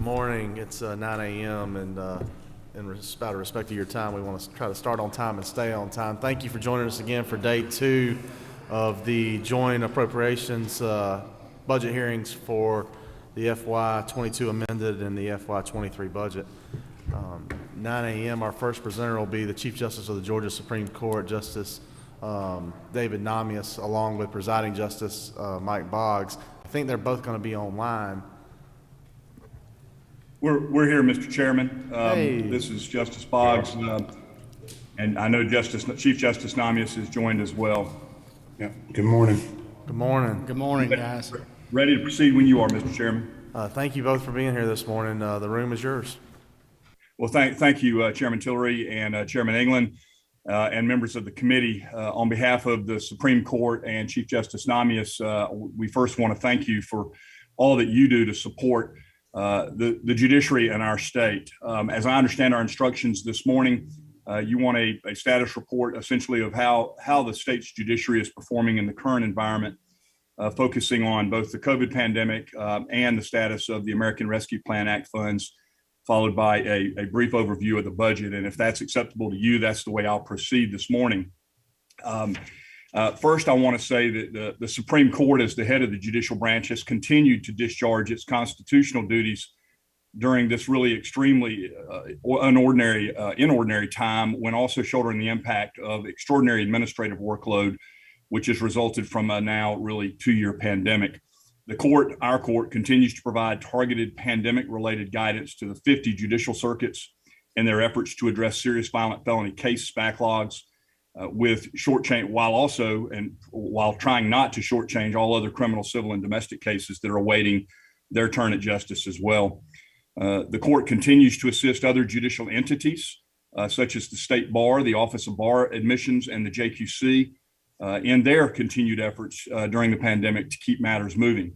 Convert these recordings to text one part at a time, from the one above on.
morning. It's 9 a.m. and out of respect to your time, we want to try to start on time and stay on time. Thank you for joining us again for day 2 of the joint appropriations budget hearings for the FY22 amended and the FY23 budget. 9 a.m. our first presenter will be the Chief Justice of the Georgia Supreme Court, Justice David Nomius, along with Presiding Justice Mike Boggs. I think they're both going to be online. We're here, Mr. Chairman. Hey. This is Justice Boggs, and I know Chief Justice Nomius is joined as well. Yeah. Good morning. Good morning. Good morning, guys. Ready to proceed when you are, Mr. Chairman. Thank you both for being here this morning. The room is yours. Well, thank you, Chairman Tillery and Chairman England, and members of the committee. On behalf of the Supreme Court and Chief Justice Nomius, we first want to thank you for all that you do to support the judiciary in our state. As I understand our instructions this morning, you want a status report essentially of how the state's judiciary is performing in the current environment, focusing on both the COVID pandemic and the status of the American Rescue Plan Act funds, followed by a brief overview of the budget. And if that's acceptable to you, that's the way I'll proceed this morning. First, I want to say that the Supreme Court, as the head of the judicial branch, has continued to discharge its constitutional duties during this really extremely inordinary time, when also shouldering the impact of extraordinary administrative workload, which has resulted from a now really 2-year pandemic. Our court, continues to provide targeted pandemic-related guidance to the 50 judicial circuits in their efforts to address serious violent felony case backlogs, with while trying not to shortchange all other criminal, civil, and domestic cases that are awaiting their turn at justice as well. The court continues to assist other judicial entities, such as the State Bar, the Office of Bar Admissions, and the JQC, in their continued efforts during the pandemic to keep matters moving.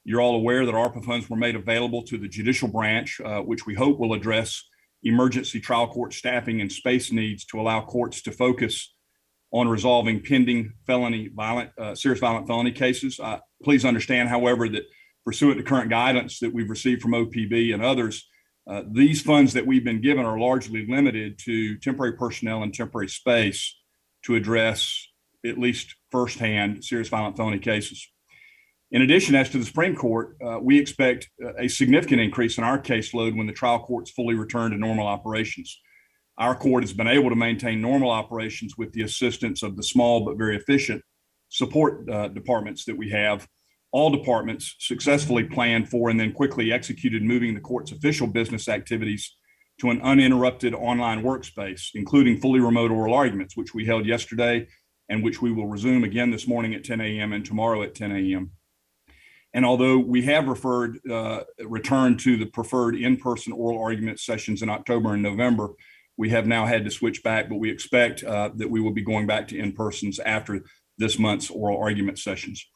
You're all aware that ARPA funds were made available to the judicial branch, which we hope will address emergency trial court staffing and space needs to allow courts to focus on resolving pending serious violent felony cases. Please understand, however, that pursuant to current guidance that we've received from OPB and others, these funds that we've been given are largely limited to temporary personnel and temporary space to address at least firsthand serious violent felony cases. In addition, as to the Supreme Court, we expect a significant increase in our caseload when the trial courts fully return to normal operations. Our court has been able to maintain normal operations with the assistance of the small but very efficient support departments that we have. All departments successfully planned for and then quickly executed moving the court's official business activities to an uninterrupted online workspace, including fully remote oral arguments, which we held yesterday and which we will resume again this morning at 10 a.m. and tomorrow at 10 a.m. And although we have returned to the preferred in-person oral argument sessions in October and November, we have now had to switch back, but we expect that we will be going back to in-persons after this month's oral argument sessions.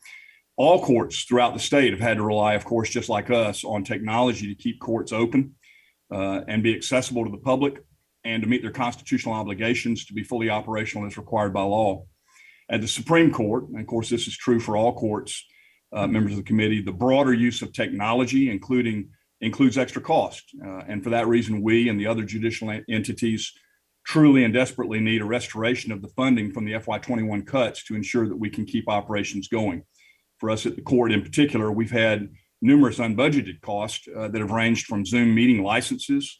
All courts throughout the state have had to rely, of course, just like us, on technology to keep courts open and be accessible to the public and to meet their constitutional obligations to be fully operational as required by law. At the Supreme Court, and of course this is true for all courts, members of the committee, the broader use of technology includes extra cost. And for that reason, we and the other judicial entities truly and desperately need a restoration of the funding from the FY21 cuts to ensure that we can keep operations going. For us at the court in particular, we've had numerous unbudgeted costs that have ranged from Zoom meeting licenses,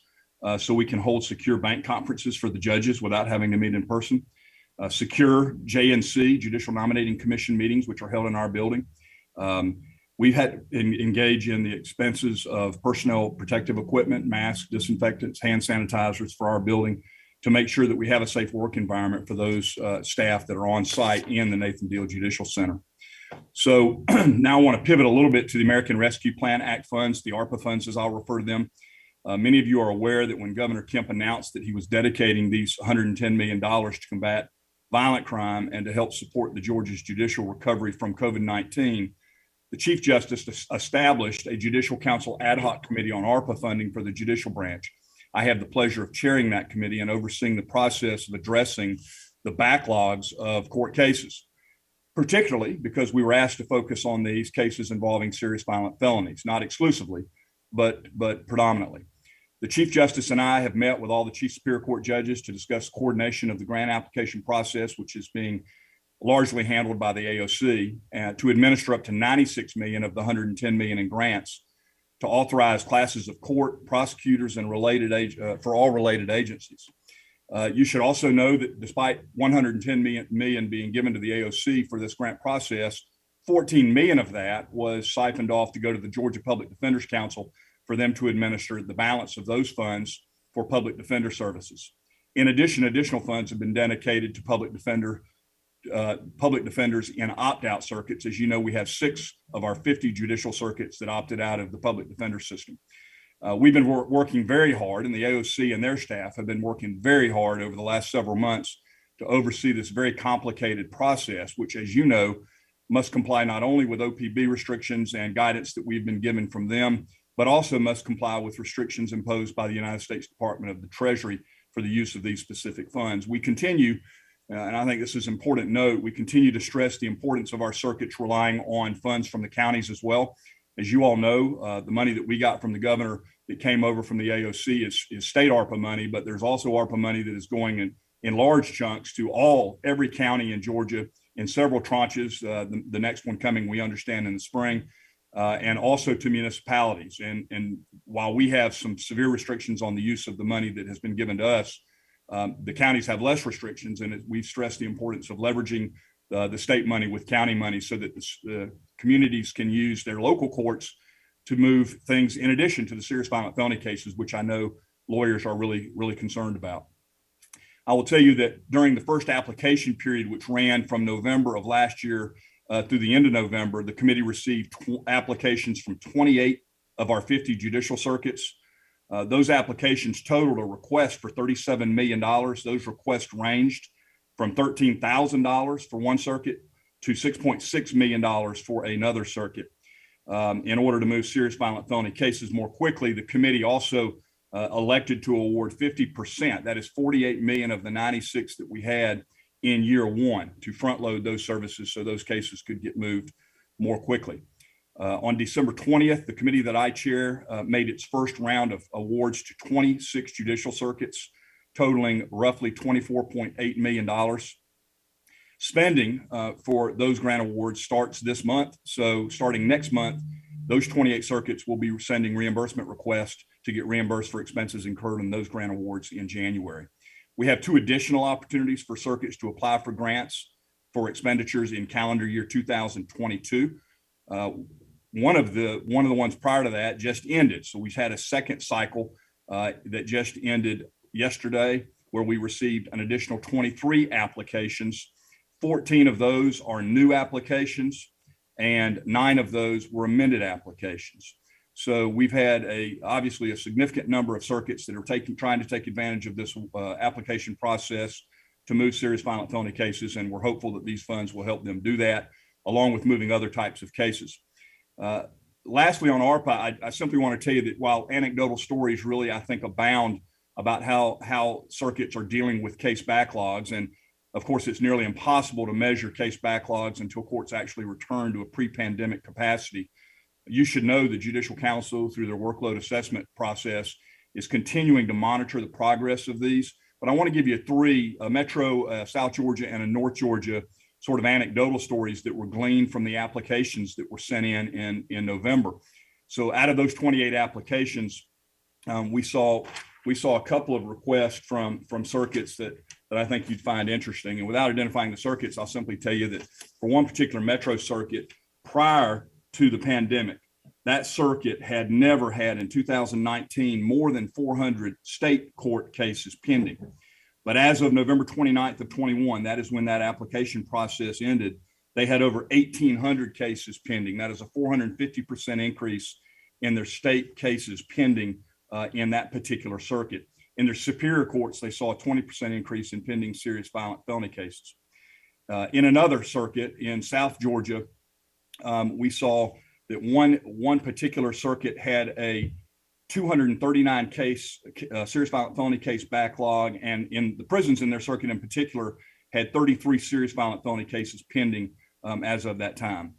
so we can hold secure bank conferences for the judges without having to meet in person, secure JNC, Judicial Nominating Commission meetings, which are held in our building. We've had to engage in the expenses of personnel protective equipment, masks, disinfectants, hand sanitizers for our building to make sure that we have a safe work environment for those staff that are on site in the Nathan Deal Judicial Center. So now I want to pivot a little bit to the American Rescue Plan Act funds, the ARPA funds, as I'll refer to them. Many of you are aware that when Governor Kemp announced that he was dedicating these $110 million to combat violent crime and to help support the Georgia's judicial recovery from COVID-19, the Chief Justice established a Judicial Council ad hoc committee on ARPA funding for the judicial branch. I have the pleasure of chairing that committee and overseeing the process of addressing the backlogs of court cases, particularly because we were asked to focus on these cases involving serious violent felonies, not exclusively, but predominantly. The Chief Justice and I have met with all the Chief Superior Court judges to discuss coordination of the grant application process, which is being largely handled by the AOC, to administer up to $96 million of the $110 million in grants to authorize classes of court, prosecutors, and for all related agencies. You should also know that despite $110 million being given to the AOC for this grant process, $14 million of that was siphoned off to go to the Georgia Public Defenders Council for them to administer the balance of those funds for public defender services. In addition, additional funds have been dedicated to public defenders in opt-out circuits. As you know, we have 6 of our 50 judicial circuits that opted out of the public defender system. We've been working very hard, and the AOC and their staff have been working very hard over the last several months to oversee this very complicated process, which, as you know, must comply not only with OPB restrictions and guidance that we've been given from them, but also must comply with restrictions imposed by the United States Department of the Treasury for the use of these specific funds. We continue, and I think this is an important note, we continue to stress the importance of our circuits relying on funds from the counties as well. As you all know, the money that we got from the governor that came over from the AOC is state ARPA money, but there's also ARPA money that is going in large chunks to every county in Georgia in several tranches, the next one coming, we understand, in the spring, and also to municipalities. And while we have some severe restrictions on the use of the money that has been given to us, the counties have less restrictions, and we've stressed the importance of leveraging the state money with county money so that the communities can use their local courts to move things in addition to the serious violent felony cases, which I know lawyers are really, really concerned about. I will tell you that during the first application period, which ran from November of last year through the end of November, the committee received applications from 28 of our 50 judicial circuits. Those applications totaled a request for $37 million. Those requests ranged from $13,000 for one circuit to $6.6 million for another circuit. In order to move serious violent felony cases more quickly, the committee also elected to award 50%, that is 48 million of the 96 that we had in year one, to front load those services so those cases could get moved more quickly. On December 20th, the committee that I chair made its first round of awards to 26 judicial circuits, totaling roughly $24.8 million. Spending for those grant awards starts this month. So starting next month, those 28 circuits will be sending reimbursement requests to get reimbursed for expenses incurred in those grant awards in January. We have 2 additional opportunities for circuits to apply for grants for expenditures in calendar year 2022. One of the ones prior to that just ended. So we've had a second cycle that just ended yesterday, where we received an additional 23 applications. 14 of those are new applications, and 9 of those were amended applications. So we've had obviously a significant number of circuits that are trying to take advantage of this application process to move serious violent felony cases, and we're hopeful that these funds will help them do that, along with moving other types of cases. Lastly, on ARPA, I simply want to tell you that while anecdotal stories really, I think, abound about how circuits are dealing with case backlogs, and of course, it's nearly impossible to measure case backlogs until courts actually return to a pre-pandemic capacity. You should know the Judicial Council, through their workload assessment process, is continuing to monitor the progress of these. But I want to give you 3, a Metro South Georgia and a North Georgia, sort of anecdotal stories that were gleaned from the applications that were sent in November. So out of those 28 applications, we saw a couple of requests from circuits that I think you'd find interesting. And without identifying the circuits, I'll simply tell you that for one particular Metro circuit, prior to the pandemic, that circuit had never had in 2019 more than 400 state court cases pending. But as of November 29th of 21, that is when that application process ended, they had over 1,800 cases pending. That is a 450% increase in their state cases pending in that particular circuit. In their superior courts, they saw a 20% increase in pending serious violent felony cases. In another circuit in South Georgia, we saw that one particular circuit had a 239 case serious violent felony case backlog, and in the prisons in their circuit in particular had 33 serious violent felony cases pending as of that time.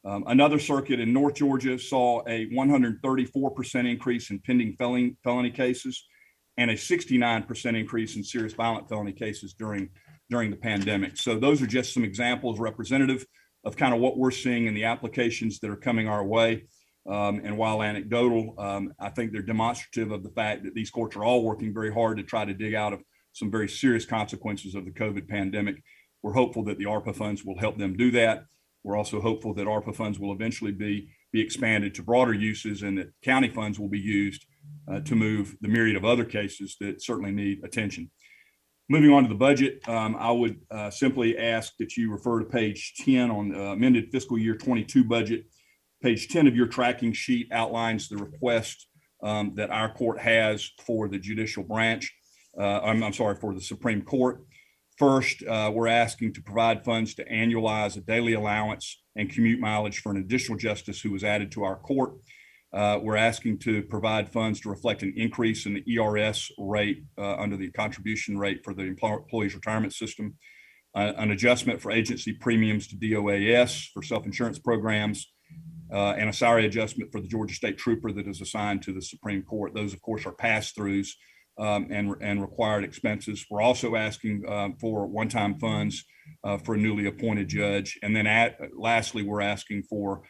Another circuit in North Georgia saw a 134% increase in pending felony cases and a 69% increase in serious violent felony cases during the pandemic. So those are just some examples representative of kind of what we're seeing in the applications that are coming our way. And while anecdotal, I think they're demonstrative of the fact that these courts are all working very hard to try to dig out of some very serious consequences of the COVID pandemic. We're hopeful that the ARPA funds will help them do that. We're also hopeful that ARPA funds will eventually be expanded to broader uses and that county funds will be used to move the myriad of other cases that certainly need attention. Moving on to the budget, I would simply ask that you refer to page 10 on the amended fiscal year 22 budget. Page 10 of your tracking sheet outlines the request that our court has for the judicial branch. For the Supreme Court. First, we're asking to provide funds to annualize a daily allowance and commute mileage for an additional justice who was added to our court. We're asking to provide funds to reflect an increase in the ERS rate under the contribution rate for the employees retirement system, an adjustment for agency premiums to DOAS for self-insurance programs, and a salary adjustment for the Georgia State Trooper that is assigned to the Supreme Court. Those, of course, are pass-throughs and required expenses. We're also asking for one-time funds for a newly appointed judge. And then lastly, we're asking for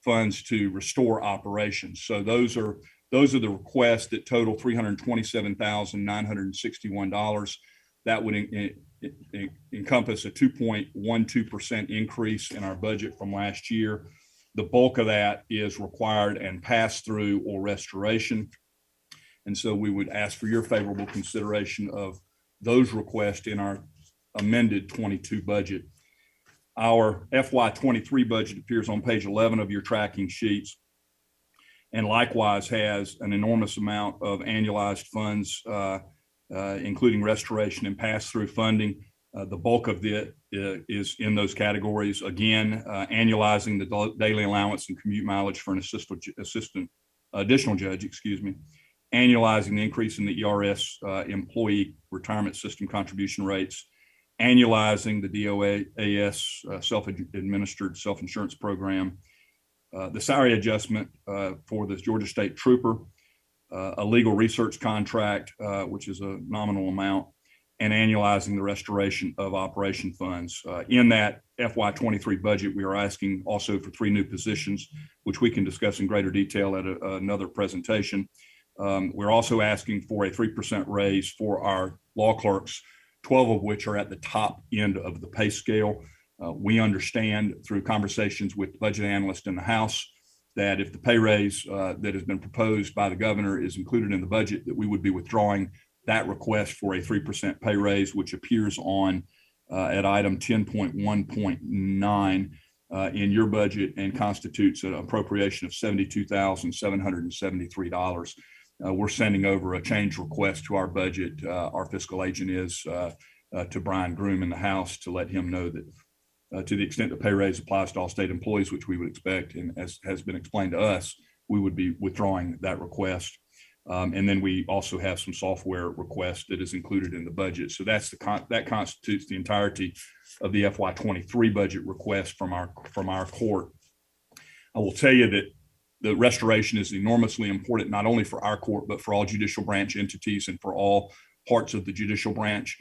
funds to restore operations. So those are the requests that total $327,961. That would encompass a 2.12% increase in our budget from last year. The bulk of that is required and pass-through or restoration. And so we would ask for your favorable consideration of those requests in our amended 22 budget. Our FY23 budget appears on page 11 of your tracking sheets and likewise has an enormous amount of annualized funds, including restoration and pass-through funding. The bulk of it is in those categories. Again, annualizing the daily allowance and commute mileage for an additional judge, annualizing the increase in the ERS employee retirement system contribution rates, annualizing the DOAS self-administered self-insurance program, the salary adjustment for the Georgia State Trooper, a legal research contract, which is a nominal amount, and annualizing the restoration of operation funds. In that FY23 budget, we are asking also for 3 new positions, which we can discuss in greater detail at another presentation. We're also asking for a 3% raise for our law clerks, 12 of which are at the top end of the pay scale. We understand through conversations with budget analysts in the House that if the pay raise that has been proposed by the governor is included in the budget, that we would be withdrawing that request for a 3% pay raise, which appears on at item 10.1.9 in your budget and constitutes an appropriation of $72,773. We're sending over a change request to our budget. Our fiscal agent is to Brian Groom in the House to let him know that to the extent the pay raise applies to all state employees, which we would expect, and as has been explained to us, we would be withdrawing that request. And then we also have some software request that is included in the budget. So that constitutes the entirety of the FY23 budget request from our court. I will tell you that the restoration is enormously important, not only for our court, but for all judicial branch entities and for all parts of the judicial branch.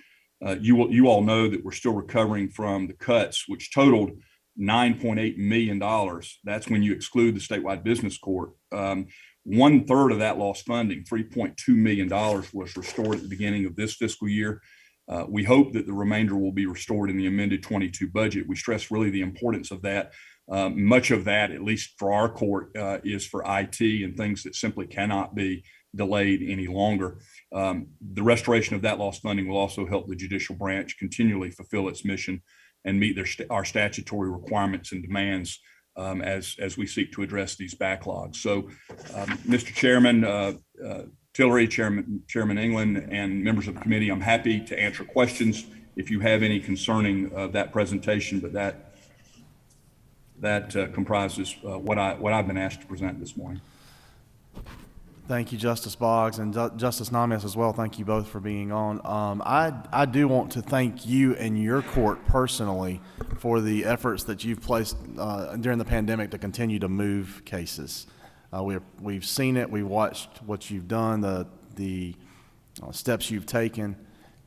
You all know that we're still recovering from the cuts, which totaled $9.8 million. That's when you exclude the statewide business court. 1/3 of that lost funding, $3.2 million, was restored at the beginning of this fiscal year. We hope that the remainder will be restored in the amended 22 budget. We stress really the importance of that. Much of that, at least for our court, is for IT and things that simply cannot be delayed any longer. The restoration of that lost funding will also help the judicial branch continually fulfill its mission and meet our statutory requirements and demands as we seek to address these backlogs. So, Mr. Chairman, Tillery, Chairman England, and members of the committee, I'm happy to answer questions if you have any concerning that presentation, but that comprises what I've been asked to present this morning. Thank you, Justice Boggs, and Justice Nomius as well. Thank you both for being on. I do want to thank you and your court personally for the efforts that you've placed during the pandemic to continue to move cases. We've seen it. We've watched what you've done, the steps you've taken,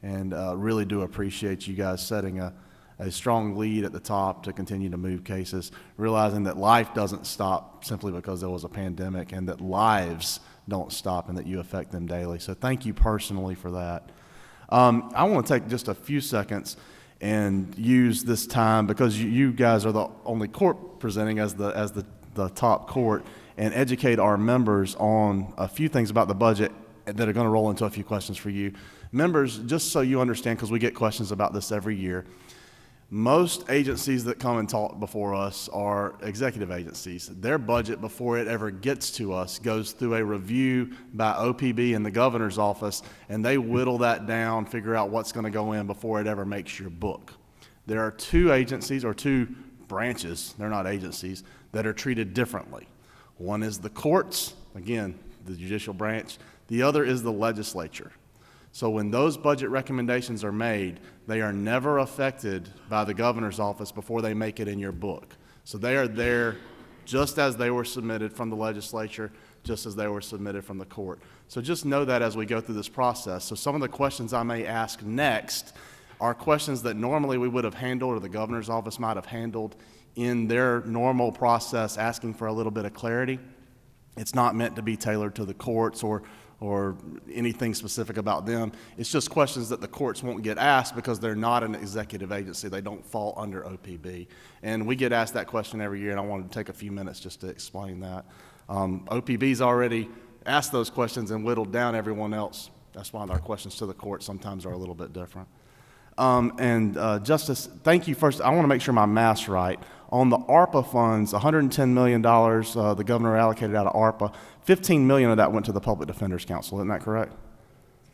and really do appreciate you guys setting a strong lead at the top to continue to move cases, realizing that life doesn't stop simply because there was a pandemic, and that lives don't stop and that you affect them daily. So thank you personally for that. I want to take just a few seconds and use this time, because you guys are the only court presenting as the top court, and educate our members on a few things about the budget that are going to roll into a few questions for you. Members, just so you understand, because we get questions about this every year, most agencies that come and talk before us are executive agencies. Their budget, before it ever gets to us, goes through a review by OPB and the governor's office, and they whittle that down, figure out what's going to go in before it ever makes your book. There are two agencies, or two branches, they're not agencies, that are treated differently. One is the courts, again, the judicial branch. The other is the legislature. So when those budget recommendations are made, they are never affected by the governor's office before they make it in your book. So they are there just as they were submitted from the legislature, just as they were submitted from the court. So just know that as we go through this process. So some of the questions I may ask next are questions that normally we would have handled, or the governor's office might have handled in their normal process, asking for a little bit of clarity. It's not meant to be tailored to the courts or anything specific about them. It's just questions that the courts won't get asked because they're not an executive agency. They don't fall under OPB. And we get asked that question every year, and I wanted to take a few minutes just to explain that. OPB's already asked those questions and whittled down everyone else. That's why our questions to the court sometimes are a little bit different. Justice, thank you. First, I want to make sure my math's right. On the ARPA funds, $110 million the governor allocated out of ARPA, $15 million of that went to the Public Defenders Council. Isn't that correct?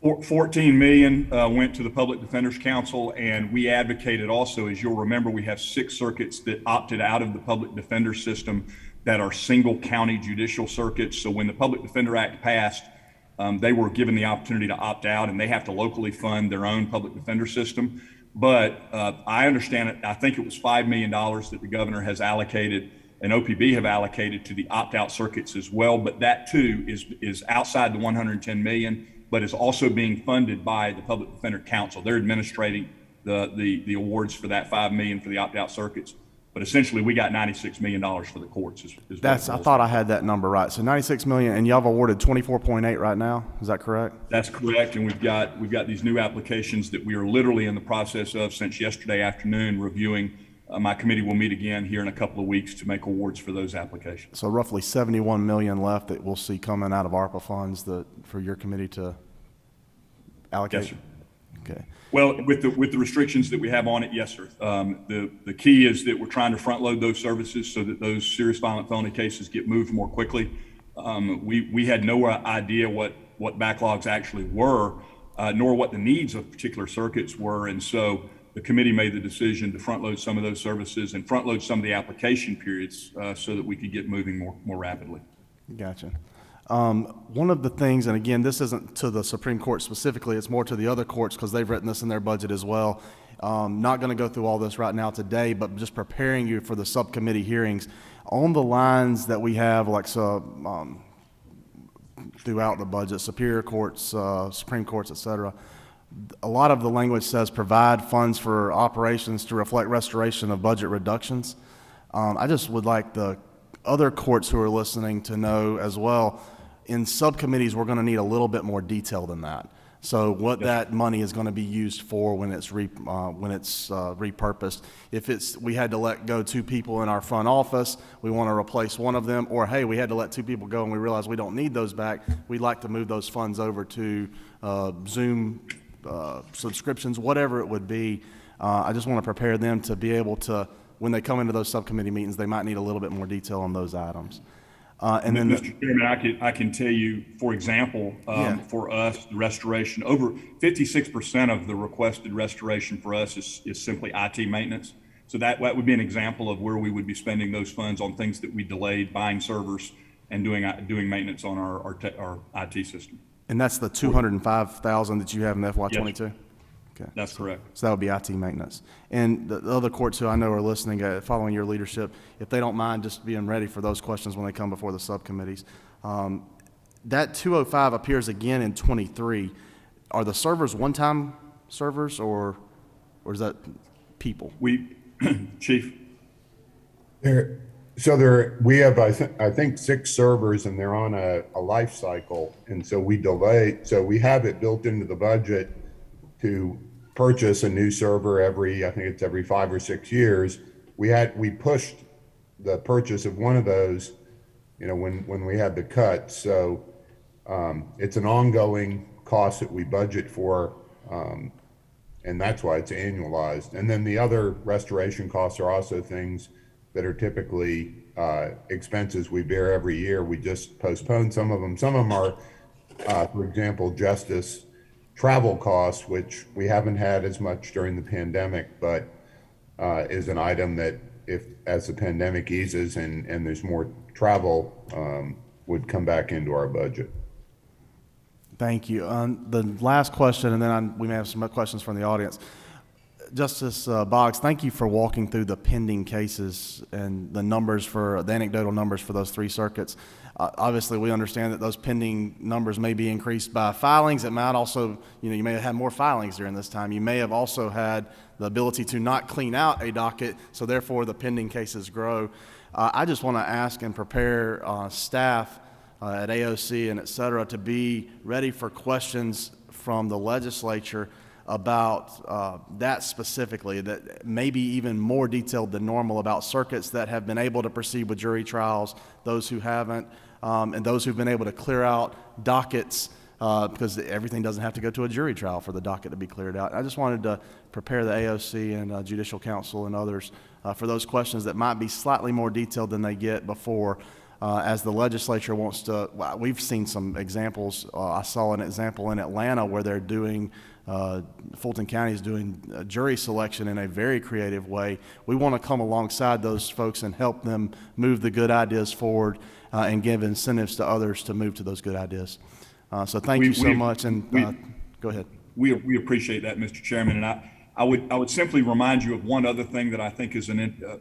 14 million went to the Public Defenders Council, and we advocated also, as you'll remember, we have 6 circuits that opted out of the public defender system that are single county judicial circuits. So when the Public Defender Act passed, they were given the opportunity to opt out, and they have to locally fund their own public defender system. But I understand it. I think it was $5 million that the governor has allocated and OPB have allocated to the opt-out circuits as well. But that too is outside the 110 million, but is also being funded by the Public Defender Council. They're administrating the awards for that $5 million for the opt-out circuits. But essentially, we got $96 million for the courts. I thought I had that number right. So $96 million, and y'all have awarded 24.8 right now. Is that correct? That's correct. And we've got these new applications that we are literally in the process of since yesterday afternoon reviewing. My committee will meet again here in a couple of weeks to make awards for those applications. So roughly 71 million left that we'll see coming out of ARPA funds for your committee to allocate. Yes, sir. Okay. Well, with the restrictions that we have on it, yes, sir. The key is that we're trying to front load those services so that those serious violent felony cases get moved more quickly. We had no idea what backlogs actually were, nor what the needs of particular circuits were, and so the committee made the decision to front load some of those services and front load some of the application periods so that we could get moving more rapidly. Gotcha. One of the things, and again, this isn't to the Supreme Court specifically, it's more to the other courts because they've written this in their budget as well. Not going to go through all this right now today, but just preparing you for the subcommittee hearings on the lines that we have, like throughout the budget, Superior Courts, Supreme Courts, et cetera. A lot of the language says provide funds for operations to reflect restoration of budget reductions. I just would like the other courts who are listening to know as well, in subcommittees, we're going to need a little bit more detail than that. So what that money is going to be used for when it's repurposed. If we had to let go 2 people in our front office, we want to replace one of them, or hey, we had to let 2 people go and we realize we don't need those back, we'd like to move those funds over to Zoom subscriptions, whatever it would be. I just want to prepare them to be able to, when they come into those subcommittee meetings, they might need a little bit more detail on those items. And then, Mr. Chairman, I can tell you, for example, for us, the restoration, over 56% of the requested restoration for us is simply IT maintenance. So that would be an example of where we would be spending those funds on things that we delayed, buying servers and doing maintenance on our IT system. And that's the $205,000 that you have in FY22? Yes. Okay. That's correct. So that would be IT maintenance. And the other courts who I know are listening, following your leadership, if they don't mind just being ready for those questions when they come before the subcommittees. That 205 appears again in 23. Are the servers one-time servers or is that people? Chief, We have, I think 6 servers, and they're on a life cycle. And so we have it built into the budget to purchase a new server I think it's every 5 or 6 years. We pushed the purchase of one of those, when we had the cut. So it's an ongoing cost that we budget for, and that's why it's annualized. And then the other restoration costs are also things that are typically expenses we bear every year. We just postpone some of them. Some of them are, for example, justice travel costs, which we haven't had as much during the pandemic, but is an item that as the pandemic eases and there's more travel, would come back into our budget. Thank you. The last question, and then we may have some questions from the audience. Justice Boggs, thank you for walking through the pending cases and the anecdotal numbers for those 3 circuits. Obviously, we understand that those pending numbers may be increased by filings. It might also, you may have had more filings during this time. You may have also had the ability to not clean out a docket, so therefore the pending cases grow. I just want to ask and prepare staff at AOC and et cetera to be ready for questions from the legislature about that specifically, that may be even more detailed than normal about circuits that have been able to proceed with jury trials, those who haven't, and those who've been able to clear out dockets because everything doesn't have to go to a jury trial for the docket to be cleared out. I just wanted to prepare the AOC and Judicial Council and others for those questions that might be slightly more detailed than they get before. As the legislature wants to, we've seen some examples. I saw an example in Atlanta where they're doing, Fulton County is doing jury selection in a very creative way. We want to come alongside those folks and help them move the good ideas forward and give incentives to others to move to those good ideas. So thank you so much, and go ahead. We appreciate that, Mr. Chairman, and I would simply remind you of one other thing that I think is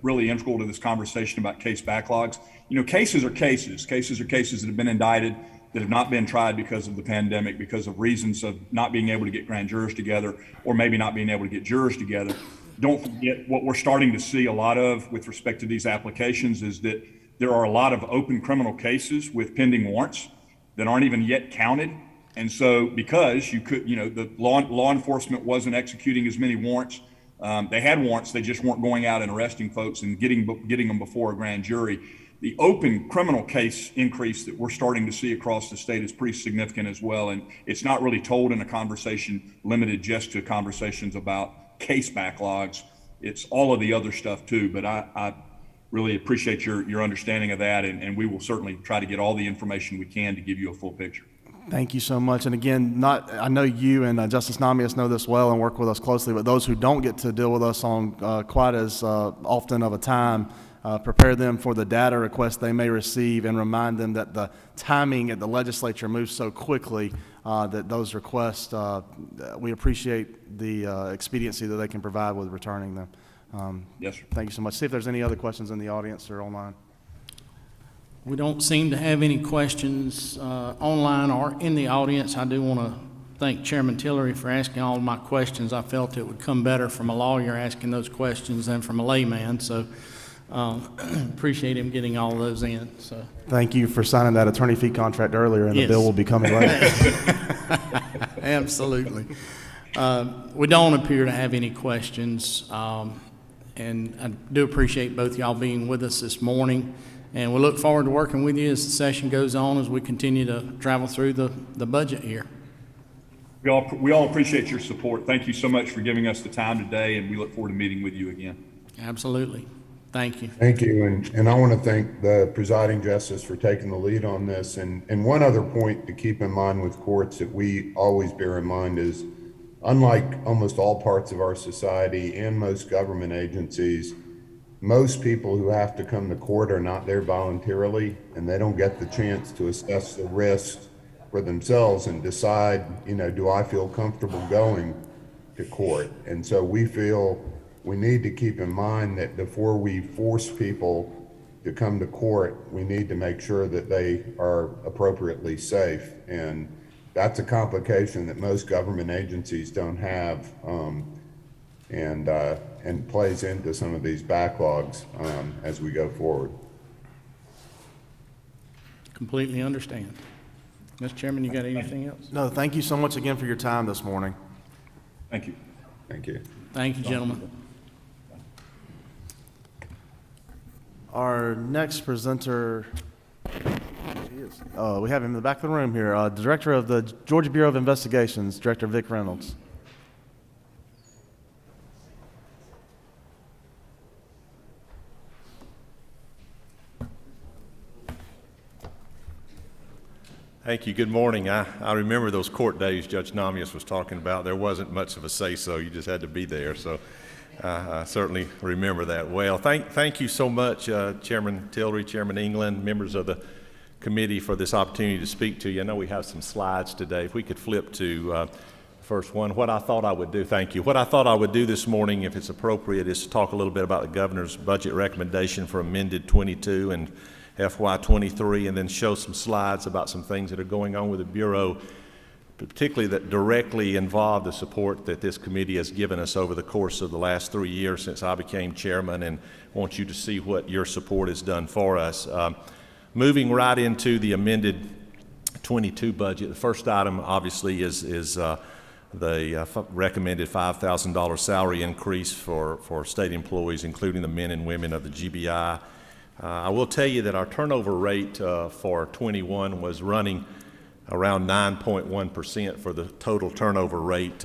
really integral to this conversation about case backlogs. Cases are cases. Cases are cases that have been indicted, that have not been tried because of the pandemic, because of reasons of not being able to get grand jurors together, or maybe not being able to get jurors together. Don't forget, what we're starting to see a lot of with respect to these applications is that there are a lot of open criminal cases with pending warrants that aren't even yet counted. And so because the law enforcement wasn't executing as many warrants, they had warrants, they just weren't going out and arresting folks and getting them before a grand jury. The open criminal case increase that we're starting to see across the state is pretty significant as well. And it's not really told in a conversation limited just to conversations about case backlogs. It's all of the other stuff too. But I really appreciate your understanding of that. And we will certainly try to get all the information we can to give you a full picture. Thank you so much. And again, I know you and Justice Nomius know this well and work with us closely, but those who don't get to deal with us on quite as often of a time, prepare them for the data requests they may receive and remind them that the timing at the legislature moves so quickly that those requests, we appreciate the expediency that they can provide with returning them. Yes, sir. Thank you so much. See if there's any other questions in the audience or online. We don't seem to have any questions online or in the audience. I do want to thank Chairman Tillery for asking all of my questions. I felt it would come better from a lawyer asking those questions than from a layman, so appreciate him getting all of those in. So thank you for signing that attorney fee contract earlier, and yes. The bill will be coming later. Absolutely. We don't appear to have any questions, and I do appreciate both y'all being with us this morning. And we look forward to working with you as the session goes on, as we continue to travel through the budget here. We all appreciate your support. Thank you so much for giving us the time today, and we look forward to meeting with you again. Absolutely. Thank you. Thank you. And I want to thank the presiding justice for taking the lead on this. And one other point to keep in mind with courts that we always bear in mind is, unlike almost all parts of our society and most government agencies, most people who have to come to court are not there voluntarily, and they don't get the chance to assess the risks for themselves and decide, do I feel comfortable going? to court. And so we feel we need to keep in mind that before we force people to come to court, we need to make sure that they are appropriately safe. And that's a complication that most government agencies don't have, and plays into some of these backlogs as we go forward. Completely understand. Mr. Chairman, you got anything else? No, thank you so much again for your time this morning. Thank you. Thank you. Thank you, gentlemen. Our next presenter, we have him in the back of the room here, Director of the Georgia Bureau of Investigations, Director Vic Reynolds. Thank you. Good morning. I remember those court days Judge Nomius was talking about. There wasn't much of a say-so. You just had to be there. So I certainly remember that well. Thank you so much, Chairman Tillery, Chairman England, members of the committee, for this opportunity to speak to you. I know we have some slides today. If we could flip to the first one. What I thought I would do, thank you. What I thought I would do this morning, if it's appropriate, is to talk a little bit about the governor's budget recommendation for amended 22 and FY23, and then show some slides about some things that are going on with the Bureau, particularly that directly involve the support that this committee has given us over the course of the last 3 years since I became chairman, and want you to see what your support has done for us. Moving right into the amended 22 budget, the first item obviously is the recommended $5,000 salary increase for state employees, including the men and women of the GBI. I will tell you that our turnover rate for 21 was running around 9.1% for the total turnover rate.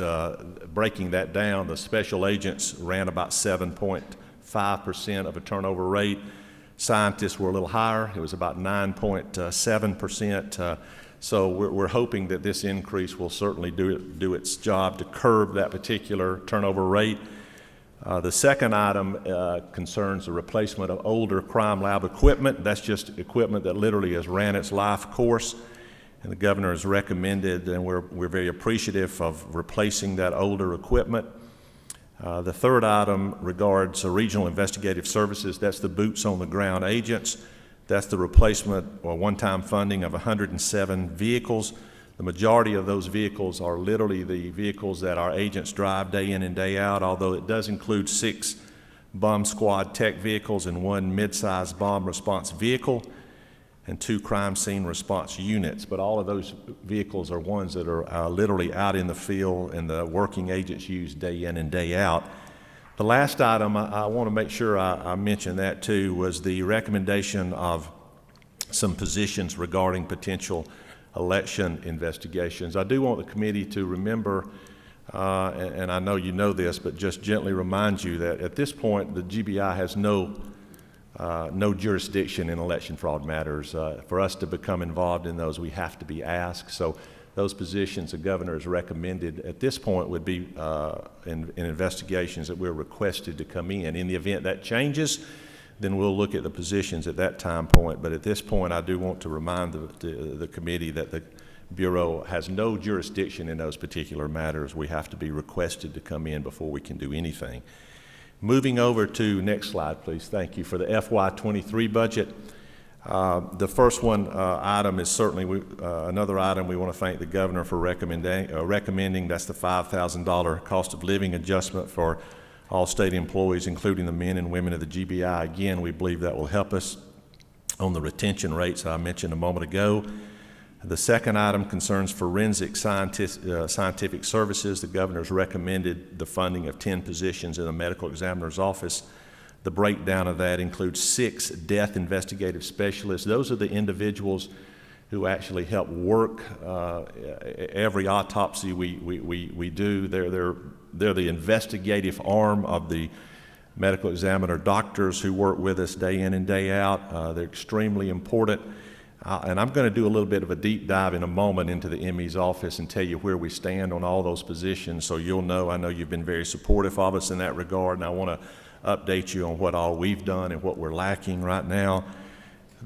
Breaking that down, the special agents ran about 7.5% of a turnover rate. Scientists were a little higher. It was about 9.7%. So we're hoping that this increase will certainly do its job to curb that particular turnover rate. The second item concerns the replacement of older crime lab equipment. That's just equipment that literally has ran its life course, and the governor has recommended, and we're very appreciative of replacing that older equipment. The third item regards regional investigative services. That's the boots on the ground agents. That's the replacement or one-time funding of 107 vehicles. The majority of those vehicles are literally the vehicles that our agents drive day in and day out, although it does include 6 bomb squad tech vehicles and 1 mid-sized bomb response vehicle and 2 crime scene response units. But all of those vehicles are ones that are literally out in the field and the working agents use day in and day out. The last item, I want to make sure I mention that too, was the recommendation of some positions regarding potential election investigations. I do want the committee to remember, and I know you know this, but just gently remind you that at this point the GBI has no jurisdiction in election fraud matters. For us to become involved in those, we have to be asked. So those positions the governor has recommended at this point would be in investigations that we're requested to come in. In the event that changes, then we'll look at the positions at that time point. But at this point, I do want to remind the committee that the Bureau has no jurisdiction in those particular matters. We have to be requested to come in before we can do anything. Moving over to next slide, please. Thank you. For the FY23 budget, the first item is certainly another item we want to thank the governor for recommending. That's the $5,000 cost of living adjustment for all state employees, including the men and women of the GBI. Again, we believe that will help us on the retention rates I mentioned a moment ago. The second item concerns forensic scientific services. The governor's recommended the funding of 10 positions in the medical examiner's office. The breakdown of that includes 6 death investigative specialists. Those are the individuals who actually help work every autopsy we do. They're the investigative arm of the medical examiner doctors who work with us day in and day out. They're extremely important. And I'm going to do a little bit of a deep dive in a moment into the ME's office and tell you where we stand on all those positions, so you'll know. I know you've been very supportive of us in that regard, and I want to update you on what all we've done and what we're lacking right now.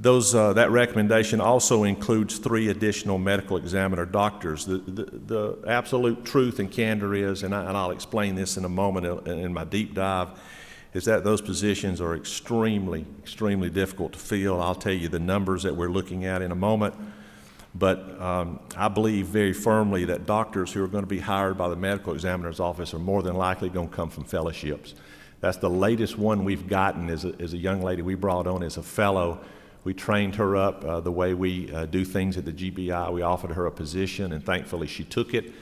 That recommendation also includes 3 additional medical examiner doctors. The absolute truth and candor is, and I'll explain this in a moment in my deep dive, is that those positions are extremely, extremely difficult to fill. I'll tell you the numbers that we're looking at in a moment. But I believe very firmly that doctors who are going to be hired by the medical examiner's office are more than likely going to come from fellowships. That's the latest one we've gotten is a young lady we brought on as a fellow. We trained her up the way we do things at the GBI. We offered her a position, and thankfully she took it.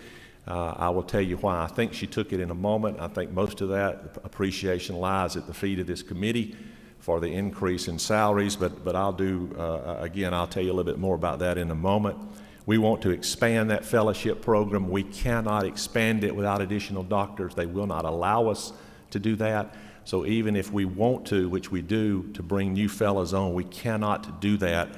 I will tell you why I think she took it in a moment. I think most of that appreciation lies at the feet of this committee for the increase in salaries, but I'll do, again, I'll tell you a little bit more about that in a moment. We want to expand that fellowship program. We cannot expand it without additional doctors. They will not allow us to do that. So even if we want to, which we do, to bring new fellows on, we cannot do that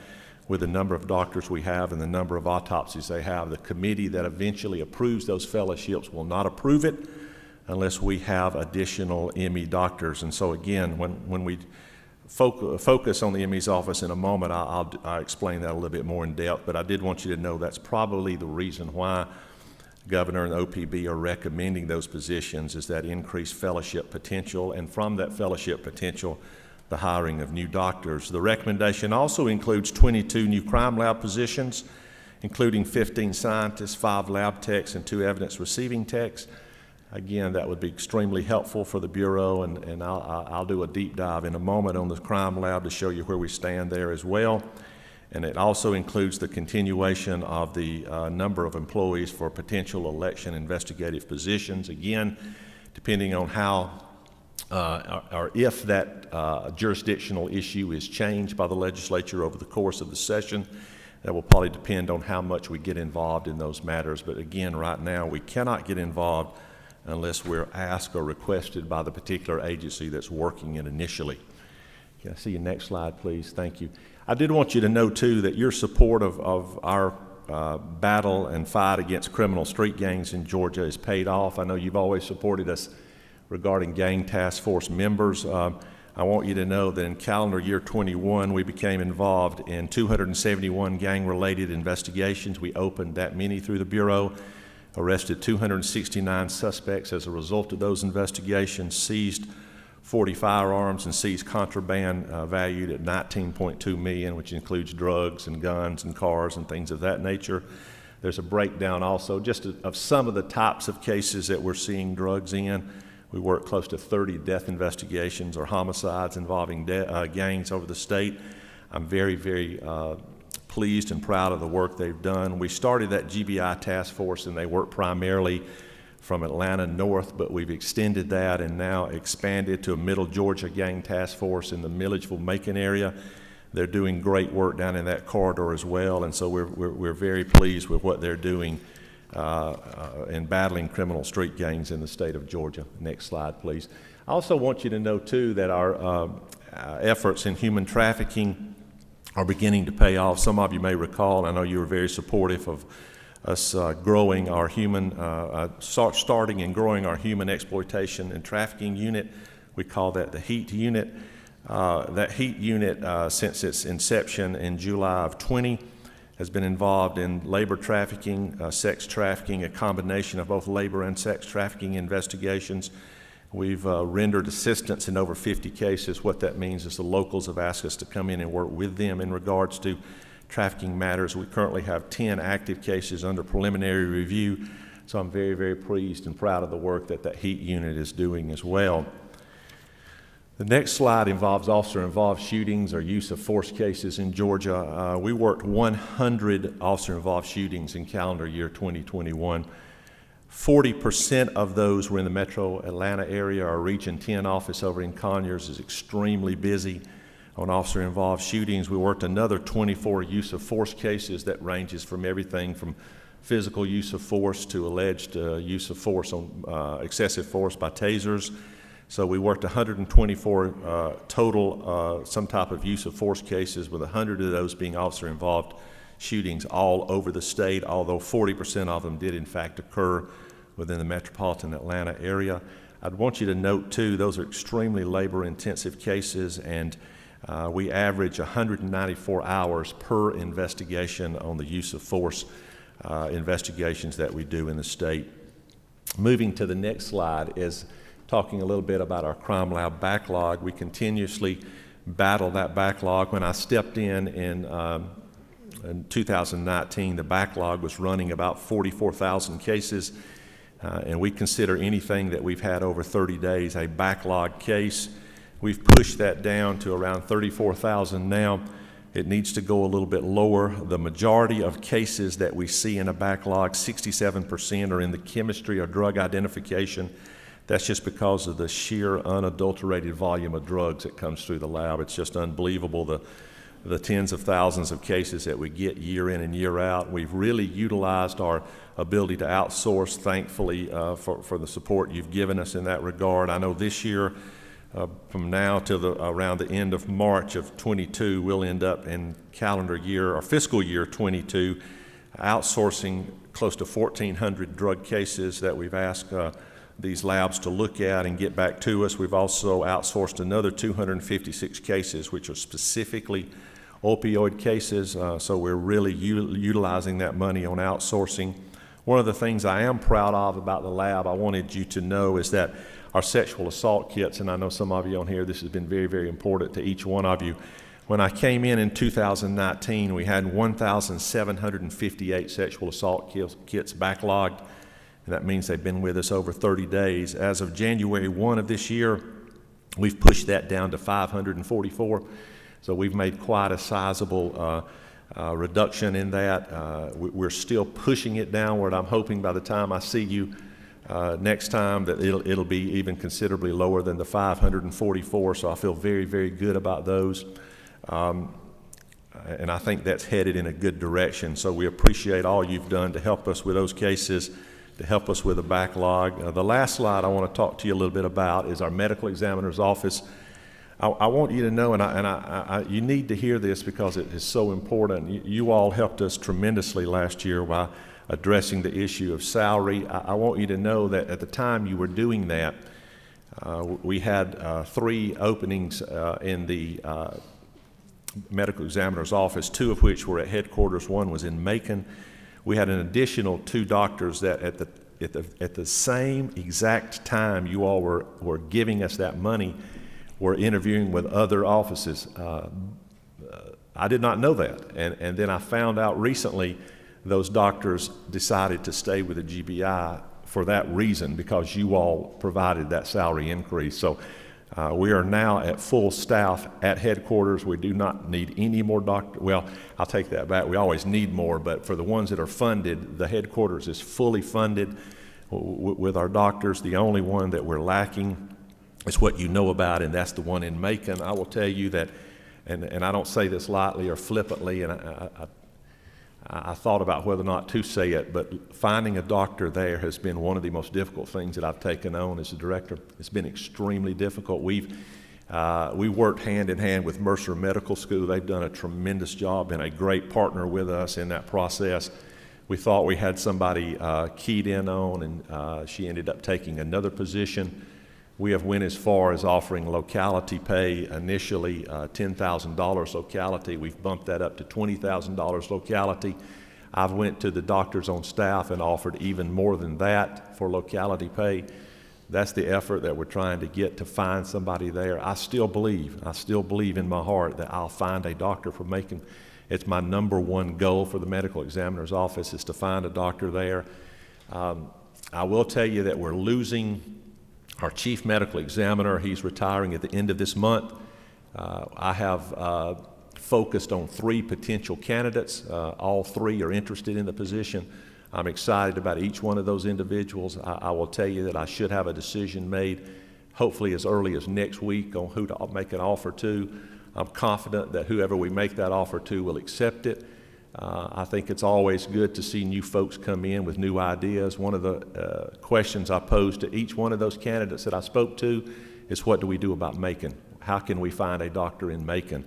with the number of doctors we have and the number of autopsies they have. The committee that eventually approves those fellowships will not approve it unless we have additional ME doctors. And so again, when we focus on the ME's office in a moment, I'll explain that a little bit more in depth, but I did want you to know that's probably the reason why Governor and the OPB are recommending those positions, is that increased fellowship potential, and from that fellowship potential, the hiring of new doctors. The recommendation also includes 22 new crime lab positions, including 15 scientists, 5 lab techs, and 2 evidence receiving techs. Again, that would be extremely helpful for the Bureau, and I'll do a deep dive in a moment on the crime lab to show you where we stand there as well. And it also includes the continuation of the number of employees for potential election investigative positions. Again, depending on how or if that jurisdictional issue is changed by the legislature over the course of the session, that will probably depend on how much we get involved in those matters. But again, right now, we cannot get involved unless we're asked or requested by the particular agency that's working it initially. Can I see your next slide, please? Thank you. I did want you to know, too, that your support of our battle and fight against criminal street gangs in Georgia is paid off. I know you've always supported us regarding gang task force members. I want you to know that in calendar year 21, we became involved in 271 gang-related investigations. We opened that many through the Bureau, arrested 269 suspects as a result of those investigations, seized 40 firearms, and seized contraband valued at $19.2 million, which includes drugs and guns and cars and things of that nature. There's a breakdown also just of some of the types of cases that we're seeing drugs in. We work close to 30 death investigations or homicides involving gangs over the state. I'm very, very pleased and proud of the work they've done. We started that GBI task force, and they work primarily from Atlanta north, but we've extended that and now expanded to a Middle Georgia gang task force in the Millersville, Macon area. They're doing great work down in that corridor as well, and so we're very pleased with what they're doing in battling criminal street gangs in the state of Georgia. Next slide, please. I also want you to know, too, that our efforts in human trafficking are beginning to pay off. Some of you may recall, I know you were very supportive of us growing our human, starting and growing our human exploitation and trafficking unit. We call that the HEAT unit. That HEAT unit, since its inception in July of 20, has been involved in labor trafficking, sex trafficking, a combination of both labor and sex trafficking investigations. We've rendered assistance in over 50 cases. What that means is the locals have asked us to come in and work with them in regards to trafficking matters. We currently have 10 active cases under preliminary review, so I'm very, very pleased and proud of the work that that HEAT unit is doing as well. The next slide involves officer-involved shootings or use of force cases in Georgia. We worked 100 officer-involved shootings in calendar year 2021. 40% of those were in the metro Atlanta area. Our Region 10 office over in Conyers is extremely busy on officer-involved shootings. We worked another 24 use of force cases that ranges from everything from physical use of force to alleged use of force on excessive force by tasers. So we worked 124 total some type of use of force cases, with 100 of those being officer-involved shootings all over the state, although 40% of them did in fact occur within the metropolitan Atlanta area. I'd want you to note too, those are extremely labor-intensive cases, and We average 194 hours per investigation on the use of force investigations that we do in the state. Moving to the next slide is talking a little bit about our crime lab backlog. We continuously battle that backlog. When I stepped in 2019, the backlog was running about 44,000 cases, and we consider anything that we've had over 30 days a backlog case. We've pushed that down to around 34,000 now. It needs to go a little bit lower. The majority of cases that we see in a backlog, 67%, are in the chemistry or drug identification. That's just because of the sheer unadulterated volume of drugs that comes through the lab. It's just unbelievable, the tens of thousands of cases that we get year in and year out. We've really utilized our ability to outsource, thankfully, for the support you've given us in that regard. I know this year, from now to around the end of March of 22, we'll end up in calendar year or fiscal year 22 outsourcing close to 1,400 drug cases that we've asked these labs to look at and get back to us. We've also outsourced another 256 cases, which are specifically opioid cases, so we're really utilizing that money on outsourcing. One of the things I am proud of about the lab, I wanted you to know, is that our sexual assault kits, and I know some of you on here, this has been very, very important to each one of you. When I came in 2019, we had 1,758 sexual assault kits backlogged, and that means they've been with us over 30 days. As of January 1 of this year, we've pushed that down to 544, so we've made quite a sizable reduction in that. We're still pushing it downward. I'm hoping by the time I see you next time that it'll be even considerably lower than the 544, so I feel very, very good about those. And I think that's headed in a good direction, so we appreciate all you've done to help us with those cases, to help us with the backlog. The last slide I want to talk to you a little bit about is our medical examiner's office. I want you to know, and you need to hear this because it is so important. You all helped us tremendously last year by addressing the issue of salary. I want you to know that at the time you were doing that, we had 3 openings in the medical examiner's office, 2 of which were at headquarters. 1 was in Macon. We had an additional 2 doctors that at the same exact time you all were giving us that money were interviewing with other offices. I did not know that, and then I found out recently those doctors decided to stay with the GBI for that reason, because you all provided that salary increase. So we are now at full staff at headquarters. We do not need any more doctors. Well, I'll take that back. We always need more, but for the ones that are funded, the headquarters is fully funded with our doctors. The only one that we're lacking is what you know about, and that's the one in Macon. I will tell you that, and I don't say this lightly or flippantly, and I thought about whether or not to say it, but finding a doctor there has been one of the most difficult things that I've taken on as a director. It's been extremely difficult. We worked hand in hand with Mercer Medical School. They've done a tremendous job, been a great partner with us in that process. We thought we had somebody keyed in on, and she ended up taking another position. We have went as far as offering locality pay, initially $10,000 locality. We've bumped that up to $20,000 locality. I've went to the doctors on staff and offered even more than that for locality pay. That's the effort that we're trying to get to find somebody there. I still believe in my heart that I'll find a doctor for Macon. It's my #1 goal for the medical examiner's office is to find a doctor there. I will tell you that we're losing our chief medical examiner. He's retiring at the end of this month. I have focused on 3 potential candidates. All 3 are interested in the position. I'm excited about each one of those individuals. I will tell you that I should have a decision made hopefully as early as next week on who to make an offer to. I'm confident that whoever we make that offer to will accept it. I think it's always good to see new folks come in with new ideas. One of the questions I posed to each one of those candidates that I spoke to is, what do we do about Macon? How can we find a doctor in Macon?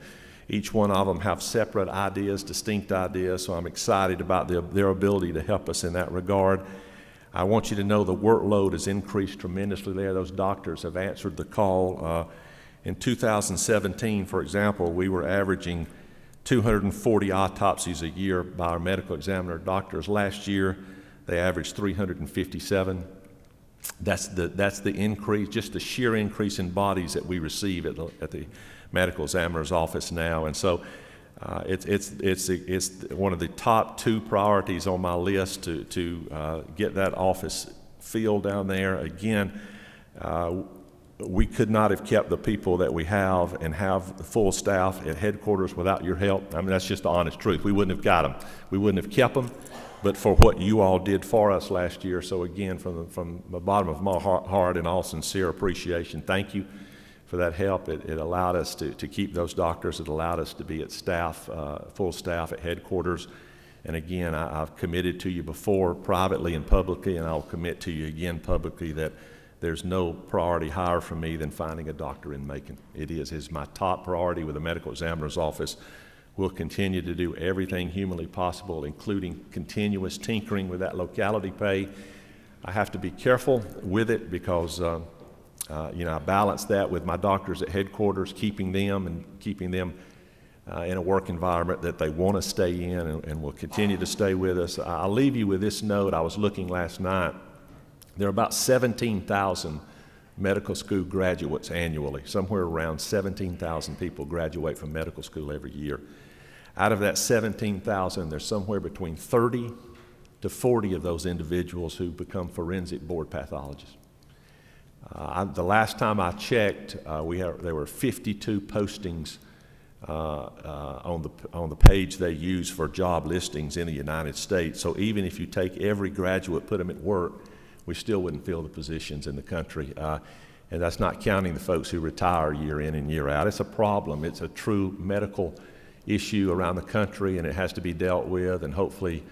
Each one of them have separate ideas, distinct ideas, so I'm excited about their ability to help us in that regard. I want you to know the workload has increased tremendously there. Those doctors have answered the call. In 2017, for example, we were averaging 240 autopsies a year by our medical examiner doctors. Last year, they averaged 357. That's the increase, just the sheer increase in bodies that we receive at the medical examiner's office now. And so it's one of the top 2 priorities on my list to get that office filled down there. Again, we could not have kept the people that we have and have the full staff at headquarters without your help. I mean, that's just the honest truth. We wouldn't have got them. We wouldn't have kept them, but for what you all did for us last year. So again, from the bottom of my heart and all sincere appreciation, thank you for that help. It allowed us to keep those doctors. It allowed us to be at staff, full staff at headquarters. And again, I've committed to you before privately and publicly, and I'll commit to you again publicly that there's no priority higher for me than finding a doctor in Macon. It is my top priority with the medical examiner's office. We'll continue to do everything humanly possible, including continuous tinkering with that locality pay. I have to be careful with it because I balance that with my doctors at headquarters, keeping them in a work environment that they want to stay in and will continue to stay with us. I'll leave you with this note. I was looking last night. There are about 17,000 medical school graduates annually. Somewhere around 17,000 people graduate from medical school every year. Out of that 17,000, there's somewhere between 30 to 40 of those individuals who become forensic board pathologists. The last time I checked, there were 52 postings on the page they use for job listings in the United States. So even if you take every graduate, put them at work, we still wouldn't fill the positions in the country. And that's not counting the folks who retire year in and year out. It's a problem. It's a true medical issue around the country, and it has to be dealt with, and hopefully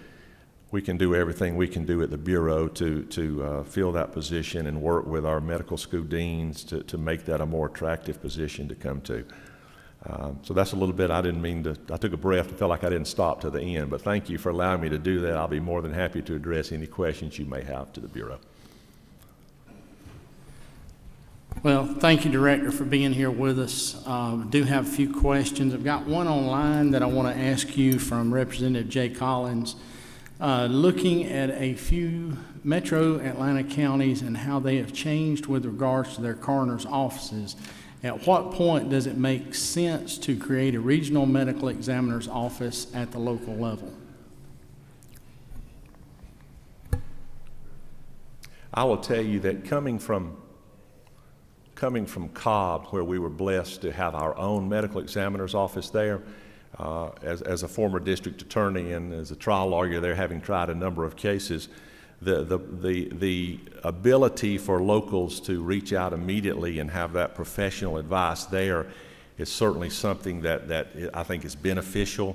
we can do everything we can do at the Bureau to fill that position and work with our medical school deans to make that a more attractive position to come to. So that's a little bit, I took a breath and felt like I didn't stop to the end, but thank you for allowing me to do that. I'll be more than happy to address any questions you may have to the Bureau. Well, thank you, Director, for being here with us. Do have a few questions. I've got one online that I want to ask you from Representative Jay Collins. Looking at a few metro Atlanta counties and how they have changed with regards to their coroner's offices, at what point does it make sense to create a regional medical examiner's office at the local level? I will tell you that coming from Cobb, where we were blessed to have our own medical examiner's office there, as a former district attorney and as a trial lawyer there, having tried a number of cases, the ability for locals to reach out immediately and have that professional advice there is certainly something that I think is beneficial.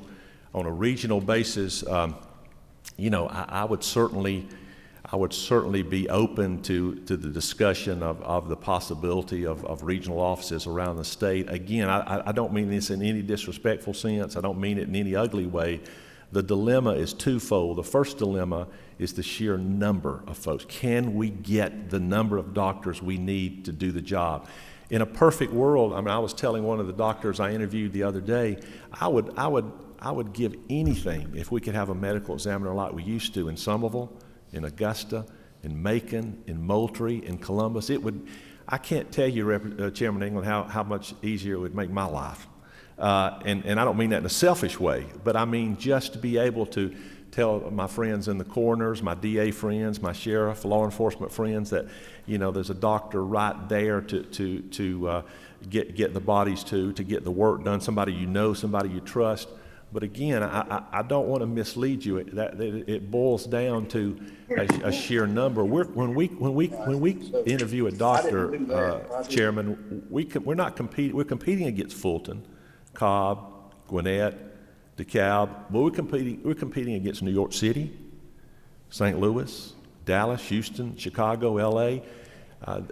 On a regional basis, I would certainly be open to the discussion of the possibility of regional offices around the state. Again, I don't mean this in any disrespectful sense. I don't mean it in any ugly way. The dilemma is twofold. The first dilemma is the sheer number of folks. Can we get the number of doctors we need to do the job? In a perfect world, I was telling one of the doctors I interviewed the other day, I would give anything if we could have a medical examiner like we used to in Somerville, in Augusta, in Macon, in Moultrie, in Columbus. I can't tell you, Chairman England, how much easier it would make my life. And I don't mean that in a selfish way, but I mean just to be able to tell my friends in the coroners, my DA friends, my sheriff, law enforcement friends that, there's a doctor right there to get the bodies to get the work done, somebody somebody you trust. But again, I don't want to mislead you. It boils down to a sheer number. When we interview a doctor, Chairman, we're competing against Fulton, Cobb, Gwinnett, DeKalb, but we're competing against New York City, St. Louis, Dallas, Houston, Chicago, LA.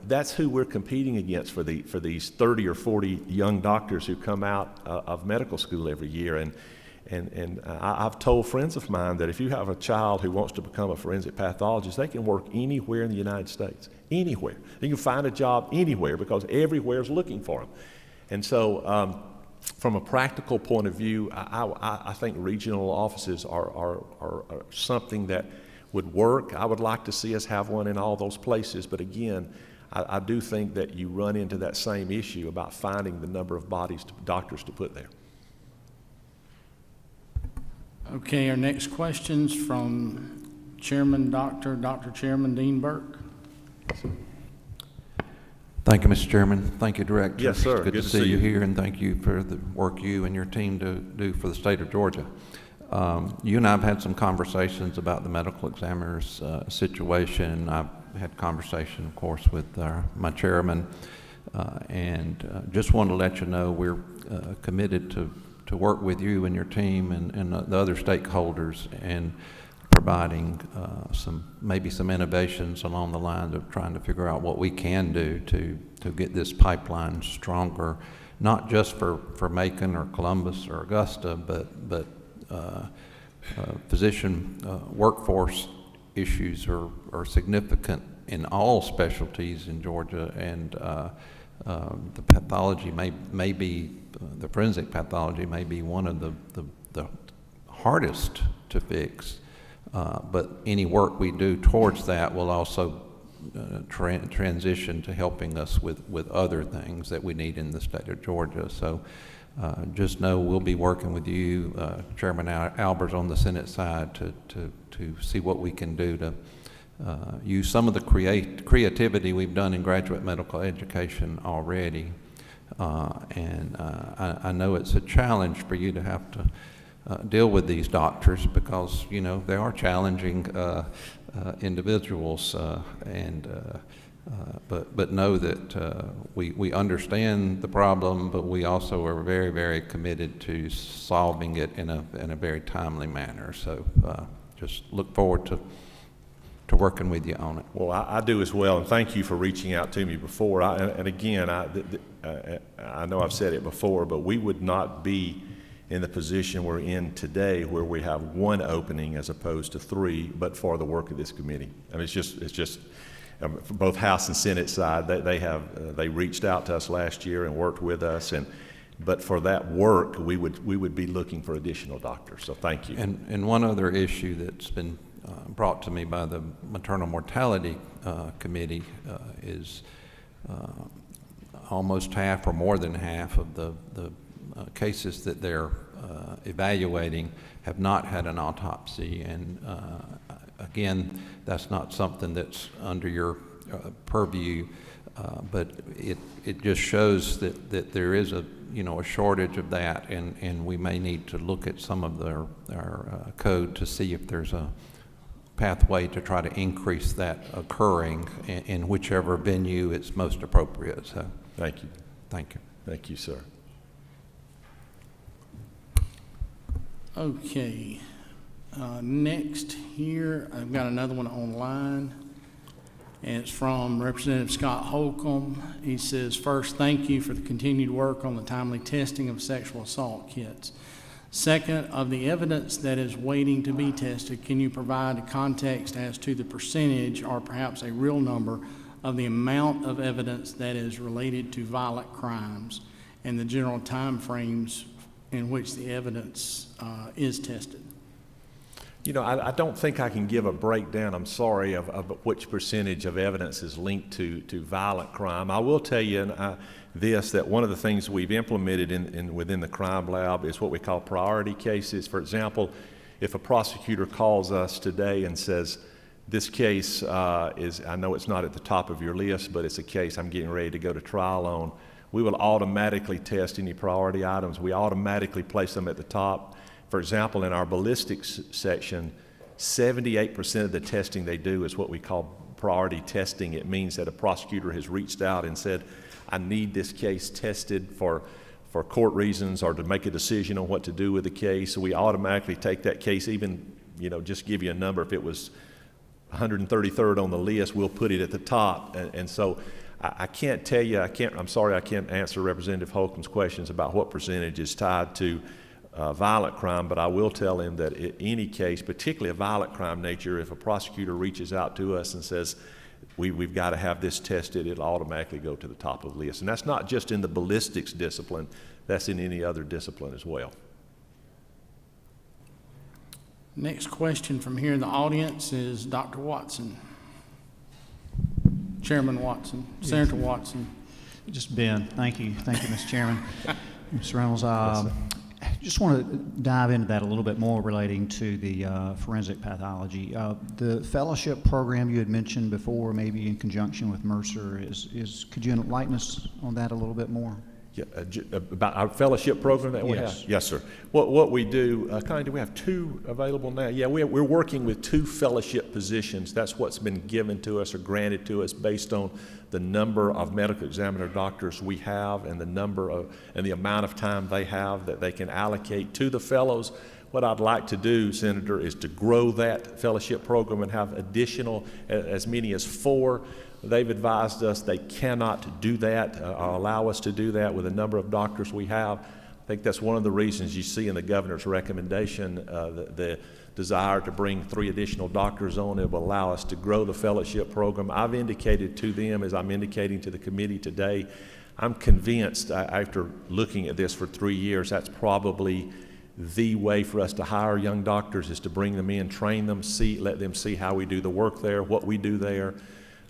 That's who we're competing against for these 30 or 40 young doctors who come out of medical school every year. And I've told friends of mine that if you have a child who wants to become a forensic pathologist, they can work anywhere in the United States, anywhere. They can find a job anywhere because everywhere is looking for them. And so from a practical point of view, I think regional offices are something that would work. I would like to see us have one in all those places, but again, I do think that you run into that same issue about finding the number of doctors to put there. Okay, our next question's from Dr. Chairman Dean Burke. Thank you, Mr. Chairman. Thank you, Director. Yes, sir. Good to see you here, and thank you for the work you and your team do for the state of Georgia. You and I have had some conversations about the medical examiner's situation. I've had conversation, of course, with my chairman, and just want to let you know we're committed to work with you and your team and the other stakeholders and providing maybe some innovations along the lines of trying to figure out what we can do to get this pipeline stronger, not just for Macon or Columbus or Augusta, but physician workforce issues are significant in all specialties in Georgia, and the pathology may be, the forensic pathology may be one of the hardest to fix. But any work we do towards that will also transition to helping us with other things that we need in the state of Georgia. So just know we'll be working with you, Chairman Albers on the Senate side, to see what we can do to use some of the creativity we've done in graduate medical education already. And I know it's a challenge for you to have to deal with these doctors because, you know, they are challenging individuals, but know that we understand the problem, but we also are very, very committed to solving it in a very timely manner. So just look forward to working with you on it. Well, I do as well, and thank you for reaching out to me before. And again, I know I've said it before, but we would not be in the position we're in today where we have one opening as opposed to three, but for the work of this committee. I mean, it's just for both House and Senate side, they reached out to us last year and worked with us, but for that work, we would be looking for additional doctors, so thank you. And one other issue that's been brought to me by the Maternal Mortality Committee is almost half or more than half of the cases that they're evaluating have not had an autopsy, and again, that's not something that's under your purview, but it just shows that there is a shortage of that, and we may need to look at some of our code to see if there's a pathway to try to increase that occurring in whichever venue it's most appropriate. So thank you. Thank you. Thank you, sir. Okay, next here, I've got another one online, and it's from Representative Scott Holcomb. He says, first, thank you for the continued work on the timely testing of sexual assault kits. Second, of the evidence that is waiting to be tested, can you provide a context as to the percentage or perhaps a real number of the amount of evidence that is related to violent crimes and the general time frames in which the evidence is tested? You know, I don't think I can give a breakdown, I'm sorry, of which percentage of evidence is linked to violent crime. I will tell you that one of the things we've implemented within the crime lab is what we call priority cases. For example, if a prosecutor calls us today and says, this case I know it's not at the top of your list, but it's a case I'm getting ready to go to trial on, we will automatically test any priority items. We automatically place them at the top. For example, in our ballistics section, 78% of the testing they do is what we call priority testing. It means that a prosecutor has reached out and said, I need this case tested for court reasons or to make a decision on what to do with the case. So we automatically take that case, even, just give you a number, if it was 133rd on the list, we'll put it at the top. And so I can't tell you, I'm sorry I can't answer Representative Holcomb's questions about what percentage is tied to violent crime, but I will tell him that in any case, particularly a violent crime nature, if a prosecutor reaches out to us and says, we've got to have this tested. It'll automatically go to the top of the list. And that's not just in the ballistics discipline, that's in any other discipline as well. Next question from here in the audience is Dr. Watson. Chairman Watson, Senator Watson. Just Ben, thank you, Mr. Chairman. Mr. Reynolds, just want to dive into that a little bit more relating to the forensic pathology. The fellowship program you had mentioned before, maybe in conjunction with Mercer, could you enlighten us on that a little bit more? Yeah, about our fellowship program that we have? Yes, sir. What we do, Connie, do we have 2 available now? Yeah, we're working with 2 fellowship positions. That's what's been given to us or granted to us based on the number of medical examiner doctors we have and the amount of time they have that they can allocate to the fellows. What I'd like to do, Senator, is to grow that fellowship program and have additional, as many as 4. They've advised us they cannot do that or allow us to do that with the number of doctors we have. I think that's one of the reasons you see in the governor's recommendation the desire to bring 3 additional doctors on. It will allow us to grow the fellowship program. I've indicated to them, as I'm indicating to the committee today, I'm convinced after looking at this for 3 years, that's probably the way for us to hire young doctors, is to bring them in, train them, let them see how we do the work there, what we do there.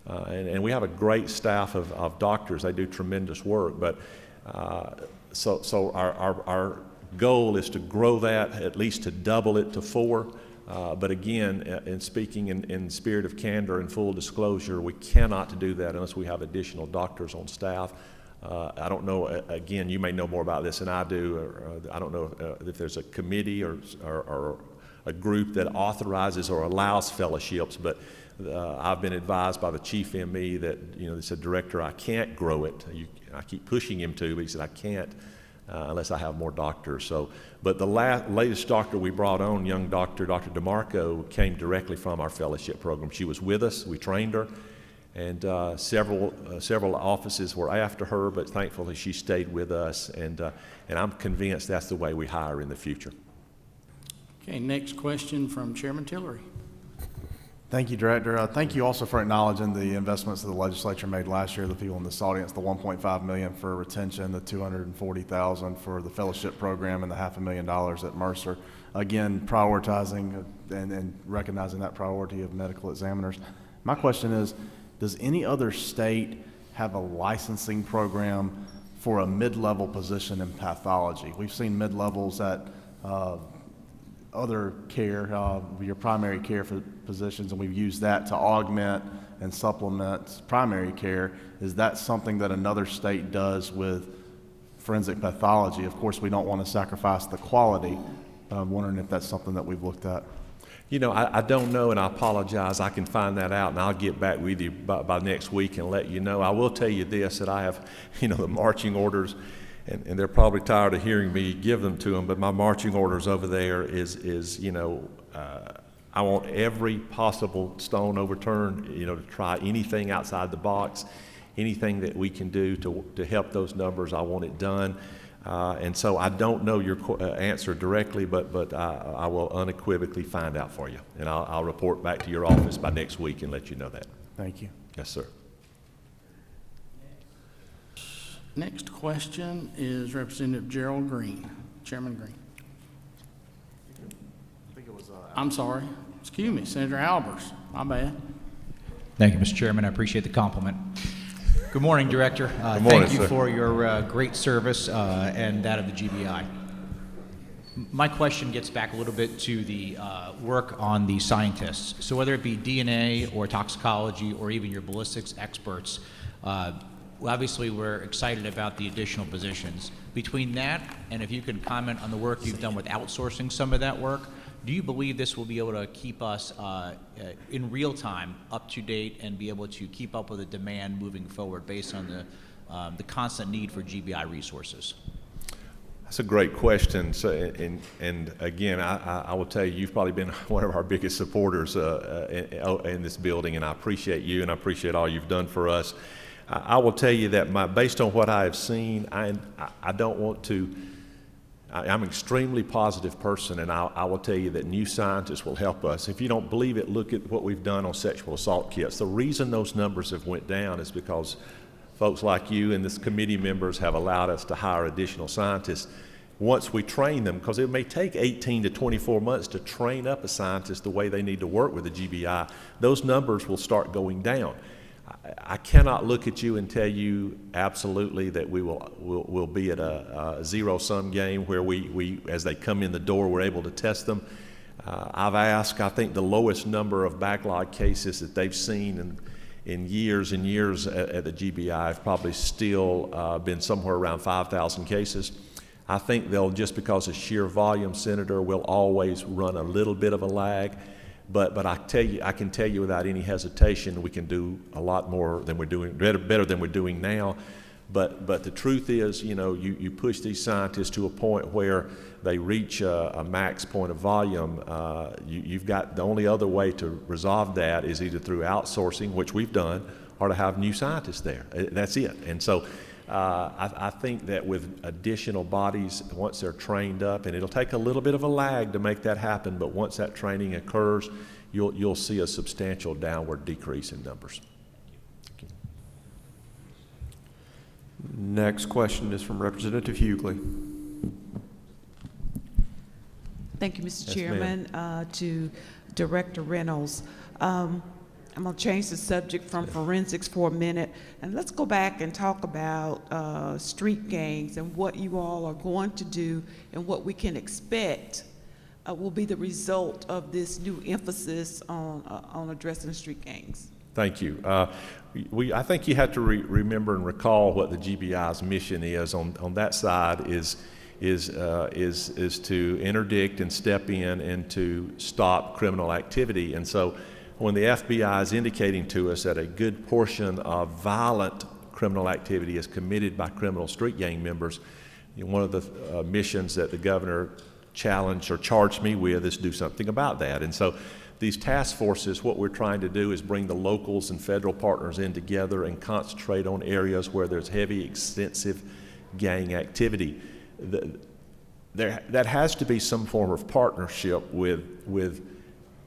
And we have a great staff of doctors. They do tremendous work. But so our goal is to grow that, at least to double it to 4. But again, in speaking in spirit of candor and full disclosure, we cannot do that unless we have additional doctors on staff. I don't know, again, you may know more about this than I do. Or I don't know if there's a committee or a group that authorizes or allows fellowships, but I've been advised by the chief ME that, they said, Director, I can't grow it. I keep pushing him to, but he said, I can't unless I have more doctors. So, but the latest doctor we brought on, young doctor, Dr. DeMarco, came directly from our fellowship program. She was with us. We trained her. And several offices were after her, but thankfully she stayed with us. And I'm convinced that's the way we hire in the future. Okay, next question from Chairman Tillery. Thank you, Director. Thank you also for acknowledging the investments that the legislature made last year. The people in this audience, the $1.5 million for retention, the $240,000 for the fellowship program, and the $500,000 at Mercer. Again, prioritizing and recognizing that priority of medical examiners. My question is, does any other state have a licensing program for a mid-level position in pathology? We've seen mid-levels at other care, your primary care for positions, and we've used that to augment and supplement primary care. Is that something that another state does with forensic pathology? Of course, we don't want to sacrifice the quality. I'm wondering if that's something that we've looked at. I don't know, and I apologize. I can find that out, and I'll get back with you by next week and let you know. I will tell you this, that I have, the marching orders, and they're probably tired of hearing me give them to them, but my marching orders over there is I want every possible stone overturned, to try anything outside the box, anything that we can do to help those numbers. I want it done. And so I don't know your answer directly, but I will unequivocally find out for you. And I'll report back to your office by next week and let you know that. Thank you. Yes, sir. Next question is Representative Gerald Green. Chairman Green. I think it was, I'm sorry. Excuse me, Senator Albers. My bad. Thank you, Mr. Chairman. I appreciate the compliment. Good morning, Director. Good morning, thank you sir. for your great service and that of the GBI. My question gets back a little bit to the work on the scientists. So whether it be DNA or toxicology or even your ballistics experts, obviously we're excited about the additional positions. Between that, and if you can comment on the work you've done with outsourcing some of that work, do you believe this will be able to keep us in real time up to date and be able to keep up with the demand moving forward based on the constant need for GBI resources? That's a great question. So, and again, I will tell you, you've probably been one of our biggest supporters in this building, and I appreciate you and I appreciate all you've done for us. I will tell you that based on what I have seen, I don't want to I'm an extremely positive person, and I will tell you that new scientists will help us. If you don't believe it, look at what we've done on sexual assault kits. The reason those numbers have went down is because folks like you and this committee members have allowed us to hire additional scientists. Once we train them, because it may take 18 to 24 months to train up a scientist the way they need to work with the GBI, those numbers will start going down. I cannot look at you and tell you absolutely that we'll be at a zero-sum game where we, as they come in the door, we're able to test them. I've asked, I think the lowest number of backlog cases that they've seen in years and years at the GBI have probably still been somewhere around 5,000 cases. I think they'll, just because of sheer volume, Senator, will always run a little bit of a lag. But I can tell you without any hesitation, we can do a lot more than we're doing, better than we're doing now. But the truth is, you push these scientists to a point where they reach a max point of volume. You've got, the only other way to resolve that is either through outsourcing, which we've done, or to have new scientists there. That's it. And so I think that with additional bodies, once they're trained up, and it'll take a little bit of a lag to make that happen, but once that training occurs, you'll see a substantial downward decrease in numbers. Next question is from Representative Hughley. Thank you, Mr. Yes, Chairman. To Director Reynolds. I'm going to change the subject from forensics for a minute, and let's go back and talk about street gangs and what you all are going to do and what we can expect will be the result of this new emphasis on addressing street gangs. Thank you. I think you have to remember and recall what the GBI's mission is. On that side is to interdict and step in and to stop criminal activity. And so when the FBI is indicating to us that a good portion of violent criminal activity is committed by criminal street gang members, one of the missions that the governor challenged or charged me with is do something about that. And so these task forces, what we're trying to do is bring the locals and federal partners in together and concentrate on areas where there's heavy, extensive gang activity. That has to be some form of partnership with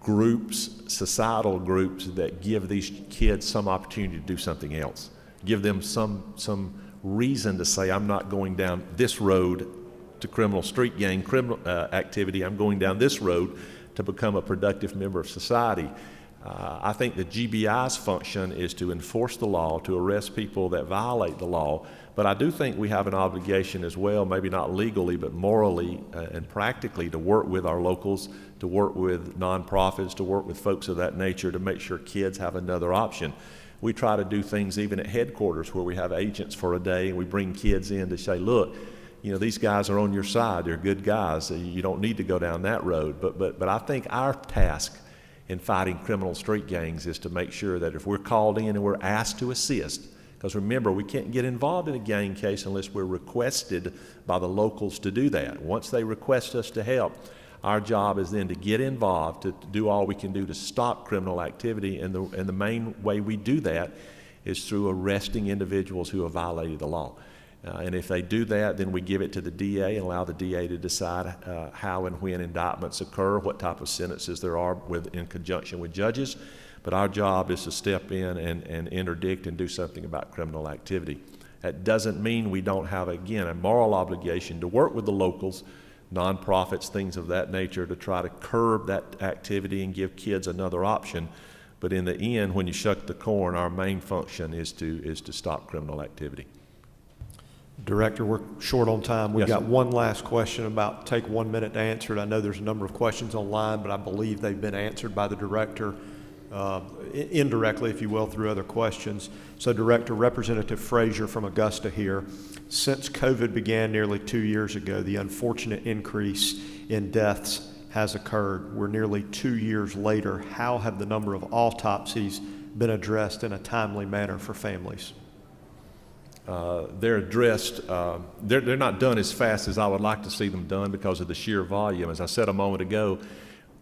groups, societal groups that give these kids some opportunity to do something else. Give them some reason to say, I'm not going down this road to criminal street gang activity, I'm going down this road to become a productive member of society. I think the GBI's function is to enforce the law, to arrest people that violate the law, but I do think we have an obligation as well, maybe not legally, but morally and practically, to work with our locals, to work with nonprofits, to work with folks of that nature to make sure kids have another option. We try to do things even at headquarters where we have agents for a day and we bring kids in to say, look, these guys are on your side, they're good guys, you don't need to go down that road. But I think our task in fighting criminal street gangs is to make sure that if we're called in and we're asked to assist, because remember, we can't get involved in a gang case unless we're requested by the locals to do that. Once they request us to help, our job is then to get involved, to do all we can do to stop criminal activity, and the main way we do that is through arresting individuals who have violated the law. And if they do that, then we give it to the DA and allow the DA to decide how and when indictments occur, what type of sentences there are in conjunction with judges. But our job is to step in and interdict and do something about criminal activity. That doesn't mean we don't have, again, a moral obligation to work with the locals, nonprofits, things of that nature, to try to curb that activity and give kids another option. But in the end, when you shuck the corn, our main function is to stop criminal activity. Director, we're short on time. We've Yes, got sir. one last question take 1 minute to answer it. I know there's a number of questions online, but I believe they've been answered by the director indirectly, if you will, through other questions. So Director, Representative Frazier from Augusta here. Since COVID began nearly 2 years ago, the unfortunate increase in deaths has occurred. We're nearly 2 years later. How have the number of autopsies been addressed in a timely manner for families? They're addressed, they're not done as fast as I would like to see them done because of the sheer volume. As I said a moment ago,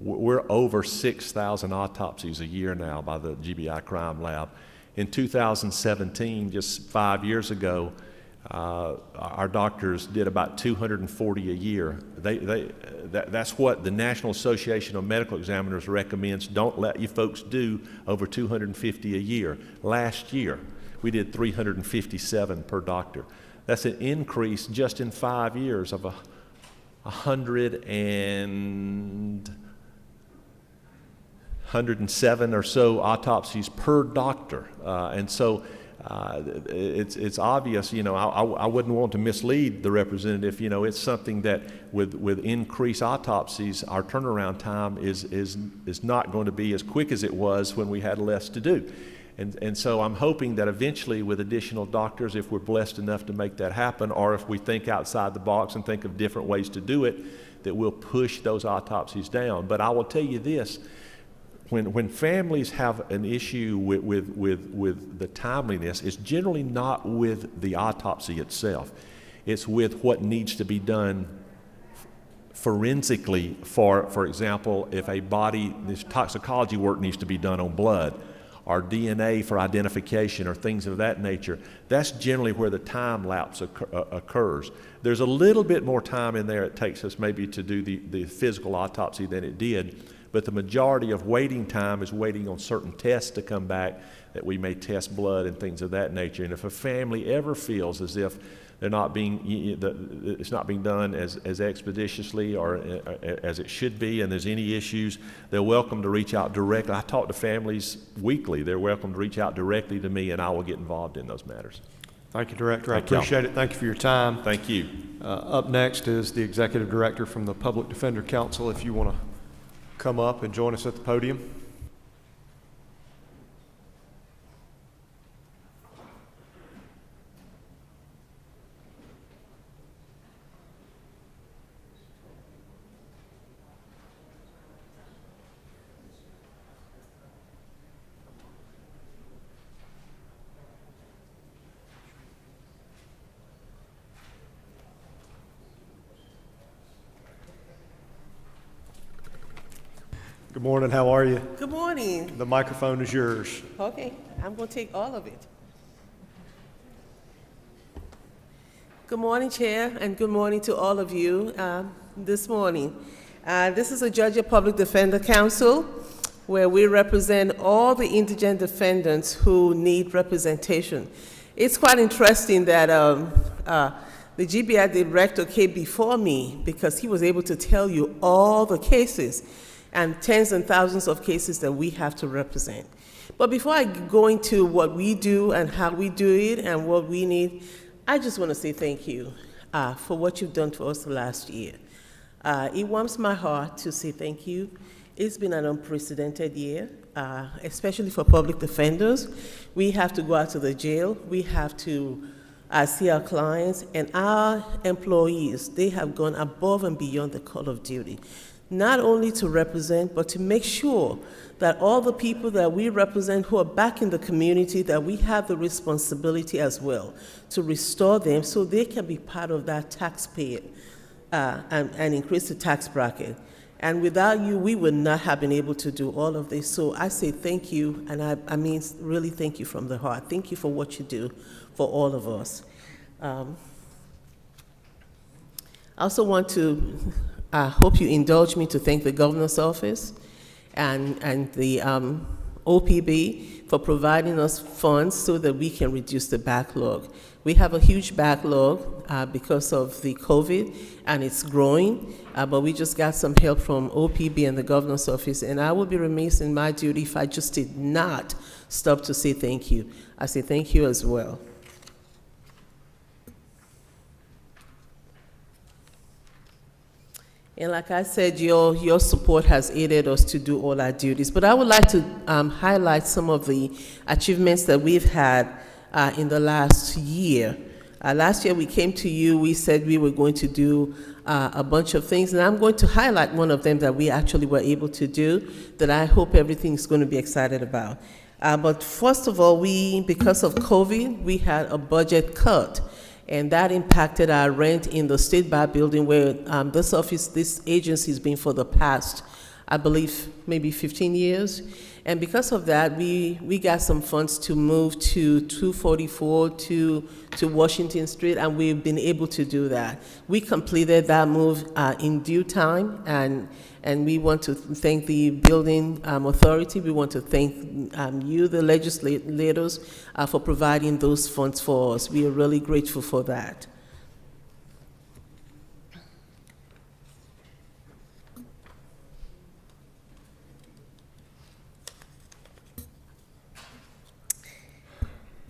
we're over 6,000 autopsies a year now by the GBI Crime Lab. In 2017, just 5 years ago, Our doctors did about 240 a year. That's what the National Association of Medical Examiners recommends. Don't let you folks do over 250 a year. Last year, we did 357 per doctor. That's an increase just in 5 years of 107 or so autopsies per doctor. And so it's obvious, you know, I wouldn't want to mislead the representative. You know, it's something that with increased autopsies, our turnaround time is not going to be as quick as it was when we had less to do. And so I'm hoping that eventually with additional doctors, if we're blessed enough to make that happen, or if we think outside the box and think of different ways to do it, that we'll push those autopsies down. But I will tell you this, when families have an issue with the timeliness, it's generally not with the autopsy itself. It's with what needs to be done forensically. For example, if a body, this toxicology work needs to be done on blood, or DNA for identification, or things of that nature, that's generally where the time lapse occurs. There's a little bit more time in there it takes us maybe to do the physical autopsy than it did, but the majority of waiting time is waiting on certain tests to come back, that we may test blood and things of that nature. And if a family ever feels as if they're not being, it's not being done as expeditiously or as it should be, and there's any issues, they're welcome to reach out directly. I talk to families weekly. They're welcome to reach out directly to me, and I will get involved in those matters. Thank you, Director. I appreciate it. Thank you for your time. Thank you. Up next is the Executive Director from the Public Defender Council. If you want to come up and join us at the podium. Good morning, how are you? Good morning. The microphone is yours. Okay, I'm going to take all of it. Good morning, Chair, and good morning to all of you this morning. This is a Georgia Public Defender Council, where we represent all the indigent defendants who need representation. It's quite interesting that the GBI director came before me, because he was able to tell you all the cases and tens and thousands of cases that we have to represent. But before I go into what we do and how we do it and what we need, I just want to say thank you for what you've done for us last year. It warms my heart to say thank you. It's been an unprecedented year, especially for public defenders. We have to go out to the jail. We have to see our clients, and our employees, they have gone above and beyond the call of duty, not only to represent, but to make sure that all the people that we represent who are back in the community, that we have the responsibility as well to restore them so they can be part of that taxpayer and increase the tax bracket. And without you, we would not have been able to do all of this. So I say thank you, and I mean really thank you from the heart. Thank you for what you do for all of us. I also want to I hope you indulge me to thank the Governor's Office and the OPB for providing us funds so that we can reduce the backlog. We have a huge backlog because of the COVID, and it's growing, but we just got some help from OPB and the Governor's Office, and I would be remiss in my duty if I just did not stop to say thank you. I say thank you as well. And like I said, your support has aided us to do all our duties. But I would like to highlight some of the achievements that we've had in the last year. Last year we came to you, we said we were going to do a bunch of things, and I'm going to highlight one of them that we actually were able to do that I hope everything's going to be excited about. But first of all, because of COVID, we had a budget cut. And that impacted our rent in the State Bar building, where this agency has been for the past I believe, maybe 15 years. And because of that, we got some funds to move to 244 to Washington Street, and we've been able to do that. We completed that move in due time, and we want to thank the building authority. We want to thank you, the legislators, for providing those funds for us. We are really grateful for that.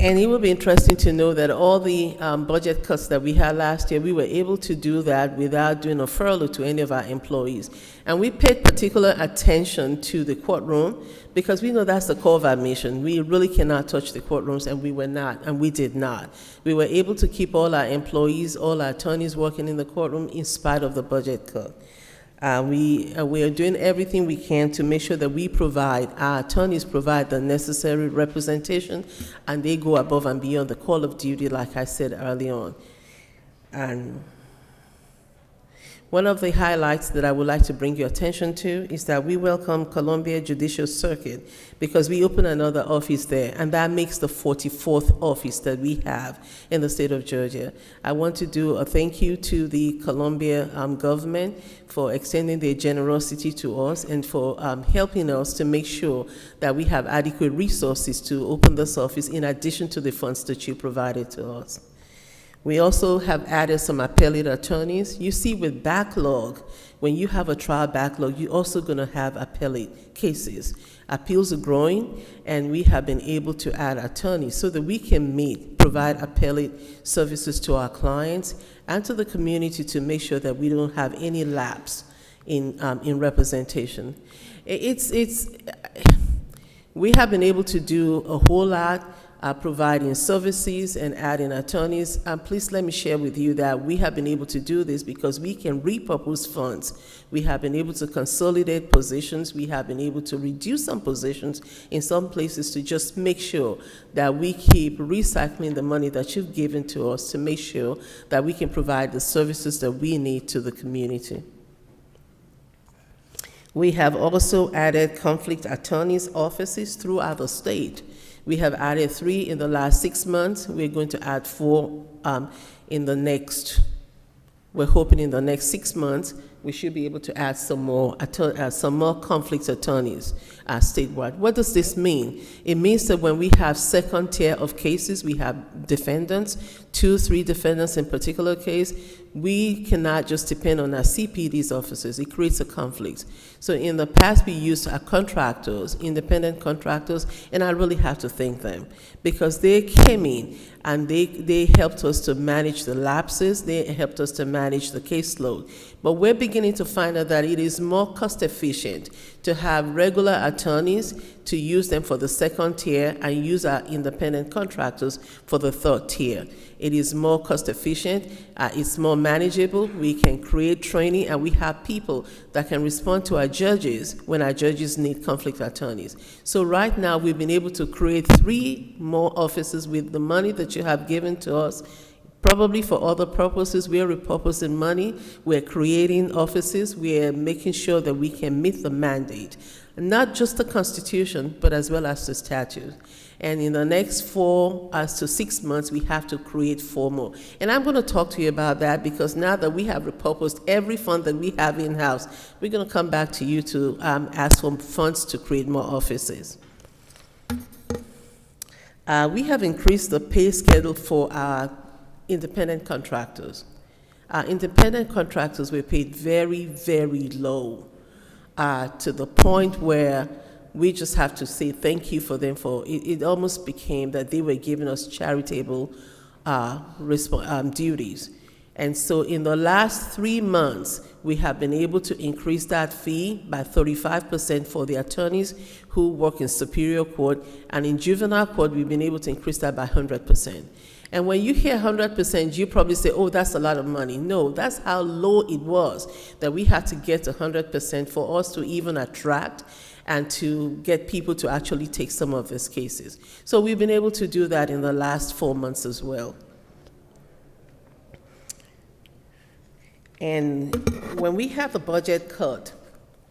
And it will be interesting to know that all the budget cuts that we had last year, we were able to do that without doing a furlough to any of our employees. And we paid particular attention to the courtroom because we know that's the core of our mission. We really cannot touch the courtrooms, and we did not. We were able to keep all our employees, all our attorneys working in the courtroom in spite of the budget cut. We are doing everything we can to make sure that our attorneys provide the necessary representation, and they go above and beyond the call of duty, like I said early on. And one of the highlights that I would like to bring your attention to is that we welcome Columbia Judicial Circuit because we opened another office there, and that makes the 44th office that we have in the state of Georgia. I want to do a thank you to the Columbia government for extending their generosity to us and for helping us to make sure that we have adequate resources to open this office in addition to the funds that you provided to us. We also have added some appellate attorneys. You see, with backlog, when you have a trial backlog, you're also going to have appellate cases. Appeals are growing, and we have been able to add attorneys so that we can provide appellate services to our clients and to the community to make sure that we don't have any lapse in representation. We have been able to do a whole lot. Providing services and adding attorneys. Please let me share with you that we have been able to do this because we can repurpose funds. We have been able to consolidate positions. We have been able to reduce some positions in some places to just make sure that we keep recycling the money that you've given to us to make sure that we can provide the services that we need to the community. We have also added conflict attorneys' offices throughout the state. We have added 3 in the last 6 months. We're going to add 4 we're hoping in the next 6 months, we should be able to add some more conflict attorneys statewide. What does this mean? It means that when we have second tier of cases, we have defendants, 2, 3 defendants in particular case, we cannot just depend on our CPD's officers. It creates a conflict. So in the past, we used our contractors, independent contractors, and I really have to thank them because they came in and they helped us to manage the lapses. They helped us to manage the caseload. But we're beginning to find out that it is more cost efficient to have regular attorneys, to use them for the second tier, and use our independent contractors for the third tier. It is more cost efficient, it's more manageable, we can create training, and we have people that can respond to our judges when our judges need conflict attorneys. So right now, we've been able to create 3 more offices with the money that you have given to us. Probably for other purposes, we are repurposing money, we're creating offices, we're making sure that we can meet the mandate, not just the Constitution, but as well as the statute. And in the next 4 to 6 months, we have to create 4 more. And I'm going to talk to you about that because now that we have repurposed every fund that we have in-house, we're going to come back to you to ask for funds to create more offices. We have increased the pay schedule for our independent contractors. Independent contractors were paid very, very low to the point where we just have to say thank you for them for it almost became that they were giving us charitable duties. And so in the last 3 months, we have been able to increase that fee by 35% for the attorneys who work in Superior Court, and in Juvenile Court, we've been able to increase that by 100%. And when you hear 100%, you probably say, oh, that's a lot of money. No, that's how low it was, that we had to get 100% for us to even attract and to get people to actually take some of these cases. So we've been able to do that in the last 4 months as well. And when we have the budget cut,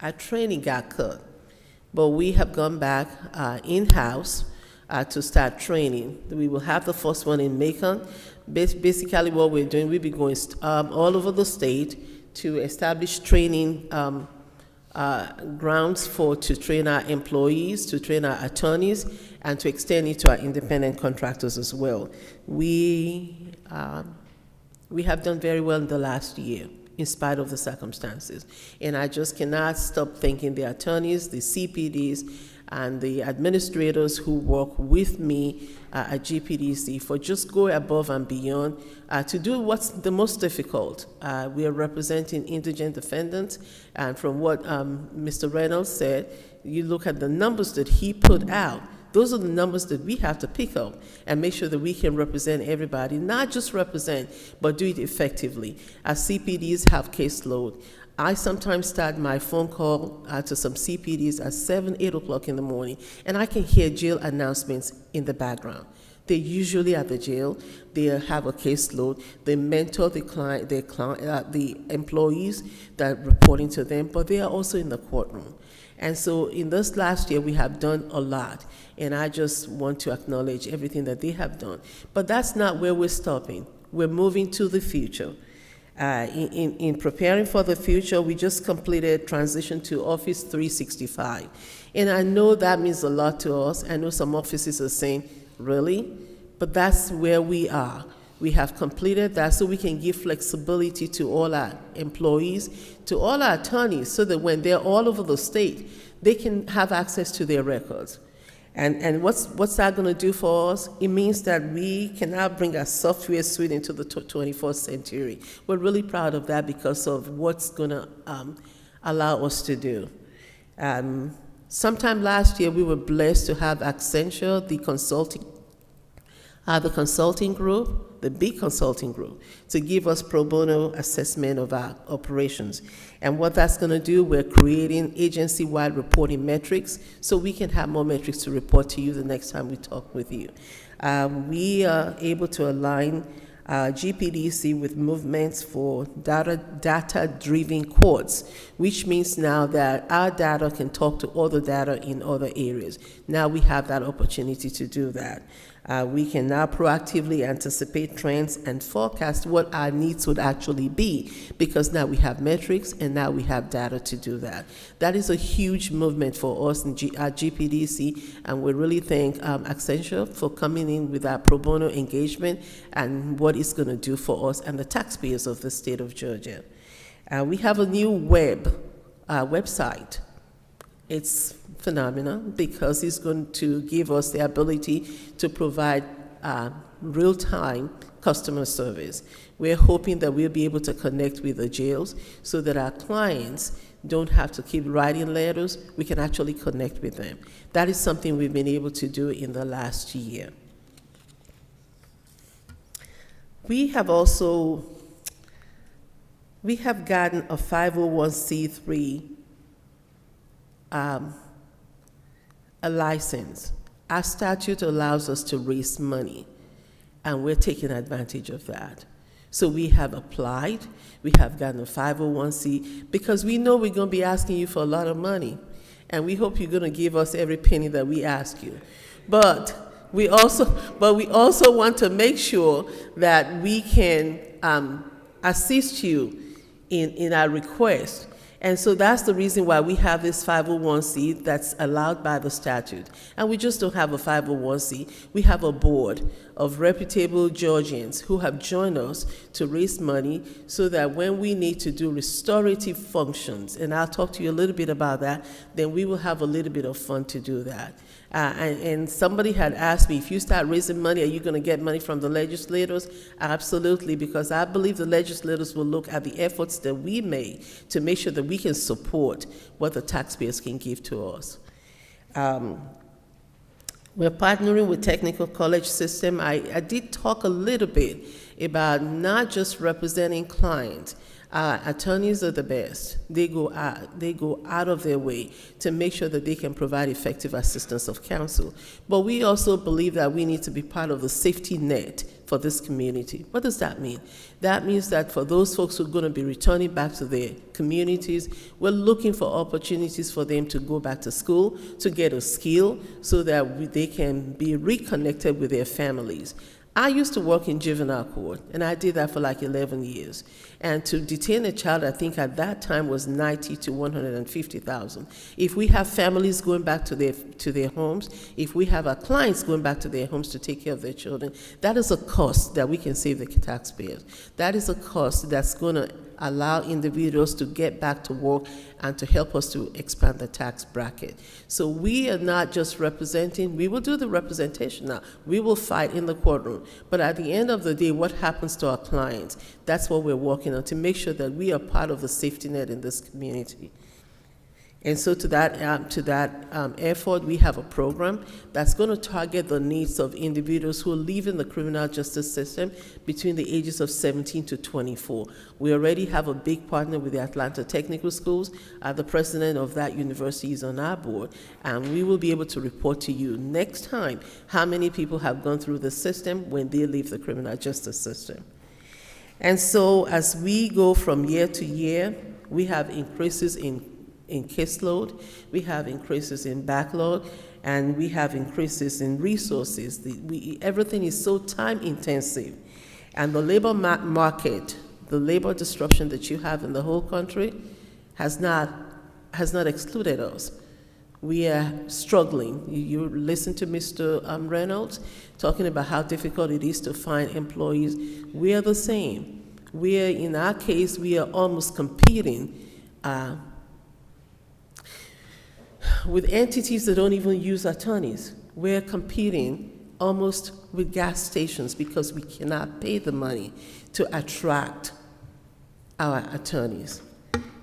our training got cut. But we have gone back in-house to start training. We will have the first one in Macon. Basically what we're doing, we'll be going all over the state to establish training grounds to train our employees, to train our attorneys, and to extend it to our independent contractors as well. We have done very well in the last year, in spite of the circumstances. And I just cannot stop thanking the attorneys, the CPDs, and the administrators who work with me at GPDC for just going above and beyond to do what's the most difficult. We are representing indigent defendants, and from what Mr. Reynolds said, you look at the numbers that he put out, those are the numbers that we have to pick up and make sure that we can represent everybody, not just represent, but do it effectively. As CPDs have caseload, I sometimes start my phone call to some CPDs at 7, 8 o'clock in the morning, and I can hear jail announcements in the background. They're usually at the jail. They have a caseload. They mentor the employees that are reporting to them, but they are also in the courtroom. And so in this last year, we have done a lot, and I just want to acknowledge everything that they have done. But that's not where we're stopping. We're moving to the future. In preparing for the future, we just completed transition to Office 365. And I know that means a lot to us. I know some offices are saying, really? But that's where we are. We have completed that so we can give flexibility to all our employees, to all our attorneys, so that when they're all over the state, they can have access to their records. And what's that going to do for us? It means that we can now bring our software suite into the 21st century. We're really proud of that because of what's going to allow us to do. Sometime last year, we were blessed to have Accenture, the consulting group, the big consulting group, to give us pro bono assessment of our operations. And what that's going to do, we're creating agency-wide reporting metrics so we can have more metrics to report to you the next time we talk with you. We are able to align GPDC with movements for data-driven courts, which means now that our data can talk to other data in other areas. Now we have that opportunity to do that. We can now proactively anticipate trends and forecast what our needs would actually be, because now we have metrics and now we have data to do that. That is a huge movement for us at GPDC, and we really thank Accenture for coming in with our pro bono engagement and what it's going to do for us and the taxpayers of the state of Georgia. We have a new website. It's phenomenal because it's going to give us the ability to provide real-time customer service. We're hoping that we'll be able to connect with the jails so that our clients don't have to keep writing letters. We can actually connect with them. That is something we've been able to do in the last year. We have gotten a 501c3 a license. Our statute allows us to raise money, and we're taking advantage of that. So we have applied, we have gotten a 501c, because we know we're going to be asking you for a lot of money, and we hope you're going to give us every penny that we ask you. But we also want to make sure that we can assist you in our request. And so that's the reason why we have this 501c that's allowed by the statute. And we just don't have a 501c. We have a board of reputable Georgians who have joined us to raise money so that when we need to do restorative functions, and I'll talk to you a little bit about that, then we will have a little bit of fun to do that. And somebody had asked me, if you start raising money, are you going to get money from the legislators? Absolutely, because I believe the legislators will look at the efforts that we made to make sure that we can support what the taxpayers can give to us. We're partnering with Technical College System. I did talk a little bit about not just representing clients. Attorneys are the best. They go out of their way to make sure that they can provide effective assistance of counsel. But we also believe that we need to be part of the safety net for this community. What does that mean? That means that for those folks who are going to be returning back to their communities, we're looking for opportunities for them to go back to school, to get a skill, so that they can be reconnected with their families. I used to work in juvenile court, and I did that for like 11 years. And to detain a child, I think at that time was $90,000 to $150,000. If we have families going back to their homes, if we have our clients going back to their homes to take care of their children, that is a cost that we can save the taxpayers. That is a cost that's going to allow individuals to get back to work and to help us to expand the tax bracket. So we are not just representing, we will do the representation now. We will fight in the courtroom. But at the end of the day, what happens to our clients? That's what we're working on, to make sure that we are part of the safety net in this community. And so to that effort, we have a program that's going to target the needs of individuals who live in the criminal justice system between the ages of 17 to 24. We already have a big partner with the Atlanta Technical Schools. The president of that university is on our board, and we will be able to report to you next time how many people have gone through the system when they leave the criminal justice system. And so as we go from year to year, we have increases in caseload, we have increases in backlog, and we have increases in resources. Everything is so time intensive. And the labor market, the labor disruption that you have in the whole country has not excluded us. We are struggling. You listen to Mr. Reynolds talking about how difficult it is to find employees. We are the same. In our case, we are almost competing with entities that don't even use attorneys. We're competing almost with gas stations because we cannot pay the money to attract our attorneys.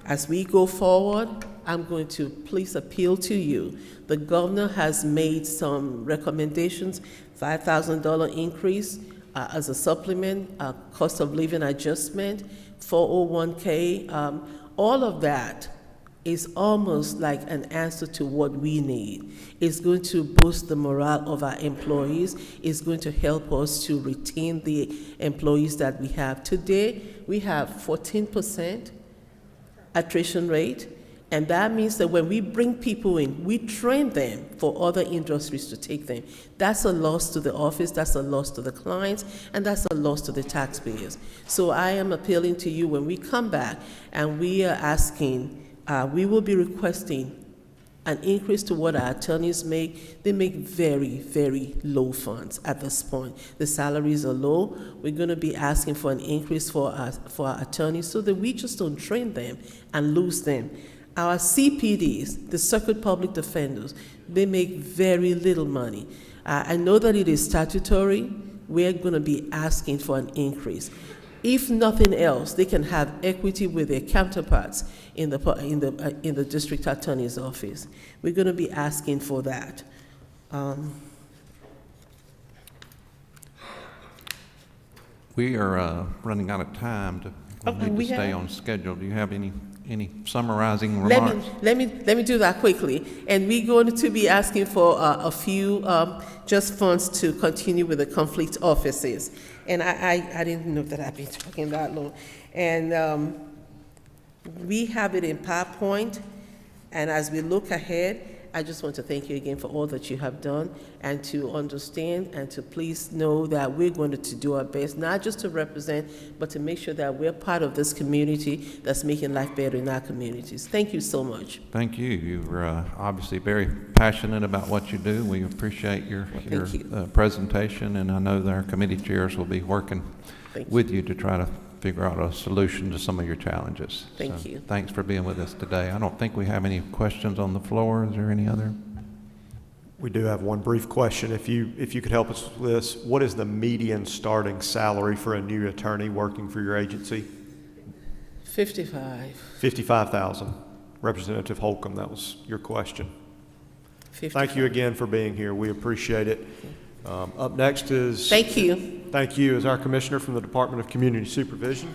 As we go forward, I'm going to please appeal to you. The governor has made some recommendations, $5,000 increase as a supplement, cost of living adjustment, 401k, all of that is almost like an answer to what we need. It's going to boost the morale of our employees. It's going to help us to retain the employees that we have. Today, we have 14% attrition rate, and that means that when we bring people in, we train them for other industries to take them. That's a loss to the office, that's a loss to the clients, and that's a loss to the taxpayers. So I am appealing to you when we come back and we are asking, we will be requesting an increase to what our attorneys make. They make very, very low funds at this point. The salaries are low. We're going to be asking for an increase for our attorneys so that we just don't train them and lose them. Our CPDs, the Circuit Public Defenders, they make very little money. I know that it is statutory. We're going to be asking for an increase. If nothing else, they can have equity with their counterparts in the district attorney's office. We're going to be asking for that. We are running out of time. We need to stay on schedule. Do you have any summarizing remarks? Let me do that quickly. And we're going to be asking for a few just funds to continue with the conflict offices. And I didn't know that I'd be talking that long. And we have it in PowerPoint. And as we look ahead, I just want to thank you again for all that you have done, and to understand and to please know that we're going to do our best, not just to represent, but to make sure that we're part of this community that's making life better in our communities. Thank you so much. Thank you. You're obviously very passionate about what you do. We appreciate your presentation, and I know that our committee chairs will be working with you to try to figure out a solution to some of your challenges. Thank you. Thanks for being with us today. I don't think we have any questions on the floor. Is there any other? We do have one brief question. If you could help us with this, what is the median starting salary for a new attorney working for your agency? 55,000. Representative Holcomb, that was your question. 55. Thank you again for being here. We appreciate it. Up next is... Thank you. Thank you, is our Commissioner from the Department of Community Supervision.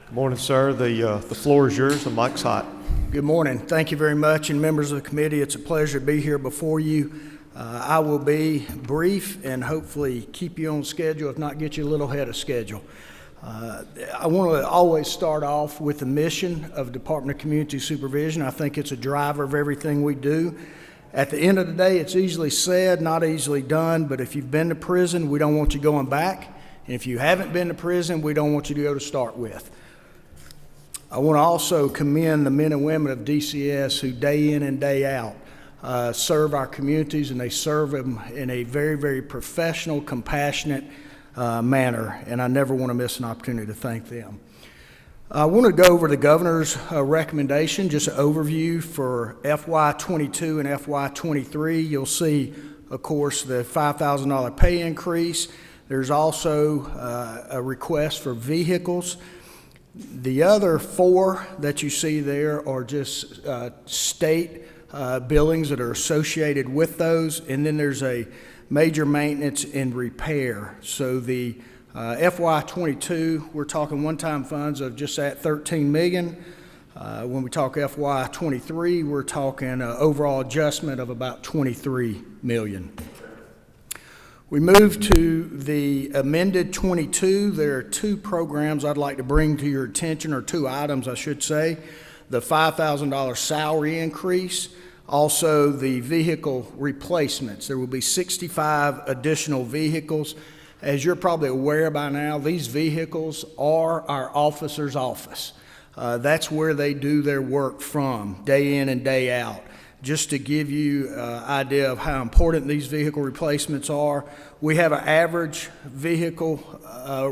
Good morning, sir. The floor is yours. The mic's hot. Good morning. Thank you very much, and members of the committee, it's a pleasure to be here before you. I will be brief and hopefully keep you on schedule, if not get you a little ahead of schedule. I want to always start off with the mission of the Department of Community Supervision. I think it's a driver of everything we do. At the end of the day, it's easily said, not easily done, but if you've been to prison, we don't want you going back. And if you haven't been to prison, we don't want you to go to start with. I want to also commend the men and women of DCS who day in and day out serve our communities, and they serve them in a very, very professional, compassionate manner, and I never want to miss an opportunity to thank them. I want to go over the governor's recommendation, just an overview for FY22 and FY23. You'll see, of course, the $5,000 pay increase. There's also a request for vehicles. The other four that you see there are just state billings that are associated with those, and then there's a major maintenance and repair. So the FY22, we're talking one-time funds of just at $13 million. When we talk FY23, we're talking overall adjustment of about $23 million. We move to the amended 22. There are two programs I'd like to bring to your attention, or two items, I should say. The $5,000 salary increase, also the vehicle replacements. There will be 65 additional vehicles. As you're probably aware by now, these vehicles are our officers' office. That's where they do their work from, day in and day out. Just to give you an idea of how important these vehicle replacements are, we have an average vehicle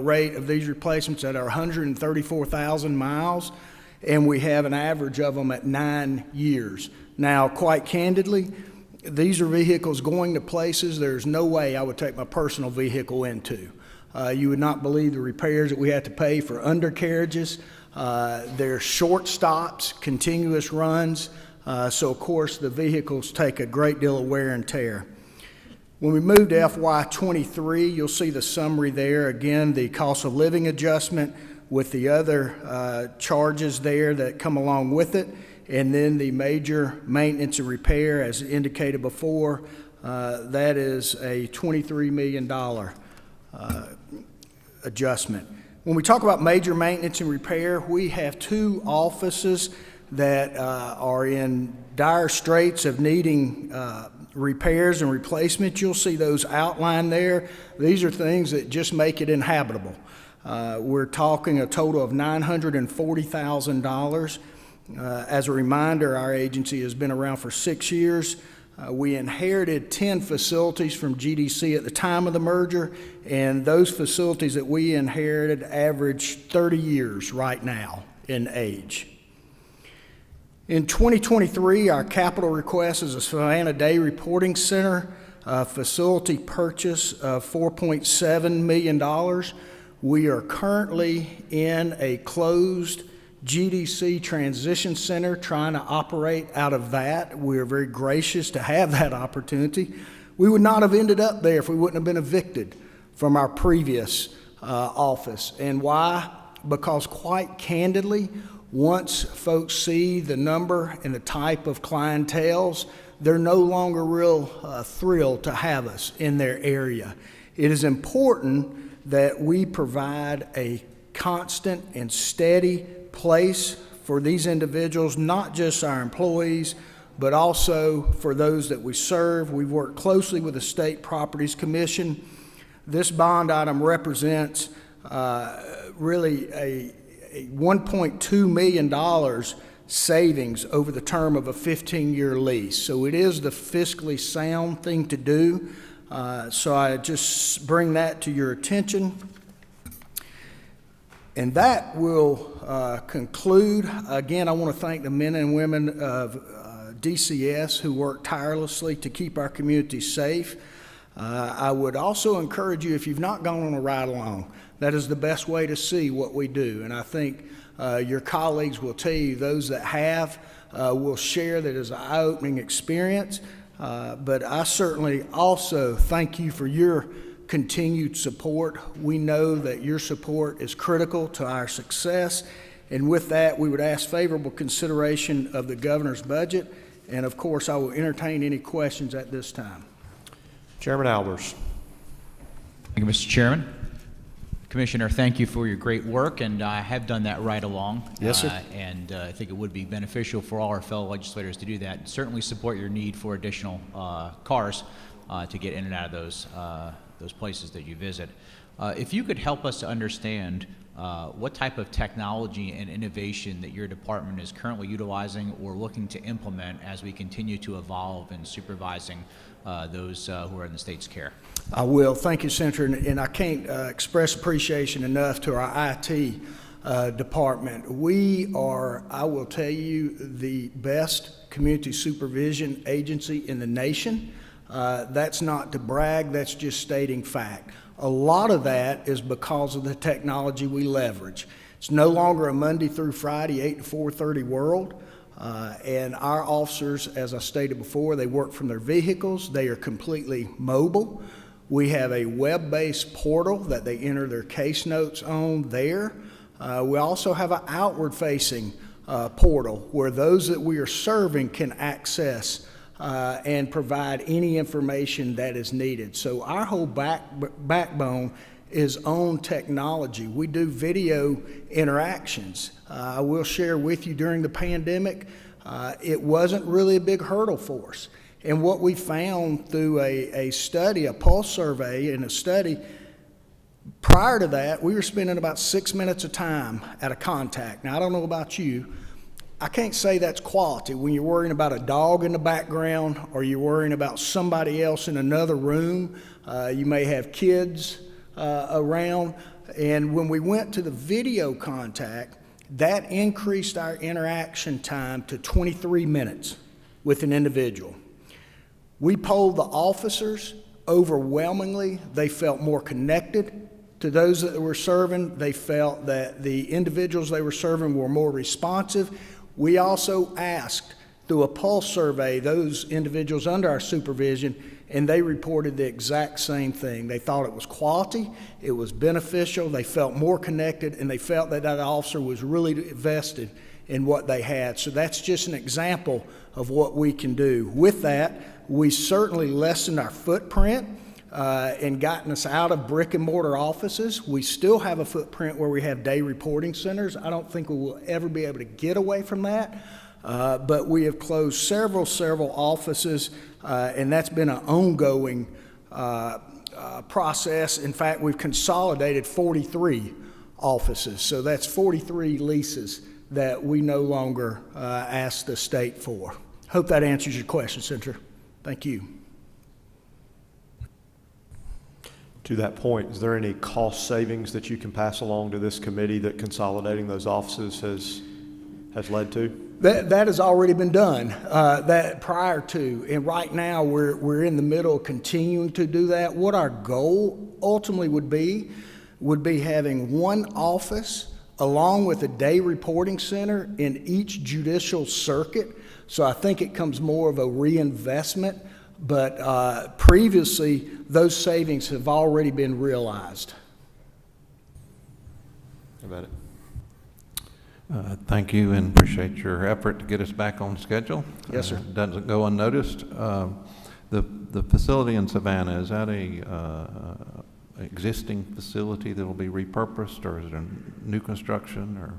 rate of these replacements at 134,000 miles, and we have an average of them at 9 years. Now, quite candidly, these are vehicles going to places there's no way I would take my personal vehicle into. You would not believe the repairs that we have to pay for undercarriages. They're short stops, continuous runs. So, of course, the vehicles take a great deal of wear and tear. When we move to FY23, you'll see the summary there. Again, the cost of living adjustment with the other charges there that come along with it, and then the major maintenance and repair, as indicated before, that is a $23 million adjustment. When we talk about major maintenance and repair, we have two offices that are in dire straits of needing repairs and replacements. You'll see those outlined there. These are things that just make it inhabitable. We're talking a total of $940,000. As a reminder, our agency has been around for 6 years. We inherited 10 facilities from GDC at the time of the merger, and those facilities that we inherited average 30 years right now in age. In 2023, our capital request is a Savannah Day Reporting Center facility purchase of $4.7 million. We are currently in a closed GDC transition center trying to operate out of that. We are very gracious to have that opportunity. We would not have ended up there if we wouldn't have been evicted from our previous office. And why? Because quite candidly, once folks see the number and the type of clienteles, they're no longer real thrilled to have us in their area. It is important that we provide a constant and steady place for these individuals, not just our employees, but also for those that we serve. We've worked closely with the State Properties Commission. This bond item represents really a $1.2 million savings over the term of a 15-year lease. So it is the fiscally sound thing to do. So I just bring that to your attention. And that will conclude. Again, I want to thank the men and women of DCS who work tirelessly to keep our community safe. I would also encourage you, if you've not gone on a ride-along, that is the best way to see what we do. And I think your colleagues will tell you, those that have will share that as an eye-opening experience. But I certainly also thank you for your continued support. We know that your support is critical to our success. And with that, we would ask favorable consideration of the governor's budget. And of course, I will entertain any questions at this time. Chairman Albers. Thank you, Mr. Chairman. Commissioner, thank you for your great work, and I have done that right along. Yes, sir. And I think it would be beneficial for all our fellow legislators to do that. Certainly support your need for additional cars to get in and out of those places that you visit. If you could help us to understand what type of technology and innovation that your department is currently utilizing or looking to implement as we continue to evolve in supervising those who are in the state's care. I will. Thank you, Senator. And I can't express appreciation enough to our IT department. We are, I will tell you, the best community supervision agency in the nation. That's not to brag, that's just stating fact. A lot of that is because of the technology we leverage. It's no longer a Monday through Friday, 8 to 4:30 world. And our officers, as I stated before, they work from their vehicles. They are completely mobile. We have a web-based portal that they enter their case notes on there. We also have an outward-facing portal where those that we are serving can access and provide any information that is needed. So our whole backbone is on technology. We do video interactions. I will share with you during the pandemic, it wasn't really a big hurdle for us. And what we found through a study, a pulse survey and a study, prior to that, we were spending about 6 minutes of time at a contact. Now, I don't know about you. I can't say that's quality when you're worrying about a dog in the background or you're worrying about somebody else in another room. You may have kids around. And when we went to the video contact, that increased our interaction time to 23 minutes with an individual. We polled the officers. Overwhelmingly, they felt more connected to those that were serving. They felt that the individuals they were serving were more responsive. We also asked through a pulse survey those individuals under our supervision, and they reported the exact same thing. They thought it was quality, it was beneficial, they felt more connected, and they felt that that officer was really invested in what they had. So that's just an example of what we can do. With that, we certainly lessened our footprint and gotten us out of brick and mortar offices. We still have a footprint where we have day reporting centers. I don't think we will ever be able to get away from that. But we have closed several offices, and that's been an ongoing process. In fact, we've consolidated 43 offices. So that's 43 leases that we no longer ask the state for. Hope that answers your question, Senator. Thank you. To that point, is there any cost savings that you can pass along to this committee that consolidating those offices has led to? That has already been done that prior to, and right now we're in the middle of continuing to do that. What our goal ultimately would be having one office along with a day reporting center in each judicial circuit. So I think it comes more of a reinvestment, but previously those savings have already been realized. How about it? Thank you and appreciate your effort to get us back on schedule. Yes, sir. Doesn't go unnoticed. The facility in Savannah, is that a existing facility that will be repurposed, or is it a new construction, or?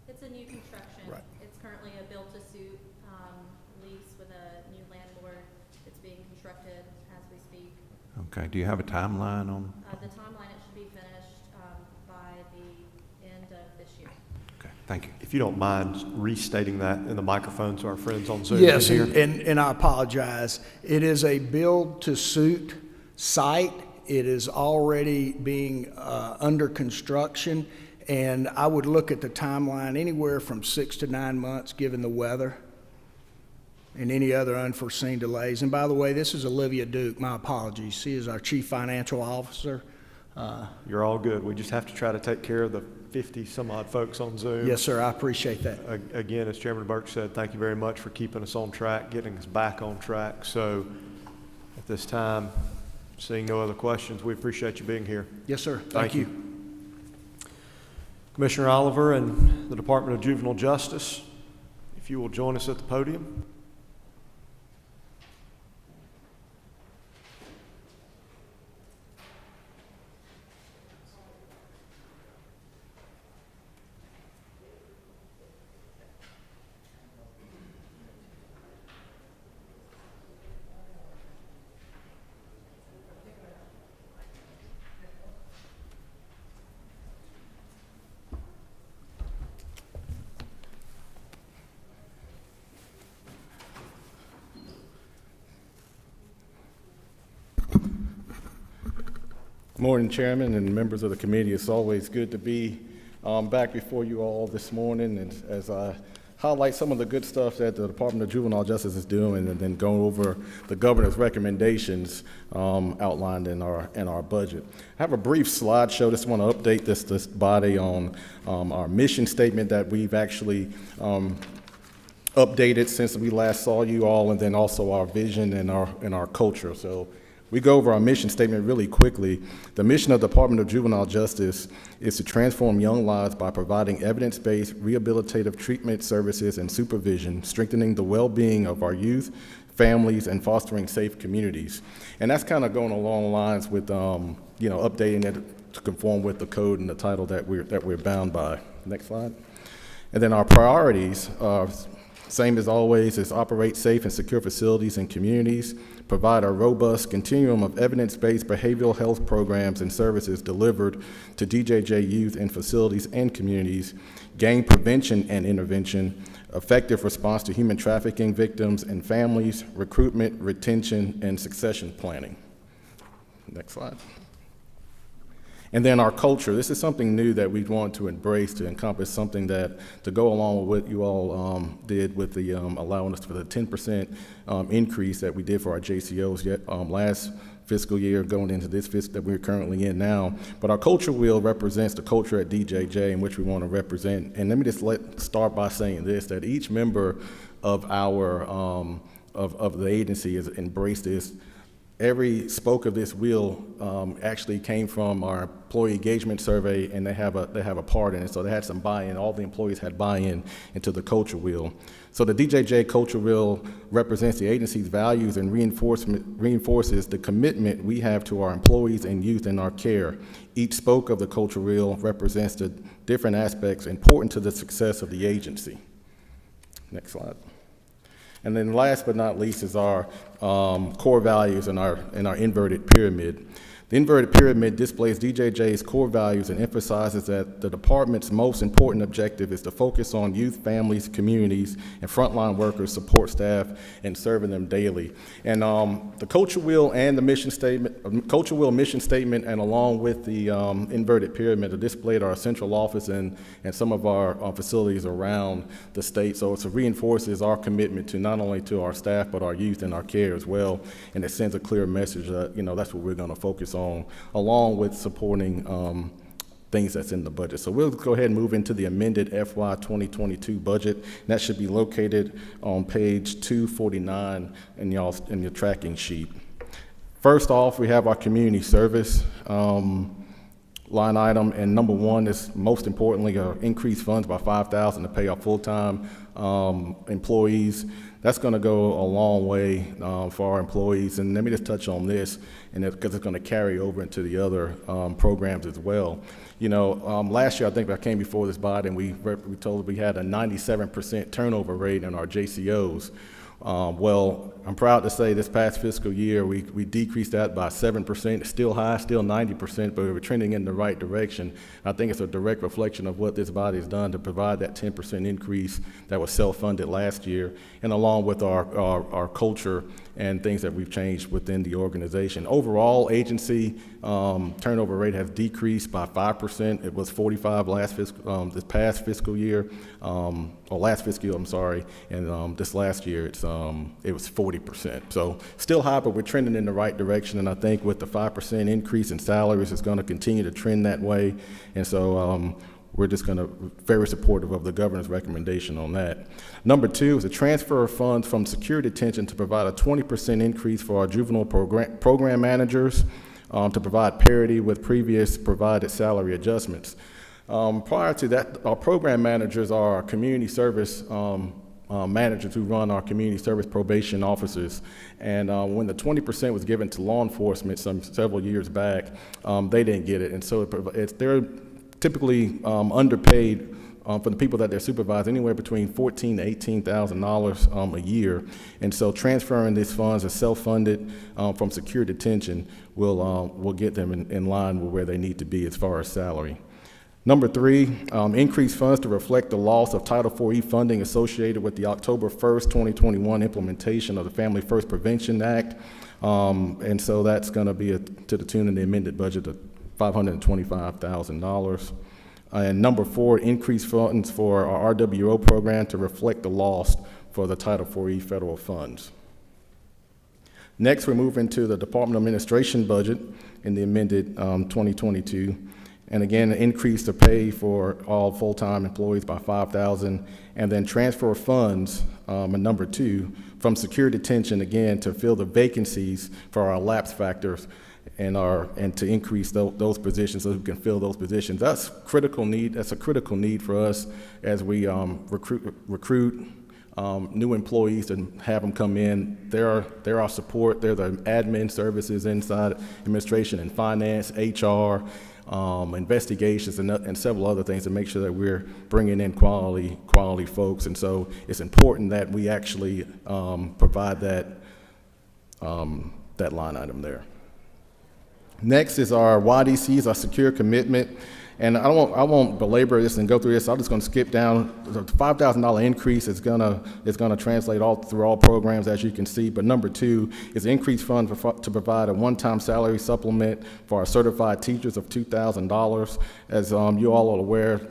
It's a new construction. Right. It's currently a built-to-suit lease with a new landlord. It's being constructed as we speak. Okay, do you have a timeline on? The timeline, it should be finished by the end of this year. Okay, thank you. If you don't mind restating that in the microphone so our friends on Zoom Yes, can hear. and I apologize. It is a build-to-suit site. It is already being under construction, and I would look at the timeline anywhere from 6 to 9 months, given the weather and any other unforeseen delays. And by the way, this is Olivia Duke. My apologies. She is our Chief Financial Officer. You're all good. We just have to try to take care of the 50-some-odd folks on Zoom. Yes, sir. I appreciate that. Again, as Chairman Burke said, thank you very much for keeping us on track, getting us back on track. So at this time, Seeing no other questions, we appreciate you being here. Yes, sir. Thank you. Commissioner Oliver and the Department of Juvenile Justice, if you will join us at the podium. Morning, Chairman and members of the committee. It's always good to be back before you all this morning, and as I highlight some of the good stuff that the Department of Juvenile Justice is doing, and then go over the governor's recommendations outlined in our budget. I have a brief slideshow. Just want to update this body on our mission statement that we've actually updated since we last saw you all, and then also our vision and our culture. So we go over our mission statement really quickly. The mission of the Department of Juvenile Justice is to transform young lives by providing evidence-based rehabilitative treatment services and supervision, strengthening the well-being of our youth, families, and fostering safe communities. And that's kind of going along the lines with updating it to conform with the code and the title that we're bound by. Next slide. And then our priorities are same as always, is operate safe and secure facilities and communities, provide a robust continuum of evidence-based behavioral health programs and services delivered to DJJ youth in facilities and communities, gang prevention and intervention, effective response to human trafficking victims and families, recruitment, retention, and succession planning. Next slide. And then our culture. This is something new that we want to embrace to encompass something that, to go along with what you all did with the allowing us for the 10% increase that we did for our JCOs last fiscal year going into this fiscal that we're currently in now. But our culture wheel represents the culture at DJJ in which we want to represent. And let me just start by saying this, that each member of our, of the agency has embraced this. Every spoke of this wheel actually came from our employee engagement survey, and they have a part in it. So they had some buy-in. All the employees had buy-in into the culture wheel. So the DJJ culture wheel represents the agency's values and reinforces the commitment we have to our employees and youth in our care. Each spoke of the culture wheel represents the different aspects important to the success of the agency. Next slide. And then last but not least is our core values in our inverted pyramid. The inverted pyramid displays DJJ's core values and emphasizes that the department's most important objective is to focus on youth, families, communities, and frontline workers, support staff, and serving them daily. And the culture wheel and the mission statement, culture wheel mission statement, and along with the inverted pyramid are displayed at our central office and some of our facilities around the state. So it reinforces our commitment to not only to our staff, but our youth and our care as well. And it sends a clear message that, that's what we're going to focus on, along with supporting things that's in the budget. So we'll go ahead and move into the amended FY 2022 budget. That should be located on page 249 in your tracking sheet. First off, we have our community service line item, and number one is most importantly increase funds by $5,000 to pay our full-time employees. That's going to go a long way for our employees. And let me just touch on this, and because it's going to carry over into the other programs as well. Last year I think I came before this body and we told we had a 97% turnover rate in our JCOs. Well, I'm proud to say this past fiscal year, we decreased that by 7%. It's still high, still 90%, but we're trending in the right direction. I think it's a direct reflection of what this body has done to provide that 10% increase that was self-funded last year, and along with our culture and things that we've changed within the organization. Overall, agency turnover rate has decreased by 5%. It was 45 this past fiscal year, or last fiscal year, I'm sorry, and this last year it was 40%. So still high, but we're trending in the right direction, and I think with the 5% increase in salaries, it's going to continue to trend that way. And so we're just going to very supportive of the governor's recommendation on that. Number 2 is a transfer of funds from secure detention to provide a 20% increase for our juvenile program managers to provide parity with previous provided salary adjustments. Prior to that, our program managers are our community service managers who run our community service probation officers. And when the 20% was given to law enforcement several years back, they didn't get it. And so they're typically underpaid for the people that they're supervising, anywhere between $14,000 to $18,000 a year. And so transferring these funds as self-funded from secure detention will get them in line with where they need to be as far as salary. Number 3, increase funds to reflect the loss of Title IV-E funding associated with the October 1st, 2021 implementation of the Family First Prevention Act. And so that's going to be to the tune of the amended budget of $525,000. And number 4, increase funds for our RWO program to reflect the loss for the Title IV-E federal funds. Next, we move into the Department of Administration budget in the amended 2022. And again, an increase to pay for all full-time employees by $5,000, and then transfer funds, number 2, from secure detention again to fill the vacancies for our lapse factors and to increase those positions so we can fill those positions. That's critical need. That's a critical need for us as we recruit new employees and have them come in. They're our support. They're the admin services inside administration and finance, HR, investigations, and several other things to make sure that we're bringing in quality folks. And so it's important that we actually provide that line item there. Next is our YDCs, our secure commitment. And I won't belabor this and go through this. I'm just going to skip down. The $5,000 increase is going to translate through all programs, as you can see. But number 2 is increased fund to provide a one-time salary supplement for our certified teachers of $2,000. As you all are aware,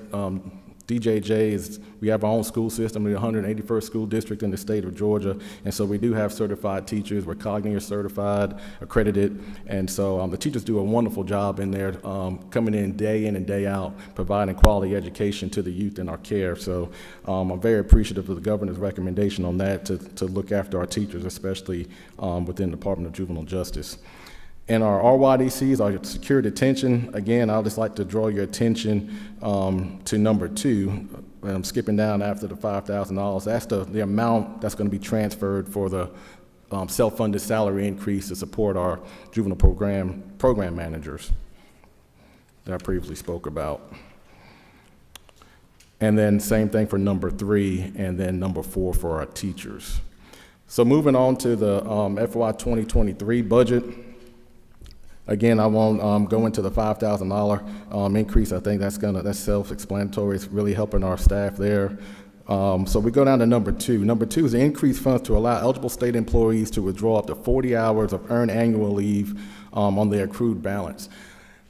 DJJ we have our own school system, the 181st school district in the state of Georgia, and so we do have certified teachers. We're Cognitive certified, accredited, and so the teachers do a wonderful job in there, coming in and day out, providing quality education to the youth in our care. So I'm very appreciative of the governor's recommendation on that to look after our teachers, especially within the Department of Juvenile Justice. And our RYDCs, our secure detention, again, I'd just like to draw your attention to number 2. I'm skipping down after the $5,000. That's the amount that's going to be transferred for the self-funded salary increase to support our juvenile program managers that I previously spoke about. And then same thing for number 3, and then number 4 for our teachers. So moving on to the FY 2023 budget. Again, I won't go into the $5,000 increase. I think that's self-explanatory. It's really helping our staff there. So we go down to number 2. Number 2 is the increased funds to allow eligible state employees to withdraw up to 40 hours of earned annual leave on their accrued balance.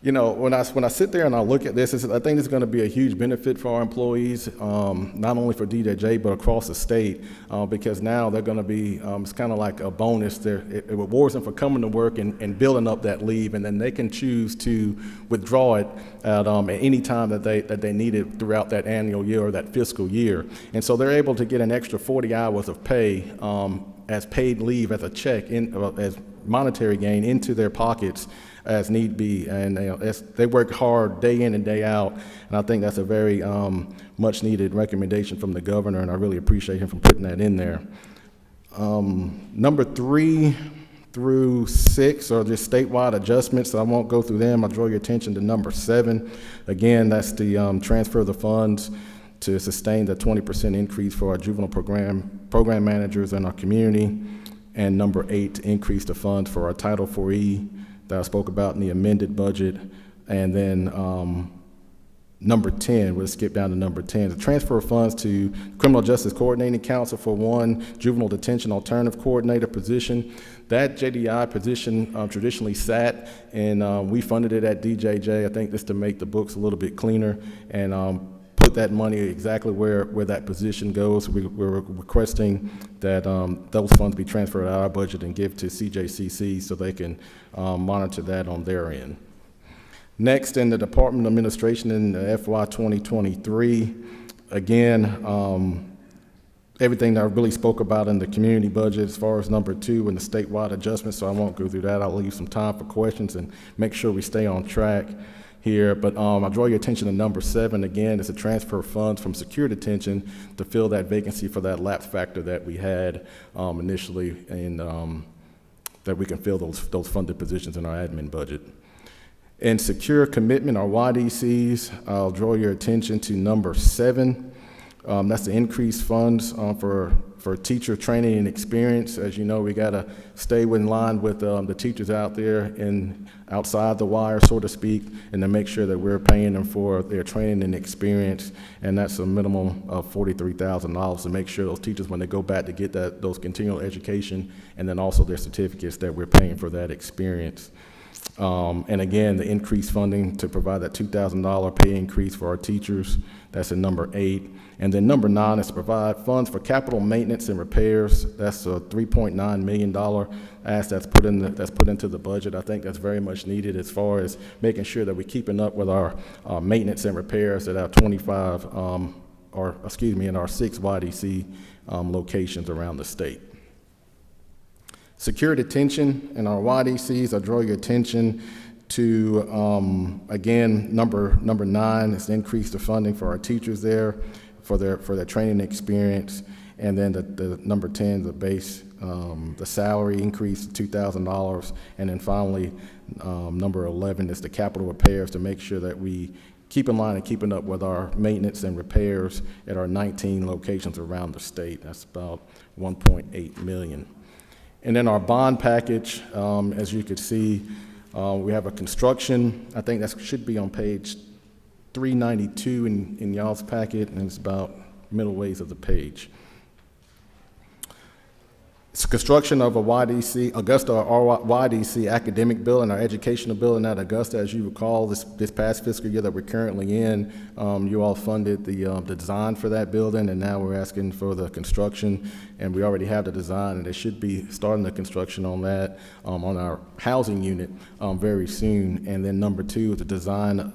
You know, when I sit there and I look at this, I think it's going to be a huge benefit for our employees, not only for DJJ, but across the state, because now they're going to be, it's kind of like a bonus. It rewards them for coming to work and building up that leave, and then they can choose to withdraw it at any time that they need it throughout that annual year or that fiscal year. And so they're able to get an extra 40 hours of pay as paid leave, as a check, as monetary gain into their pockets as need be, and they work hard day in and day out, and I think that's a very much needed recommendation from the governor, and I really appreciate him for putting that in there. Number 3 through 6 are just statewide adjustments, so I won't go through them. I'll draw your attention to number 7. Again, that's the transfer of the funds to sustain the 20% increase for our juvenile program managers in our community, and number 8, to increase the funds for our Title IV-E that I spoke about in the amended budget. And then number 10, we'll skip down to number 10, the transfer of funds to Criminal Justice Coordinating Council for one juvenile detention alternative coordinator position. That JDI position traditionally sat, and we funded it at DJJ, I think just to make the books a little bit cleaner, and put that money exactly where that position goes. We're requesting that those funds be transferred out of our budget and give to CJCC so they can monitor that on their end. Next, in the Department of Administration in the FY 2023, again, everything that I really spoke about in the community budget as far as number 2 and the statewide adjustments, so I won't go through that. I'll leave some time for questions and make sure we stay on track here. But I'll draw your attention to number 7. Again, it's a transfer of funds from secure detention to fill that vacancy for that lapse factor that we had initially, and that we can fill those funded positions in our admin budget. In secure commitment, our YDCs, I'll draw your attention to number 7. That's the increased funds for teacher training and experience. As you know, we got to stay in line with the teachers out there and outside the wire, so to speak, and to make sure that we're paying them for their training and experience. And that's a minimum of $43,000 to make sure those teachers, when they go back to get those continual education, and then also their certificates, that we're paying for that experience. And again, the increased funding to provide that $2,000 pay increase for our teachers. That's in number 8. And then number 9 is to provide funds for capital maintenance and repairs. That's a $3.9 million ask that's put into the budget. I think that's very much needed as far as making sure that we're keeping up with our maintenance and repairs at our 25, in our 6 YDC locations around the state. Secure detention in our YDCs, I draw your attention to, again, number 9 is to increase the funding for our teachers there for their training experience. And then the number 10, the base, the salary increase to $2,000. And then finally, number 11 is the capital repairs to make sure that we keep in line and keeping up with our maintenance and repairs at our 19 locations around the state. That's about $1.8 million. And then our bond package, as you could see, we have a construction. I think that should be on page 392 in y'all's packet, and it's about middle ways of the page. It's construction of a YDC, Augusta, our YDC academic building, our educational building at Augusta. As you recall, this past fiscal year that we're currently in, you all funded the design for that building, and now we're asking for the construction, and we already have the design, and they should be starting the construction on that, on our housing unit very soon. And then number 2 is the design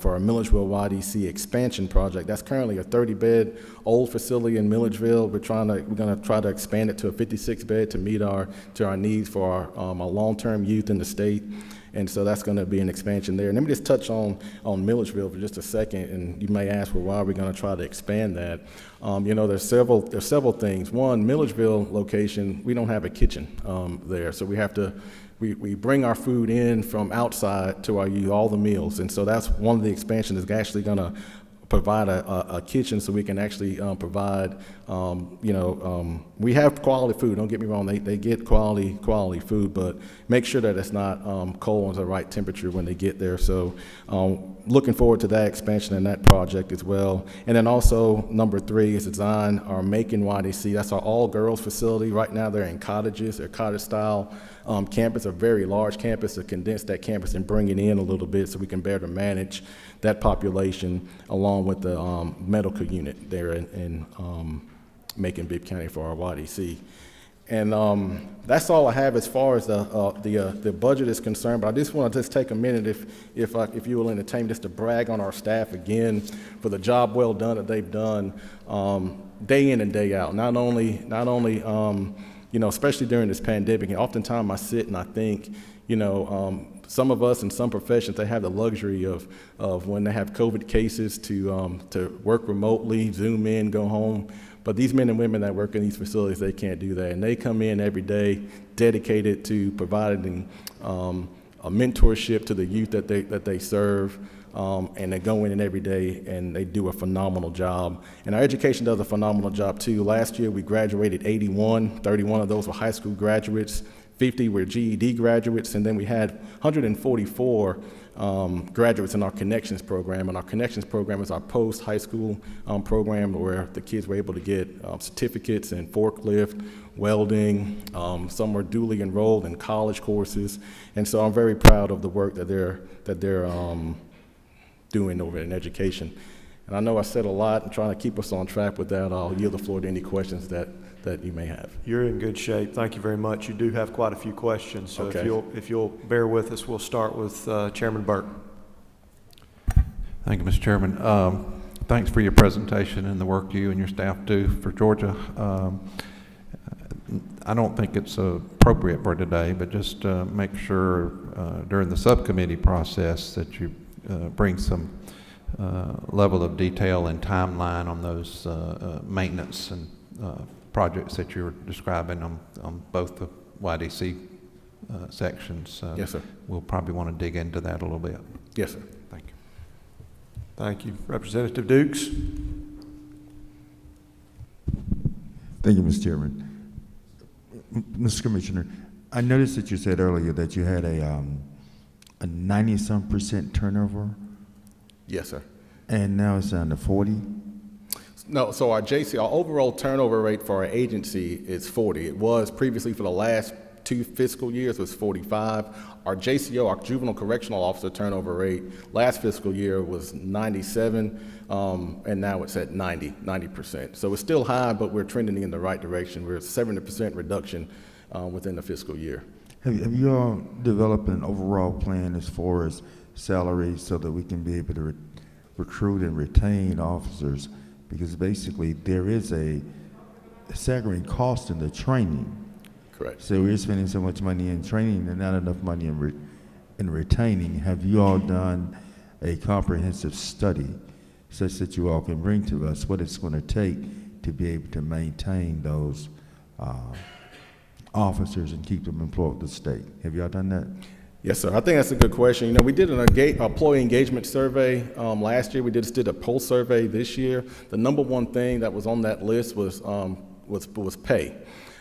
for our Millersville YDC expansion project. That's currently a 30-bed old facility in Millersville. We're going to try to expand it to a 56-bed to meet our needs for our long-term youth in the state. And so that's going to be an expansion there. And let me just touch on Millersville for just a second. And you may ask, well, why are we going to try to expand that? There's several things. One, Millersville location, we don't have a kitchen there, so we bring our food in from outside to our youth, all the meals. And so that's one of the expansions is actually going to provide a kitchen so we can actually provide, we have quality food, don't get me wrong, they get quality food, but make sure that it's not cold and the right temperature when they get there. So looking forward to that expansion and that project as well. And then also number 3 is design our Macon YDC. That's our all-girls facility. Right now they're in cottages, they're cottage style campus, a very large campus, to condense that campus and bring it in a little bit so we can better manage that population along with the medical unit there in Macon-Bibb County for our YDC. And that's all I have as far as the budget is concerned. But I just want to take a minute, if you will entertain, just to brag on our staff again for the job well done that they've done day in and day out. Not only especially during this pandemic. And oftentimes I sit and I think, some of us in some professions, they have the luxury of when they have COVID cases to work remotely, Zoom in, go home. But these men and women that work in these facilities, they can't do that. And they come in every day dedicated to providing a mentorship to the youth that they serve. And they go in every day and they do a phenomenal job. And our education does a phenomenal job too. Last year we graduated 81, 31 of those were high school graduates, 50 were GED graduates, and then we had 144 graduates in our Connections program. And our Connections program is our post-high school program where the kids were able to get certificates in forklift, welding. Some were duly enrolled in college courses. And so I'm very proud of the work that they're doing over in education. And I know I said a lot and trying to keep us on track with that. I'll yield the floor to any questions that you may have. You're in good shape. Thank you very much. You do have quite a few questions. So okay. if you'll bear with us, we'll start with Chairman Burke. Thank you, Mr. Chairman. Thanks for your presentation and the work you and your staff do for Georgia. I don't think it's appropriate for today, but just make sure during the subcommittee process that you bring some level of detail and timeline on those maintenance and projects that you're describing on both the YDC sections. Yes, sir. We'll probably want to dig into that a little bit. Yes, sir. Thank you. Thank you. Representative Dukes? Thank you, Mr. Chairman. Mr. Commissioner, I noticed that you said earlier that you had a 90-some% turnover, Yes, sir. and now it's down to 40. No, so our overall turnover rate for our agency is 40. It was previously for the last 2 fiscal years was 45. Our JCO, our juvenile correctional officer turnover rate last fiscal year was 97, and now it's at 90%. So it's still high, but we're trending in the right direction. We're at 70% reduction within the fiscal year. Have you all developed an overall plan as far as salaries so that we can be able to recruit and retain officers? Because basically there is a staggering cost in the training. Correct. So we're spending so much money in training and not enough money in retaining. Have you all done a comprehensive study such that you all can bring to us what it's going to take to be able to maintain those officers and keep them employed with the state? Have y'all done that? Yes, sir. I think that's a good question. You know, we did an employee engagement survey last year. We did a poll survey this year. The number one thing that was on that list was pay.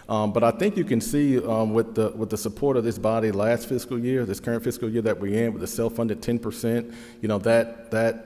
But I think you can see with the support of this body last fiscal year, this current fiscal year that we're in, with the self-funded 10%, you know, that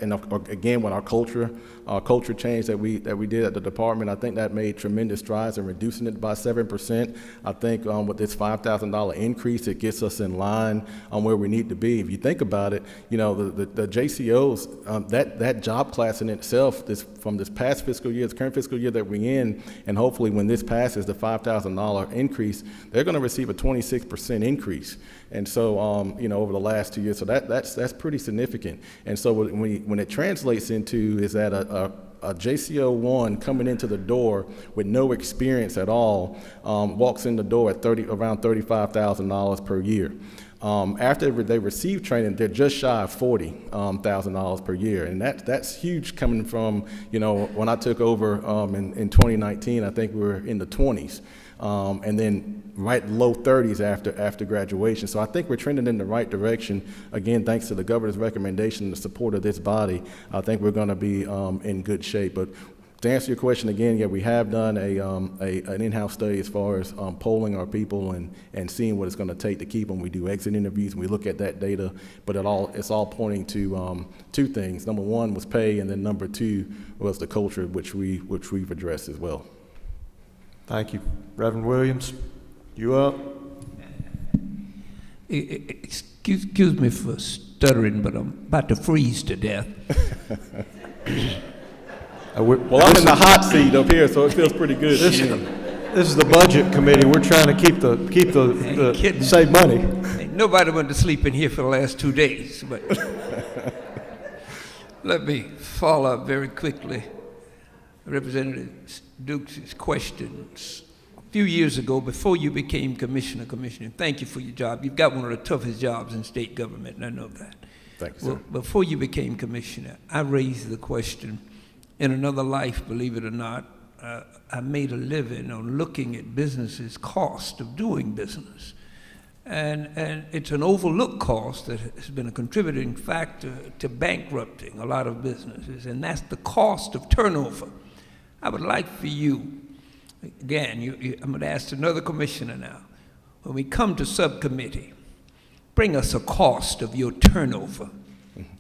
and again with our culture change that we did at the department, I think that made tremendous strides in reducing it by 7%. I think with this $5,000 increase, it gets us in line on where we need to be. If you think about it, you know, the JCOs, that job class in itself, from this past fiscal year, this current fiscal year that we're in, and hopefully when this passes, the $5,000 increase, they're going to receive a 26% increase. And so, you know, over the last 2 years, so that's pretty significant. And so when it translates into is that a JCO 1 coming into the door with no experience at all walks in the door at around $35,000 per year. After they receive training, they're just shy of $40,000 per year, and that's huge coming from, you know, when I took over in 2019, I think we were in the 20s, and then right low 30s after graduation. So I think we're trending in the right direction. Again, thanks to the governor's recommendation and the support of this body, I think we're going to be in good shape. But to answer your question again, yeah, we have done an in-house study as far as polling our people and seeing what it's going to take to keep them. We do exit interviews and we look at that data, but it's all pointing to 2 things. Number 1 was pay, and then number 2 was the culture, which we've addressed as well. Thank you. Reverend Williams, you up? Excuse me for stuttering, but I'm about to freeze to death. Well, I'm in the hot seat up here, so it feels pretty good. This is the budget committee. We're trying to keep the save money. Ain't nobody went to sleep in here for the last 2 days, but let me follow up very quickly Representative Dukes' questions. A few years ago, before you became Commissioner, thank you for your job. You've got one of the toughest jobs in state government, and I know that. Thank you, sir. Well, before you became Commissioner, I raised the question, in another life, believe it or not, I made a living on looking at businesses' cost of doing business. And it's an overlooked cost that has been a contributing factor to bankrupting a lot of businesses, and that's the cost of turnover. I would like for you, again, I'm going to ask another commissioner now, when we come to subcommittee, bring us a cost of your turnover.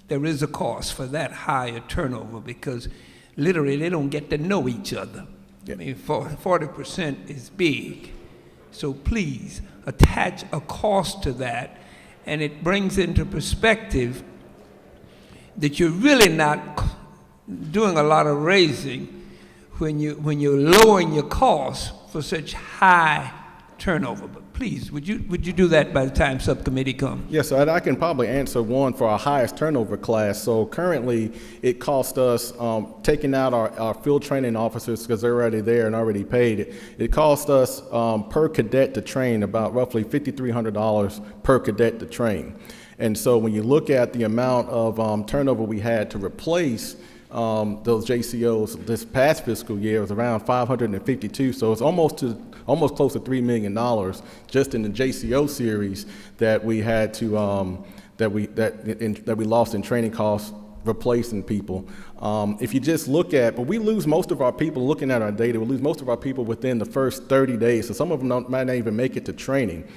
There is a cost for that higher turnover because literally they don't get to know each other. I mean, 40% is big. So please attach a cost to that, and it brings into perspective that you're really not doing a lot of raising when you're lowering your costs for such high turnover. But Please, would you do that by the time subcommittee comes? Yes, sir. I can probably answer one for our highest turnover class. So currently, it costs us, taking out our field training officers because they're already there and already paid, it costs us per cadet to train about roughly $5,300 per cadet to train. And so when you look at the amount of turnover we had to replace those JCOs this past fiscal year, it was around 552. So it's almost close to $3 million just in the JCO series that we had to that we lost in training costs replacing people. If you just look at, but we lose most of our people, looking at our data, we lose most of our people within the first 30 days. So some of them might not even make it to training.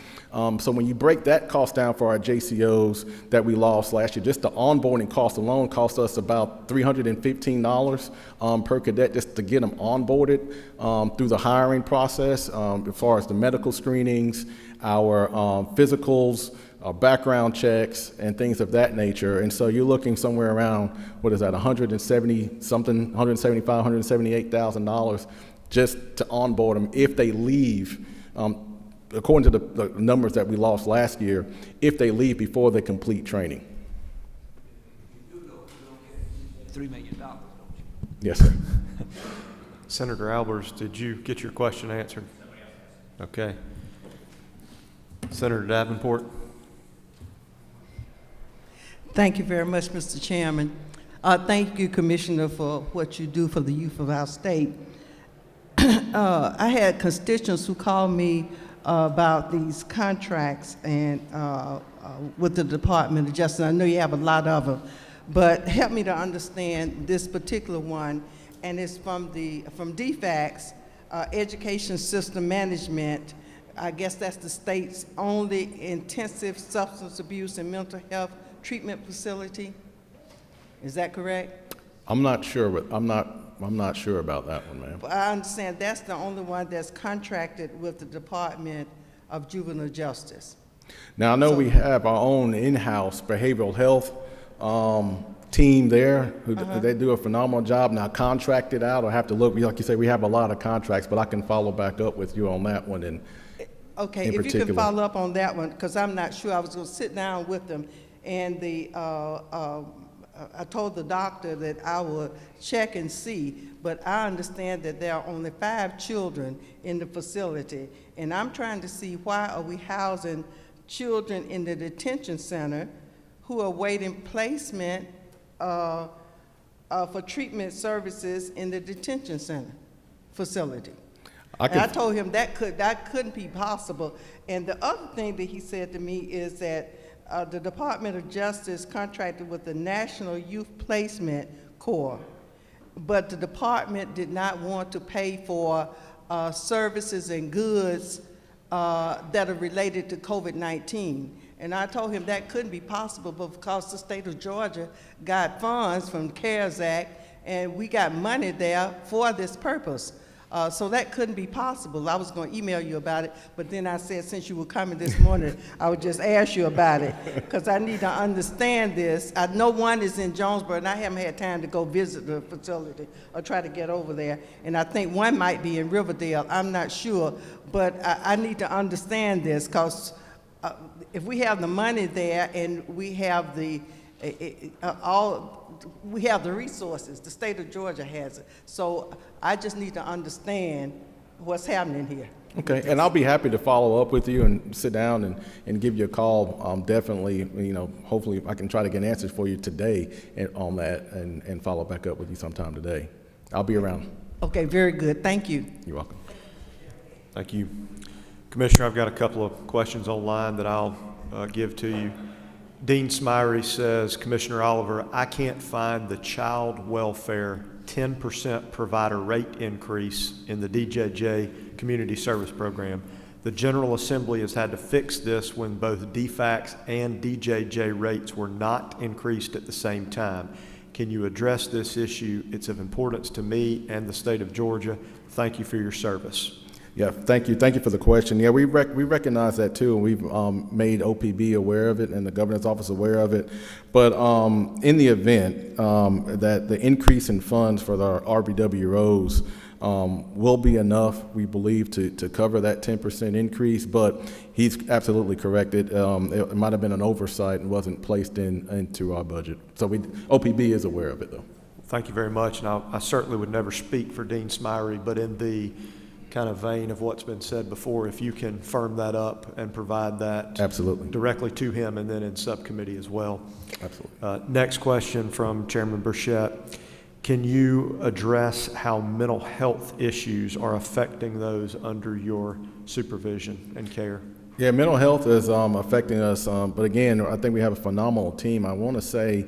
So when you break that cost down for our JCOs that we lost last year, just the onboarding cost alone cost us about $315 per cadet just to get them onboarded through the hiring process, as far as the medical screenings, our physicals, background checks, and things of that nature. And so you're looking somewhere around, what is that, $178,000 $178,000 just to onboard them if they leave, according to the numbers that we lost last year, if they leave before they complete training. $3 million, don't you? Yes, sir. Senator Albers, did you get your question answered? Okay. Senator Davenport. Thank you very much, Mr. Chairman. Thank you, Commissioner, for what you do for the youth of our state. I had constituents who called me about these contracts and with the Department of Justice. I know you have a lot of them, but help me to understand this particular one, and it's from DFACS, Education System Management. I guess that's the state's only intensive substance abuse and mental health treatment facility. Is that correct? I'm not sure, but I'm not sure about that one, ma'am. I understand that's the only one that's contracted with the Department of Juvenile Justice. Now, I know we have our own in-house behavioral health team there. They do a phenomenal job. Now, contracted out, I have to look. Like you say, we have a lot of contracts, but I can follow back up with you on that one. Okay, if you can follow up on that one, because I'm not sure. I was going to sit down with them, and I told the doctor that I would check and see, but I understand that there are only 5 children in the facility, and I'm trying to see why are we housing children in the detention center who are waiting placement for treatment services in the detention center facility. I told him that couldn't be possible. And the other thing that he said to me is that the Department of Justice contracted with the National Youth Placement Corps, but the department did not want to pay for services and goods that are related to COVID-19. And I told him that couldn't be possible because the state of Georgia got funds from the CARES Act, and we got money there for this purpose. So that couldn't be possible. I was going to email you about it, but then I said, since you were coming this morning, I would just ask you about it, because I need to understand this. I know one is in Jonesboro, and I haven't had time to go visit the facility or try to get over there. And I think one might be in Riverdale. I'm not sure, but I need to understand this, because if we have the money there and we have the we have the resources, the state of Georgia has it. So I just need to understand what's happening here. Okay, and I'll be happy to follow up with you and sit down and give you a call. Definitely, hopefully I can try to get answers for you today on that and follow back up with you sometime today. I'll be around. Okay, very good. Thank you. You're welcome. Thank you. Commissioner, I've got a couple of questions online that I'll give to you. Dean Smyrie says, Commissioner Oliver, I can't find the child welfare 10% provider rate increase in the DJJ Community Service Program. The General Assembly has had to fix this when both DFACS and DJJ rates were not increased at the same time. Can you address this issue? It's of importance to me and the state of Georgia. Thank you for your service. Yeah, thank you for the question. Yeah, we recognize that too, and we've made OPB aware of it and the governor's office aware of it. But in the event that the increase in funds for our RBWOs will be enough, we believe, to cover that 10% increase. But he's absolutely correct. It might have been an oversight and wasn't placed into our budget. So OPB is aware of it, though. Thank you very much. And I certainly would never speak for Dean Smyrie, but in the kind of vein of what's been said before, if you can firm that up and provide that absolutely directly to him and then in subcommittee as well. Absolutely. Next question from Chairman Burchett. Can you address how mental health issues are affecting those under your supervision and care? Yeah, mental health is affecting us, but again, I think we have a phenomenal team. I want to say,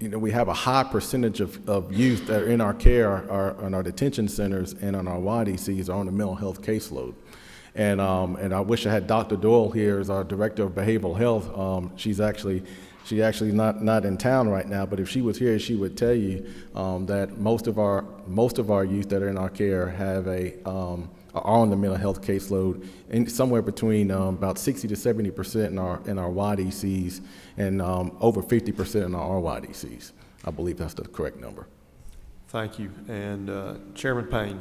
we have a high percentage of youth that are in our care, in our detention centers and on our YDCs are on the mental health caseload. And I wish I had Dr. Doyle here as our Director of Behavioral Health. She's actually not in town right now, but if she was here, she would tell you that most of our youth that are in our care have are on the mental health caseload, and somewhere between about 60 to 70% in our YDCs and over 50% in our RYDCs. I believe that's the correct number. Thank you. And Chairman Payne.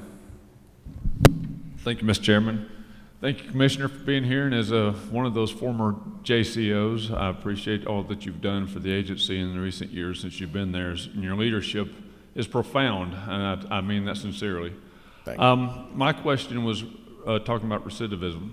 Thank you, Mr. Chairman. Thank you, Commissioner, for being here. And as one of those former JCOs, I appreciate all that you've done for the agency in the recent years since you've been there. And your leadership is profound, and I mean that sincerely. Thank you. My question was talking about recidivism.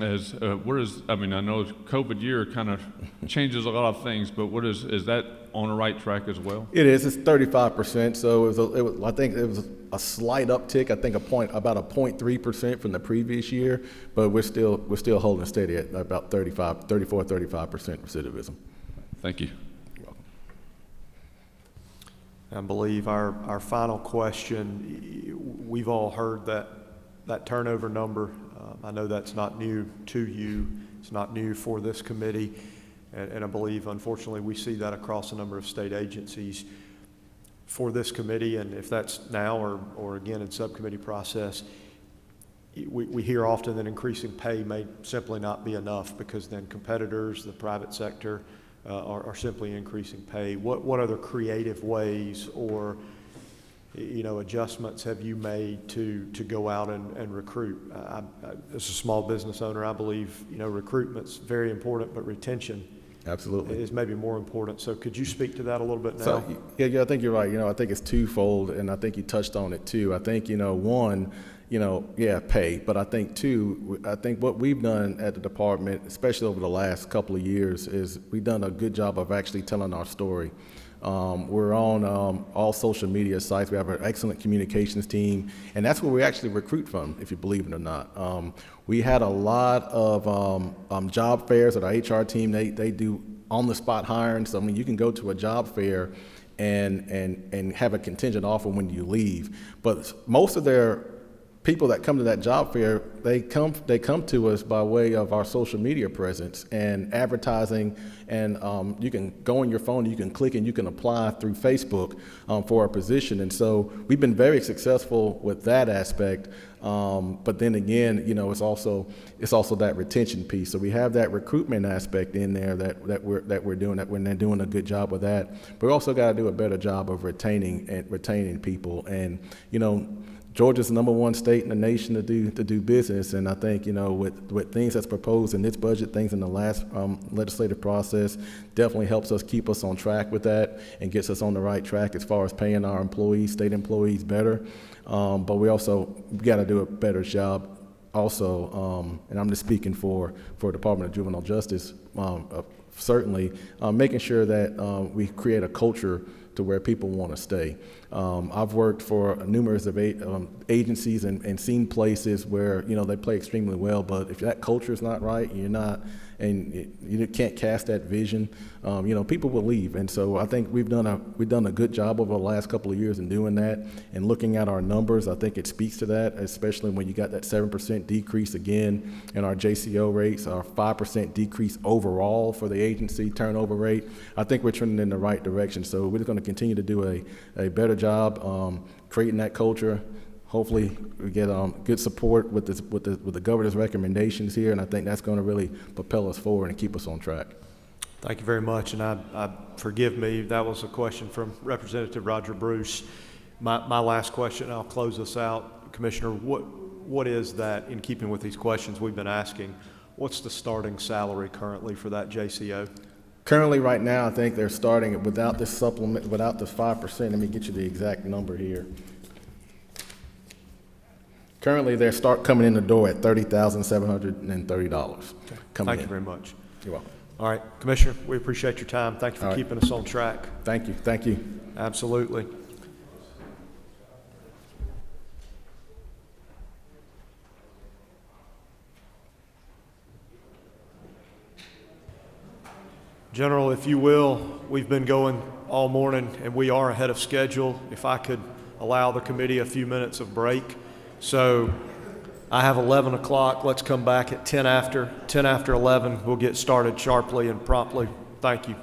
I know COVID year kind of changes a lot of things, but is that on the right track as well? It is. It's 35%. So I think it was a slight uptick. I think about a 0.3% from the previous year, but we're still holding steady at about 35% recidivism. Thank you. You're welcome. I believe our final question, we've all heard that turnover number. I know that's not new to you. It's not new for this committee. And I believe, unfortunately, we see that across a number of state agencies. For this committee, and if that's now or again in subcommittee process, we hear often that increasing pay may simply not be enough because then competitors, the private sector, are simply increasing pay. What other creative ways or adjustments have you made to go out and recruit? As a small business owner, I believe recruitment's very important, but retention absolutely is maybe more important. So could you speak to that a little bit now? So, yeah, I think you're right. I think it's twofold, and I think you touched on it too. I think one, pay, but I think two, what we've done at the department, especially over the last couple of years, is we've done a good job of actually telling our story. We're on all social media sites. We have an excellent communications team, and that's where we actually recruit from, if you believe it or not. We had a lot of job fairs that our HR team, they do on-the-spot hiring. So, you can go to a job fair and have a contingent offer when you leave. But most of their people that come to that job fair, they come to us by way of our social media presence and advertising, and you can go on your phone, you can click and you can apply through Facebook for a position. And so we've been very successful with that aspect. But then again, it's also that retention piece. So we have that recruitment aspect in there that we're doing a good job with that. But we also got to do a better job of retaining people. And Georgia's the #1 state in the nation to do business, and I think with things that's proposed in this budget, things in the last legislative process, definitely helps us keep us on track with that and gets us on the right track as far as paying our state employees better. But we got to do a better job also, and I'm just speaking for Department of Juvenile Justice, certainly making sure that we create a culture to where people want to stay. I've worked for numerous of agencies and seen places where they play extremely well, but if that culture is not right, and you can't cast that vision, people will leave. And so I think we've done a good job over the last couple of years in doing that. And looking at our numbers, I think it speaks to that, especially when you got that 7% decrease again in our JCO rates, our 5% decrease overall for the agency turnover rate. I think we're trending in the right direction. So we're just going to continue to do a better job creating that culture. hopefully we get good support with the governor's recommendations here, and I think that's going to really propel us forward and keep us on track. Thank you very much, and forgive me, that was a question from Representative Roger Bruce. My last question, I'll close this out. Commissioner, what is that, in keeping with these questions we've been asking, what's the starting salary currently for that JCO? Currently, right now, I think they're starting it without this supplement, without this 5%. Let me get you the exact number here. Currently, they start coming in the door at $30,730. Thank you very much. You're welcome. All right, Commissioner, we appreciate your time. Thank you for keeping us on track. Thank you. Thank you. Absolutely. General, if you will, we've been going all morning and we are ahead of schedule. If I could allow the committee a few minutes of break. So I have 11 o'clock. Let's come back at 10 after. 10 after 11, we'll get started sharply and promptly. Thank you.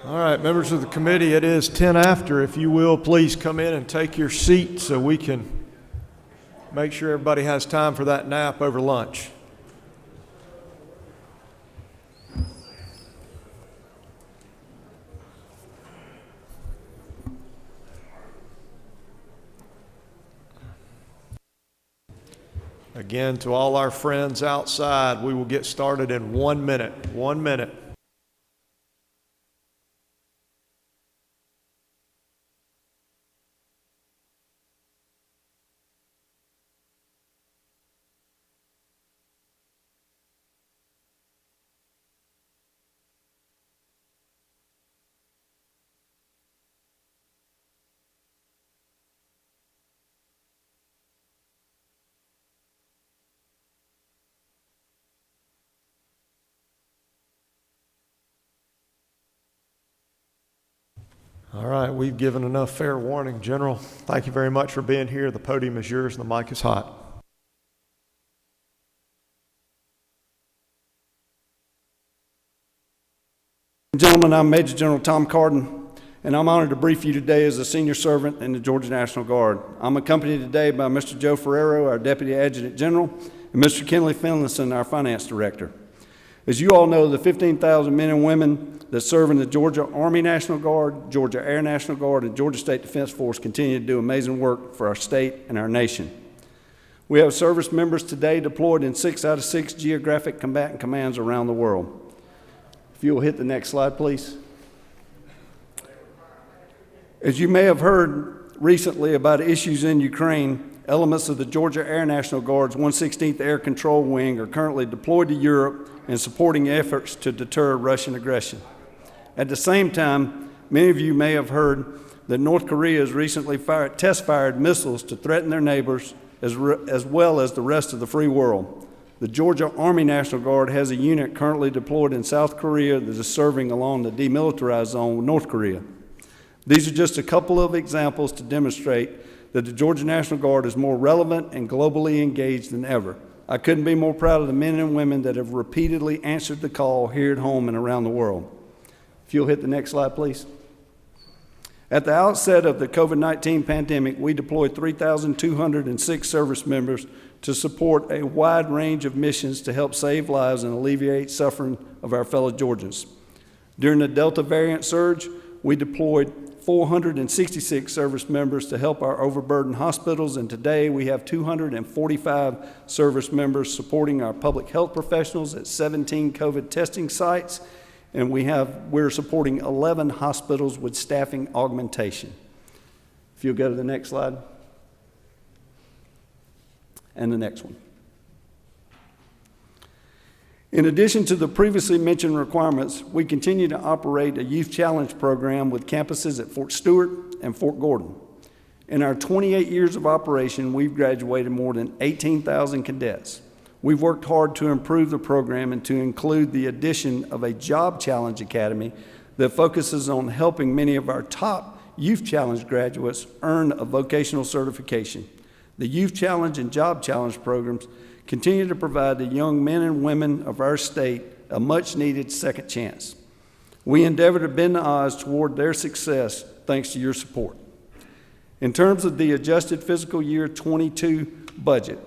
All right, members of the committee, it is 10 after. If you will, please come in and take your seat so we can make sure everybody has time for that nap over lunch. Again, to all our friends outside, we will get started in 1 minute. 1 minute. All right, we've given enough fair warning. General, thank you very much for being here. The podium is yours and the mic is hot. Gentlemen, I'm Major General Tom Carden, and I'm honored to brief you today as a senior servant in the Georgia National Guard. I'm accompanied today by Mr. Joe Ferrero, our Deputy Adjutant General, and Mr. Kenley Finlayson, our Finance Director. As you all know, the 15,000 men and women that serve in the Georgia Army National Guard, Georgia Air National Guard, and Georgia State Defense Force continue to do amazing work for our state and our nation. We have service members today deployed in 6 out of 6 geographic combatant commands around the world. If you'll hit the next slide, please. As you may have heard recently about issues in Ukraine, elements of the Georgia Air National Guard's 116th Air Control Wing are currently deployed to Europe and supporting efforts to deter Russian aggression. At the same time, many of you may have heard that North Korea has recently test-fired missiles to threaten their neighbors as well as the rest of the free world. The Georgia Army National Guard has a unit currently deployed in South Korea that is serving along the demilitarized zone with North Korea. These are just a couple of examples to demonstrate that the Georgia National Guard is more relevant and globally engaged than ever. I couldn't be more proud of the men and women that have repeatedly answered the call here at home and around the world. If you'll hit the next slide, please. At the outset of the COVID-19 pandemic, we deployed 3,206 service members to support a wide range of missions to help save lives and alleviate suffering of our fellow Georgians. During the Delta variant surge, we deployed 466 service members to help our overburdened hospitals, and today we have 245 service members supporting our public health professionals at 17 COVID testing sites, and we're supporting 11 hospitals with staffing augmentation. If you'll go to the next slide. And the next one. In addition to the previously mentioned requirements, we continue to operate a Youth Challenge program with campuses at Fort Stewart and Fort Gordon. In our 28 years of operation, we've graduated more than 18,000 cadets. We've worked hard to improve the program and to include the addition of a Job Challenge Academy that focuses on helping many of our top Youth Challenge graduates earn a vocational certification. The Youth Challenge and Job Challenge programs continue to provide the young men and women of our state a much-needed second chance. We endeavor to bend the odds toward their success thanks to your support. In terms of the adjusted fiscal year 22 budget,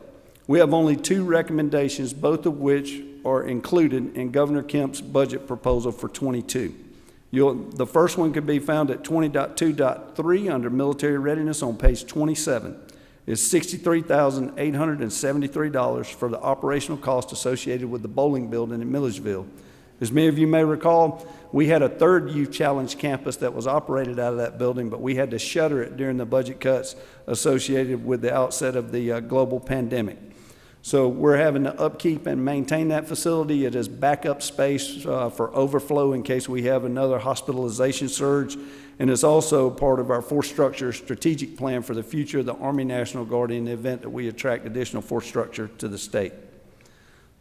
we have only 2 recommendations, both of which are included in Governor Kemp's budget proposal for 22. The first one can be found at 20.2.3 under military readiness on page 27. Is $63,873 for the operational cost associated with the bowling building in Millersville. As many of you may recall, we had a third Youth Challenge campus that was operated out of that building, but we had to shutter it during the budget cuts associated with the outset of the global pandemic. So we're having to upkeep and maintain that facility. It is backup space for overflow in case we have another hospitalization surge. And it's also part of our force structure strategic plan for the future of the Army National Guard in the event that we attract additional force structure to the state.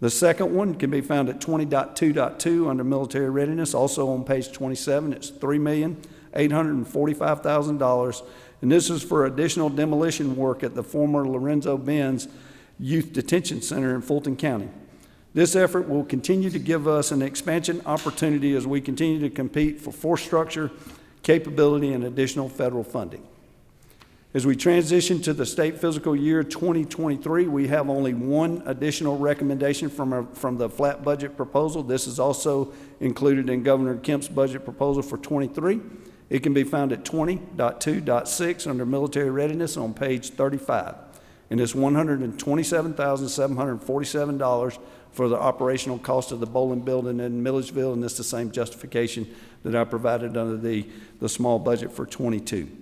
The second one can be found at 20.2.2 under military readiness, also on page 27. It's $3,845,000, and this is for additional demolition work at the former Lorenzo Benz Youth Detention Center in Fulton County. This effort will continue to give us an expansion opportunity as we continue to compete for force structure, capability, and additional federal funding. As we transition to the state fiscal year 2023, we have only one additional recommendation from the flat budget proposal. This is also included in Governor Kemp's budget proposal for 23. It can be found at 20.2.6 under military readiness on page 35. And it's $127,747 for the operational cost of the bowling building in Millersville, and it's the same justification that I provided under the small budget for 22.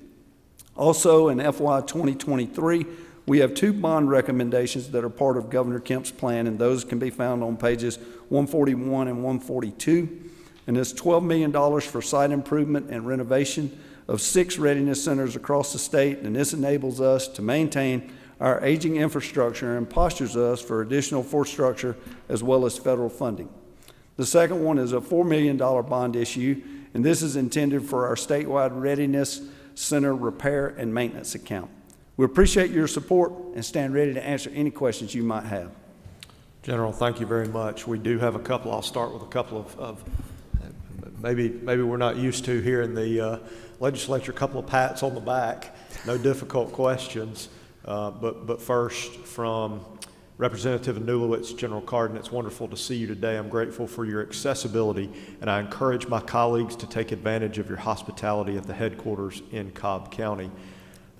Also, in FY 2023, we have two bond recommendations that are part of Governor Kemp's plan, and those can be found on pages 141 and 142. And it's $12 million for site improvement and renovation of 6 readiness centers across the state, and this enables us to maintain our aging infrastructure and postures us for additional force structure as well as federal funding. The second one is a $4 million bond issue, and this is intended for our statewide readiness center repair and maintenance account. We appreciate your support and stand ready to answer any questions you might have. General, thank you very much. We do have a couple. I'll start with a couple of maybe we're not used to here in the legislature, a couple of pats on the back, no difficult questions. But first, from Representative Newlowitz, General Cardin, it's wonderful to see you today. I'm grateful for your accessibility, and I encourage my colleagues to take advantage of your hospitality at the headquarters in Cobb County.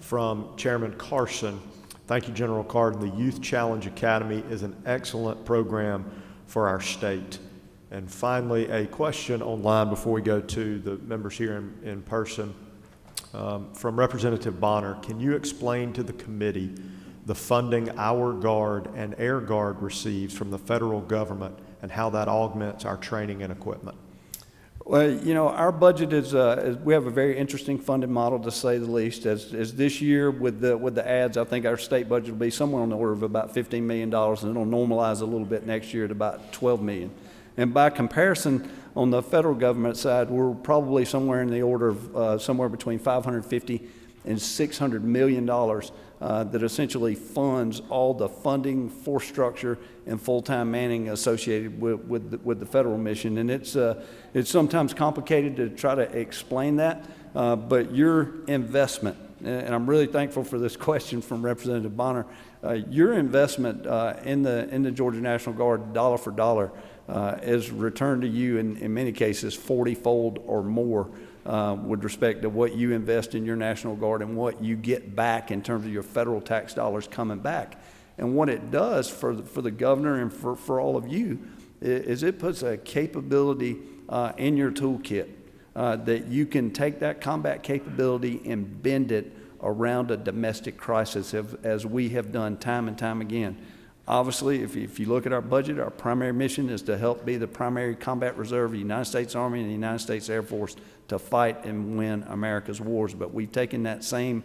From Chairman Carson, thank you, General Cardin. The Youth Challenge Academy is an excellent program for our state. And finally, a question online before we go to the members here in person. From Representative Bonner, can you explain to the committee the funding our Guard and Air Guard receives from the federal government and how that augments our training and equipment? Well, you know, our budget is we have a very interesting funding model, to say the least. As this year with the ads, I think our state budget will be somewhere on the order of about $15 million, and it'll normalize a little bit next year at about $12 million. And by comparison, on the federal government side, we're probably somewhere in the order of somewhere between $550 and $600 million that essentially funds all the funding, force structure, and full-time manning associated with the federal mission. And it's sometimes complicated to try to explain that, but your investment, and I'm really thankful for this question from Representative Bonner, your investment in the Georgia National Guard, dollar for dollar, is returned to you in many cases 40-fold or more with respect to what you invest in your National Guard and what you get back in terms of your federal tax dollars coming back. And what it does for the governor and for all of you is it puts a capability in your toolkit that you can take that combat capability and bend it around a domestic crisis, as we have done time and time again. Obviously, if you look at our budget, our primary mission is to help be the primary combat reserve of the United States Army and the United States Air Force to fight and win America's wars. But we've taken that same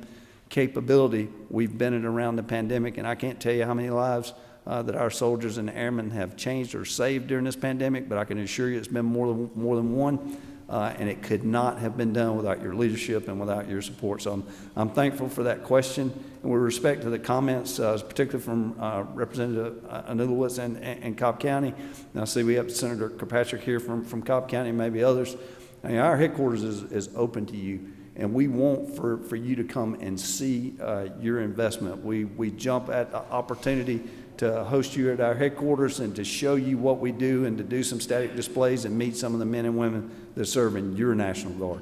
capability, we've bent it around the pandemic, and I can't tell you how many lives that our soldiers and airmen have changed or saved during this pandemic, but I can assure you it's been more than one. And it could not have been done without your leadership and without your support. So I'm thankful for that question. And with respect to the comments, particularly from Representative Newlowitz and Cobb County, and I see we have Senator Kirkpatrick here from Cobb County and maybe others. I mean, our headquarters is open to you, and we want for you to come and see your investment. We jump at the opportunity to host you at our headquarters and to show you what we do and to do some static displays and meet some of the men and women that serve in your National Guard.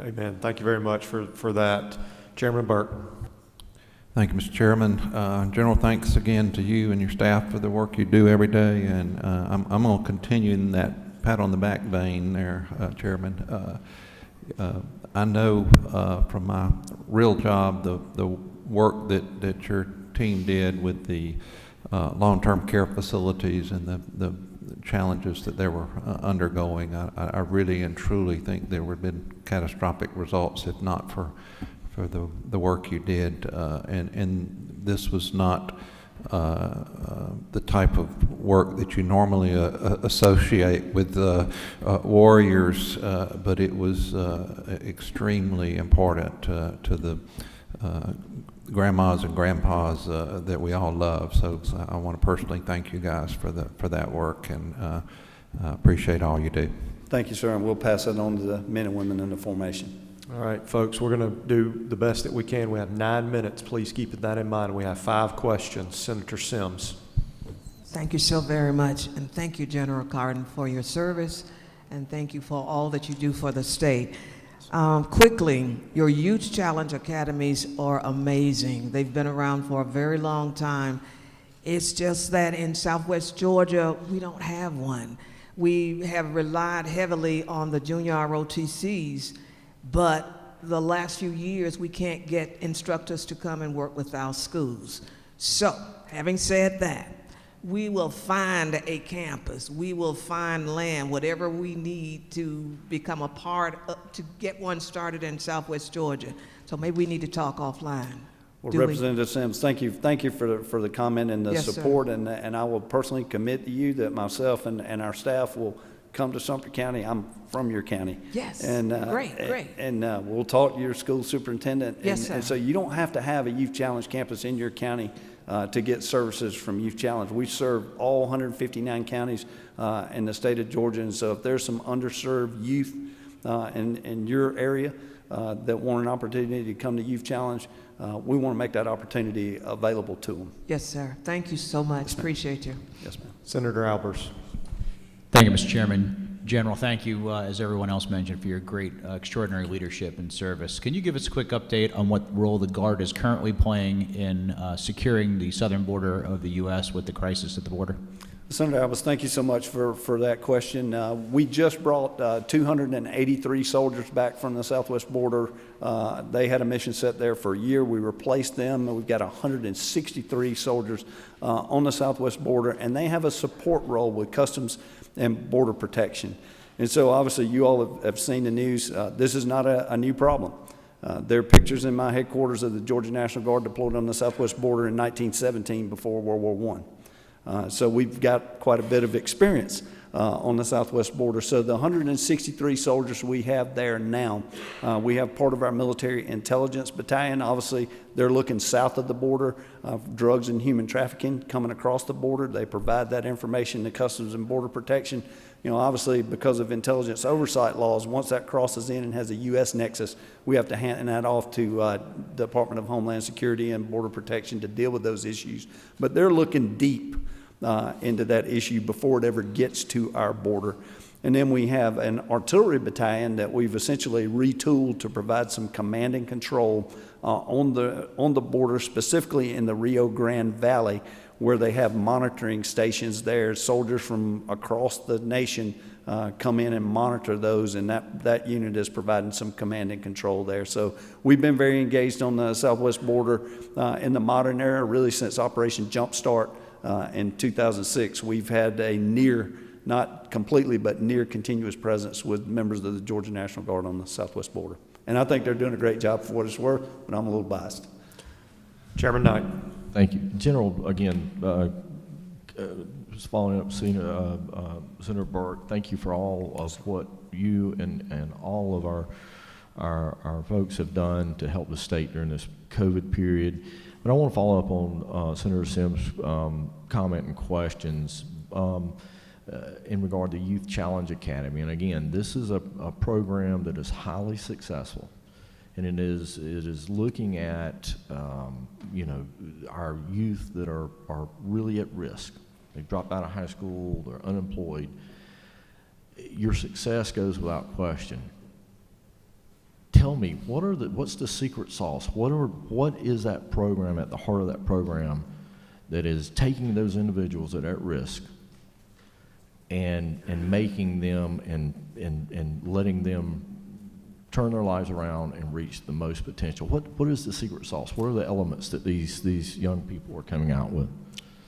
Amen. Thank you very much for that. Chairman Burke. Thank you, Mr. Chairman. General, thanks again to you and your staff for the work you do every day. And I'm going to continue in that pat on the back vein there, Chairman. I know from my real job the work that your team did with the long-term care facilities and the challenges that they were undergoing. I really and truly think there would have been catastrophic results if not for the work you did. And this was not the type of work that you normally associate with warriors, but it was extremely important to the grandmas and grandpas that we all love. So I want to personally thank you guys for that work, and appreciate all you do. Thank you, sir, and we'll pass that on to the men and women in the formation. All right, folks, we're going to do the best that we can. We have 9 minutes. Please keep that in mind. We have 5 questions. Senator Sims. Thank you so very much, and thank you, General Cardin, for your service, and thank you for all that you do for the state. Quickly, your Youth Challenge Academies are amazing. They've been around for a very long time. It's just that in Southwest Georgia, we don't have one. We have relied heavily on the junior ROTCs, but the last few years, we can't get instructors to come and work with our schools. So, having said that, we will find a campus, we will find land, whatever we need to become a part of, to get one started in Southwest Georgia. So maybe we need to talk offline. Well, Representative Sims, thank you for the comment and the Yes, support, and I will personally commit to you that myself and our staff will come to Sumter County. I'm from your county. Yes, and great. And we'll talk to your school superintendent. Yes, sir. And so you don't have to have a Youth Challenge campus in your county to get services from Youth Challenge. We serve all 159 counties in the state of Georgia, and so if there's some underserved youth in your area that want an opportunity to come to Youth Challenge, we want to make that opportunity available to them. Yes, sir. Thank you so much. Appreciate you. Yes, ma'am. Senator Albers. Thank you, Mr. Chairman. General, thank you, as everyone else mentioned, for your great, extraordinary leadership and service. Can you give us a quick update on what role the Guard is currently playing in securing the southern border of the U.S. with the crisis at the border? Senator Albers, thank you so much for that question. We just brought 283 soldiers back from the southwest border. They had a mission set there for a year. We replaced them, and we've got 163 soldiers on the southwest border, and they have a support role with Customs and Border Protection. And so obviously you all have seen the news. This is not a new problem. There are pictures in my headquarters of the Georgia National Guard deployed on the southwest border in 1917 before World War I. So we've got quite a bit of experience on the southwest border. So the 163 soldiers we have there now, we have part of our military intelligence battalion. Obviously, they're looking south of the border, drugs and human trafficking coming across the border. They provide that information to Customs and Border Protection. You know, obviously, because of intelligence oversight laws, once that crosses in and has a U.S. nexus, we have to hand that off to Department of Homeland Security and Border Protection to deal with those issues. But they're looking deep into that issue before it ever gets to our border. And then we have an artillery battalion that we've essentially retooled to provide some command and control on the border, specifically in the Rio Grande Valley, where they have monitoring stations there. Soldiers from across the nation come in and monitor those, and that unit is providing some command and control there. So we've been very engaged on the southwest border in the modern era, really since Operation Jumpstart in 2006. We've had a near, not completely, but near continuous presence with members of the Georgia National Guard on the southwest border. And I think they're doing a great job for what it's worth, but I'm a little biased. Chairman Knight. Thank you. General, again, just following up Senator Burke, thank you for all of what you and all of our folks have done to help the state during this COVID period. But I want to follow up on Senator Sims' comment and questions in regard to Youth Challenge Academy. And again, this is a program that is highly successful. And it is looking at our youth that are really at risk. They've dropped out of high school, they're unemployed. Your success goes without question. Tell me, what's the secret sauce? What is that program, at the heart of that program, that is taking those individuals that are at risk and making them and letting them turn their lives around and reach the most potential? What is the secret sauce? What are the elements that these young people are coming out with?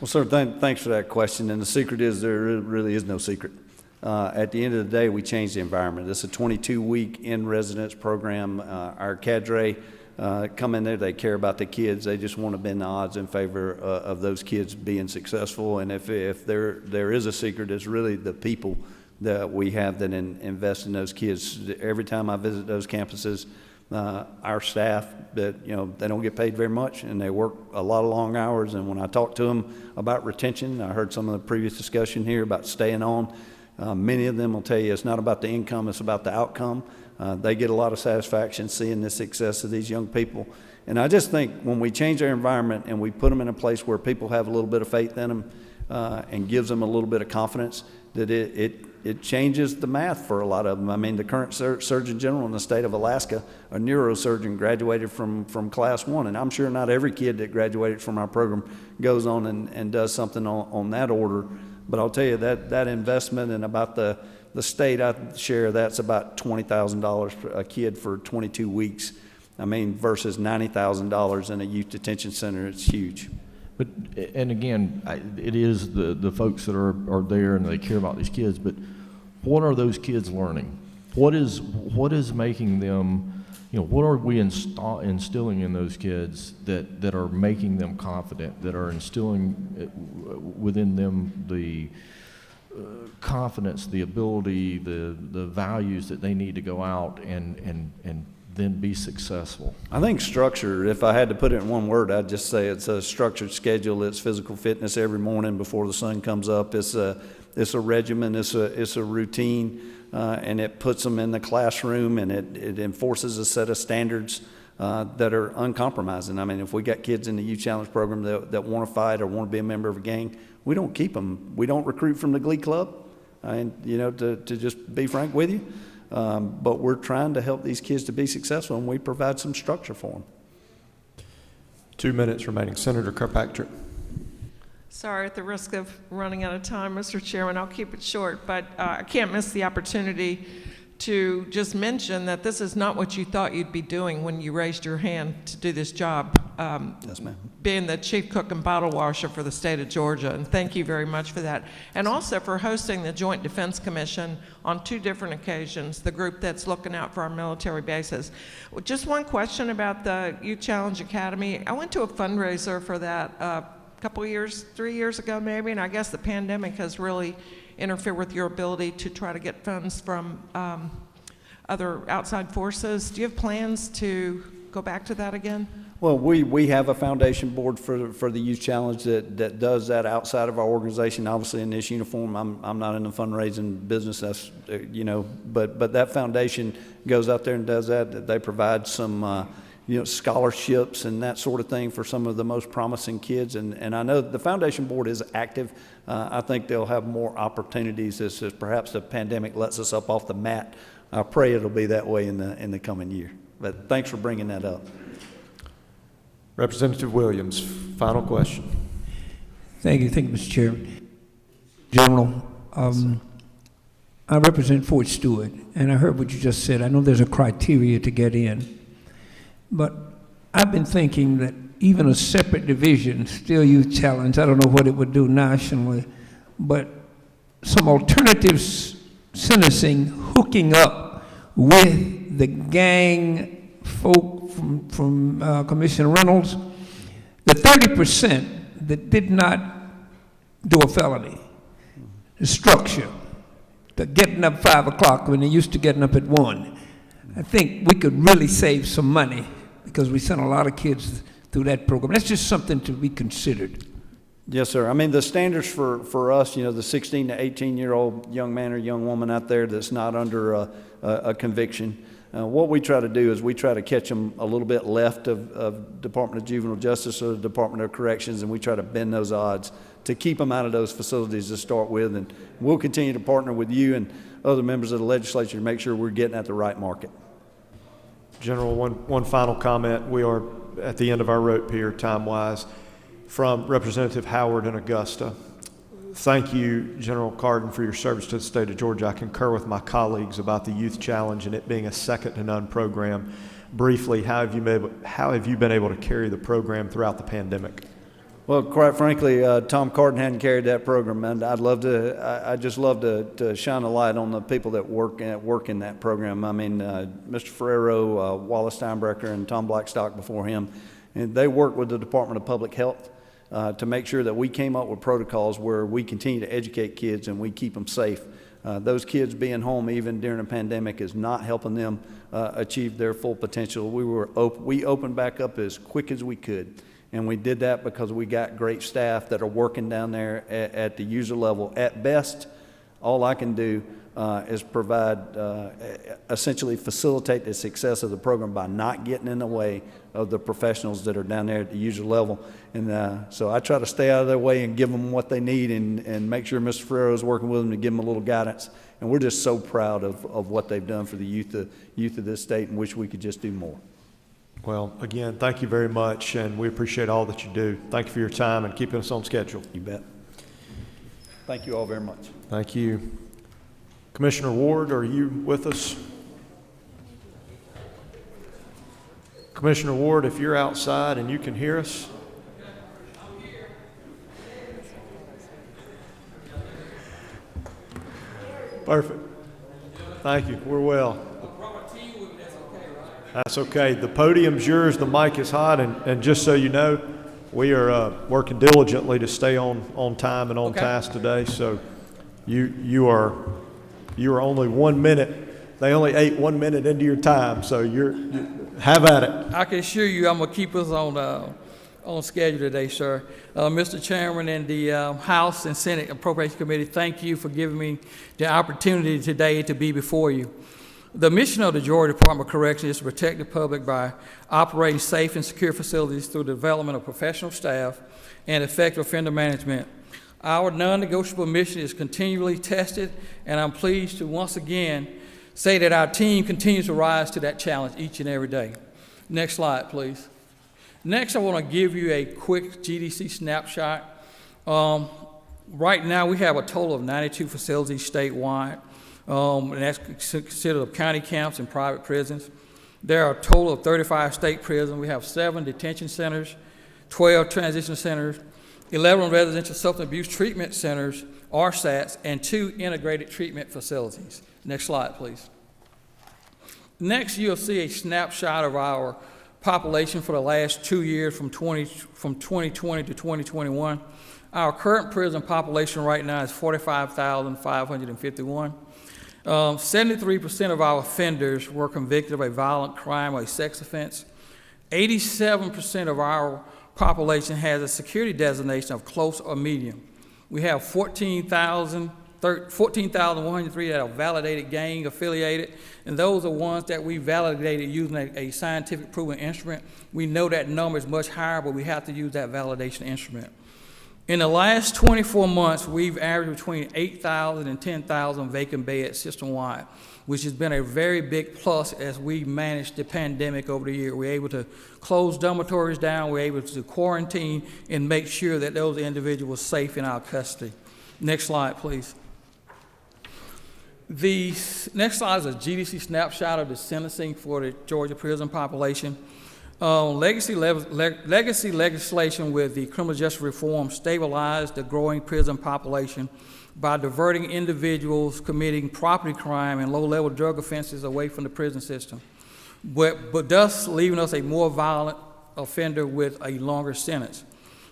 Well, sir, thanks for that question. And the secret is there really is no secret. At the end of the day, we change the environment. It's a 22-week in-residence program. Our cadre come in there, they care about the kids. They just want to bend the odds in favor of those kids being successful. And if there is a secret, it's really the people that we have that invest in those kids. Every time I visit those campuses, our staff that, they don't get paid very much and they work a lot of long hours. And when I talked to them about retention, I heard some of the previous discussion here about staying on. Many of them will tell you it's not about the income, it's about the outcome. They get a lot of satisfaction seeing the success of these young people. And I just think when we change their environment and we put them in a place where people have a little bit of faith in them and gives them a little bit of confidence, that it changes the math for a lot of them. I mean, the current Surgeon General in the state of Alaska, a neurosurgeon, graduated from Class 1, and I'm sure not every kid that graduated from our program goes on and does something on that order. But I'll tell you that investment and about the state I share, that's about $20,000 a kid for 22 weeks. I mean, versus $90,000 in a youth detention center, it's huge. But, and again, it is the folks that are there and they care about these kids, but what are those kids learning? What is making them, what are we instilling in those kids that are making them confident, that are instilling within them the confidence, the ability, the values that they need to go out and then be successful? I think structure, if I had to put it in one word, I'd just say it's a structured schedule. It's physical fitness every morning before the sun comes up. It's a regimen, it's a routine, and it puts them in the classroom, and it enforces a set of standards that are uncompromising. I mean, if we got kids in the Youth Challenge program that want to fight or want to be a member of a gang, we don't keep them. We don't recruit from the Glee Club, and to just be frank with you. But we're trying to help these kids to be successful, and we provide some structure for them. 2 minutes remaining. Senator Kirkpatrick. Sorry, at the risk of running out of time, Mr. Chairman, I'll keep it short, but I can't miss the opportunity to just mention that this is not what you thought you'd be doing when you raised your hand to do this job. Yes, ma'am. Being the chief cook and bottle washer for the state of Georgia, and thank you very much for that. And also for hosting the Joint Defense Commission on 2 different occasions, the group that's looking out for our military bases. Just one question about the Youth Challenge Academy. I went to a fundraiser for that a couple years, 3 years ago maybe, and I guess the pandemic has really interfere with your ability to try to get funds from other outside forces. Do you have plans to go back to that again? Well, we have a foundation board for the Youth Challenge that does that outside of our organization. Obviously, in this uniform, I'm not in the fundraising business. That's but that foundation goes out there and does that. They provide some scholarships and that sort of thing for some of the most promising kids. And I know the foundation board is active. I think they'll have more opportunities as perhaps the pandemic lets us up off the mat. I pray it'll be that way in the coming year. But thanks for bringing that up. Representative Williams, final question. Thank you, Mr. Chairman. General, I represent Fort Stewart, and I heard what you just said. I know there's a criteria to get in, but I've been thinking that even a separate division, still Youth Challenge, I don't know what it would do nationally, but some alternative sentencing hooking up with the gang folk from Commissioner Reynolds, the 30% that did not do a felony, the structure, the getting up 5 o'clock when they used to getting up at 1. I think we could really save some money because we sent a lot of kids through that program. That's just something to be considered. Yes, sir. I mean, the standards for us, the 16 to 18-year-old young man or young woman out there that's not under a conviction, what we try to do is we try to catch them a little bit left of Department of Juvenile Justice or the Department of Corrections, and we try to bend those odds to keep them out of those facilities to start with. And we'll continue to partner with you and other members of the legislature to make sure we're getting at the right market. General, one final comment. We are at the end of our rope here, time-wise. From Representative Howard in Augusta. Thank you, General Cardin, for your service to the state of Georgia. I concur with my colleagues about the Youth Challenge and it being a second-to-none program. Briefly, how have you been able to carry the program throughout the pandemic? Well, quite frankly, Tom Cardin hadn't carried that program, and I just love to shine a light on the people that work in that program. I mean, Mr. Ferrero, Wallace Steinbrecher, and Tom Blackstock before him, and they work with the Department of Public Health to make sure that we came up with protocols where we continue to educate kids and we keep them safe. Those kids being home even during a pandemic is not helping them achieve their full potential. We opened back up as quick as we could, and we did that because we got great staff that are working down there at the user level. At best, all I can do is provide, essentially facilitate the success of the program by not getting in the way of the professionals that are down there at the user level. And so I try to stay out of their way and give them what they need and make sure Mr. Ferrero is working with them to give them a little guidance. And we're just so proud of what they've done for the youth of this state and wish we could just do more. Well, again, thank you very much, and we appreciate all that you do. Thank you for your time and keeping us on schedule. You bet. Thank you all very much. Thank you. Commissioner Ward, are you with us? Commissioner Ward, if you're outside and you can hear us. Perfect. Thank you. We're well. That's okay. The podium's yours. The mic is hot, and just so you know, we are working diligently to stay on time and on task today. So you are only 1 minute. They only ate 1 minute into your time, so you have at it. I can assure you, I'm gonna keep us on schedule today, sir. Mr. Chairman and the House and Senate Appropriations Committee, thank you for giving me the opportunity today to be before you. The mission of the Georgia Department of Corrections is to protect the public by operating safe and secure facilities through the development of professional staff and effective offender management. Our non-negotiable mission is continually tested, and I'm pleased to once again say that our team continues to rise to that challenge each and every day. Next slide, please. Next, I want to give you a quick GDC snapshot. Right now, we have a total of 92 facilities statewide, and that's considered of county camps and private prisons. There are a total of 35 state prisons. We have 7 detention centers, 12 transition centers, 11 residential substance abuse treatment centers, RSATs, and 2 integrated treatment facilities. Next slide, please. Next, you'll see a snapshot of our population for the last 2 years from 2020 to 2021. Our current prison population right now is 45,551. 73% of our offenders were convicted of a violent crime or a sex offense. 87% of our population has a security designation of close or medium. We have 14,103 that are validated gang affiliated, and those are ones that we validated using a scientific proven instrument. We know that number is much higher, but we have to use that validation instrument. In the last 24 months, we've averaged between 8,000 and 10,000 vacant beds system-wide, which has been a very big plus as we managed the pandemic over the year. We're able to close dormitories down, we're able to quarantine and make sure that those individuals are safe in our custody. Next slide, please. The next slide is a GDC snapshot of the sentencing for the Georgia prison population. Legacy legislation with the criminal justice reform stabilized the growing prison population by diverting individuals committing property crime and low-level drug offenses away from the prison system, but thus leaving us a more violent offender with a longer sentence.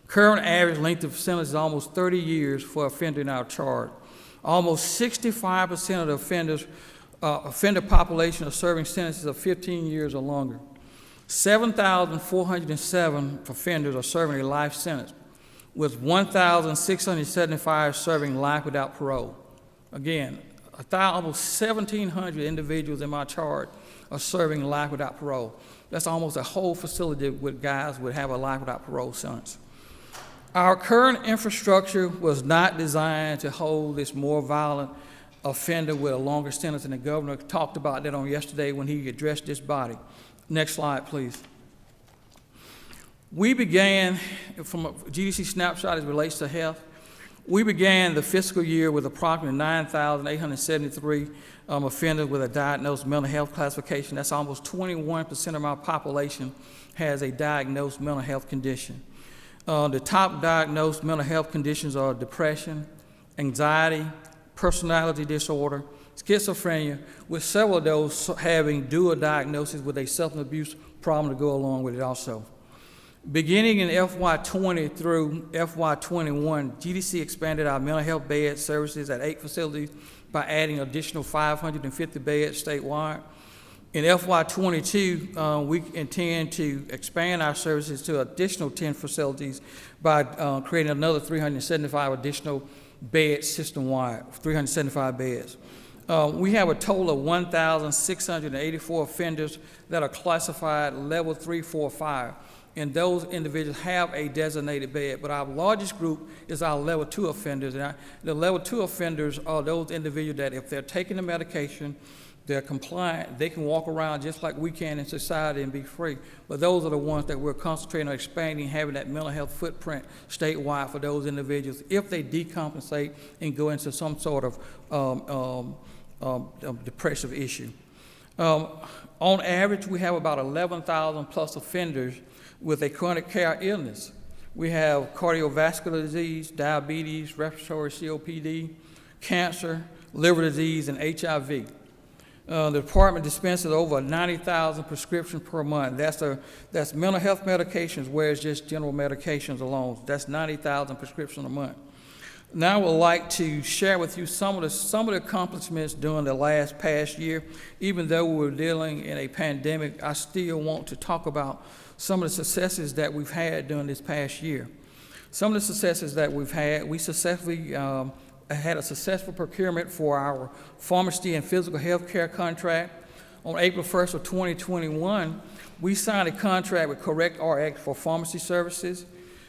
Current average length of sentence is almost 30 years for offender in our charge. Almost 65% of the offender population are serving sentences of 15 years or longer. 7,407 offenders are serving a life sentence, with 1,675 serving life without parole. Again, almost 1,700 individuals in my charge are serving life without parole. That's almost a whole facility with guys would have a life without parole sentence. Our current infrastructure was not designed to hold this more violent offender with a longer sentence, and the governor talked about that on yesterday when he addressed this body. Next slide, please. We began, from a GDC snapshot as it relates to health, we began the fiscal year with approximately 9,873 offenders with a diagnosed mental health classification. That's almost 21% of our population has a diagnosed mental health condition. The top diagnosed mental health conditions are depression, anxiety, personality disorder, schizophrenia, with several of those having dual diagnosis with a substance abuse problem to go along with it also. Beginning in FY20 through FY21, GDC expanded our mental health bed services at 8 facilities by adding additional 550 beds statewide. In FY22, we intend to expand our services to additional 10 facilities by creating another 375 additional beds system-wide, 375 beds. We have a total of 1,684 offenders that are classified level 3, 4, 5, and those individuals have a designated bed. But our largest group is our level 2 offenders. And the level 2 offenders are those individuals that if they're taking the medication, they're compliant, they can walk around just like we can in society and be free. But those are the ones that we're concentrating on expanding, having that mental health footprint statewide for those individuals if they decompensate and go into some sort of depressive issue. On average, we have about 11,000 plus offenders with a chronic care illness. We have cardiovascular disease, diabetes, respiratory COPD, cancer, liver disease, and HIV. The department dispenses over 90,000 prescriptions per month. That's mental health medications, whereas just general medications alone. That's 90,000 prescriptions a month. Now I would like to share with you some of the accomplishments during the past year. Even though we were dealing in a pandemic, I still want to talk about some of the successes that we've had during this past year. Some of the successes that we've had, we successfully had a successful procurement for our pharmacy and physical health care contract. On April 1st of 2021, we signed a contract with CorrectRx for pharmacy services.